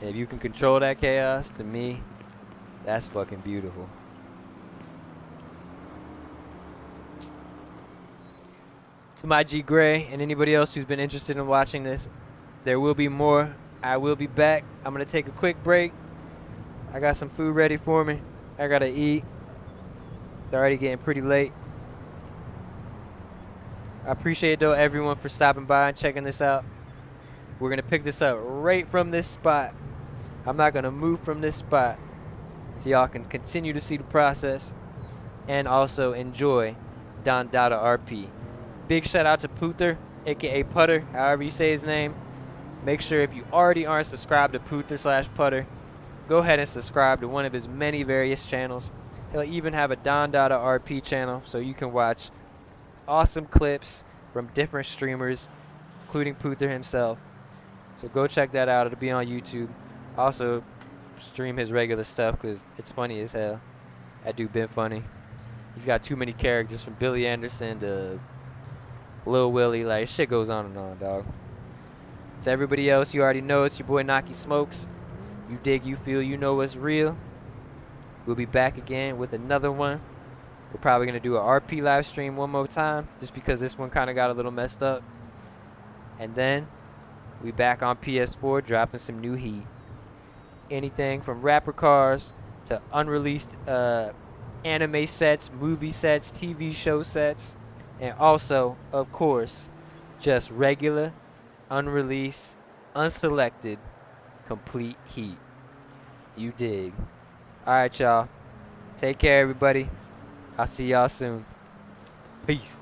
And if you can control that chaos, to me, that's fucking beautiful. To my G Gray and anybody else who's been interested in watching this, there will be more. I will be back. I'm going to take a quick break. I got some food ready for me. I got to eat. It's already getting pretty late. I appreciate, though, everyone for stopping by and checking this out. We're going to pick this up right from this spot. I'm not going to move from this spot. so y'all can continue to see the process and also enjoy Dada RP. Big shout out to Puther, aka Putter, however you say his name. Make sure if you already aren't subscribed to Puther/Putter, go ahead and subscribe to one of his many various channels. He'll even have a Dada RP channel, so you can watch awesome clips from different streamers, including Puther himself. So go check that out. It'll be on YouTube. Also, stream his regular stuff because it's funny as hell. That dude been funny. He's got too many characters, from Billy Anderson to Lil Willie. Like, shit goes on and on, dog. To everybody else, you already know it's your boy Naki Smokes. You dig, you feel, you know what's real. We'll be back again with another one. We're probably going to do a RP live stream one more time, just because this one kind of got a little messed up. And then we back on PS4 dropping some new heat. Anything from rapper cars to unreleased anime sets, movie sets, TV show sets, and also, of course, just regular, unreleased, unselected, complete heat. You dig. Alright, y'all. Take care, everybody. I'll see y'all soon. Peace.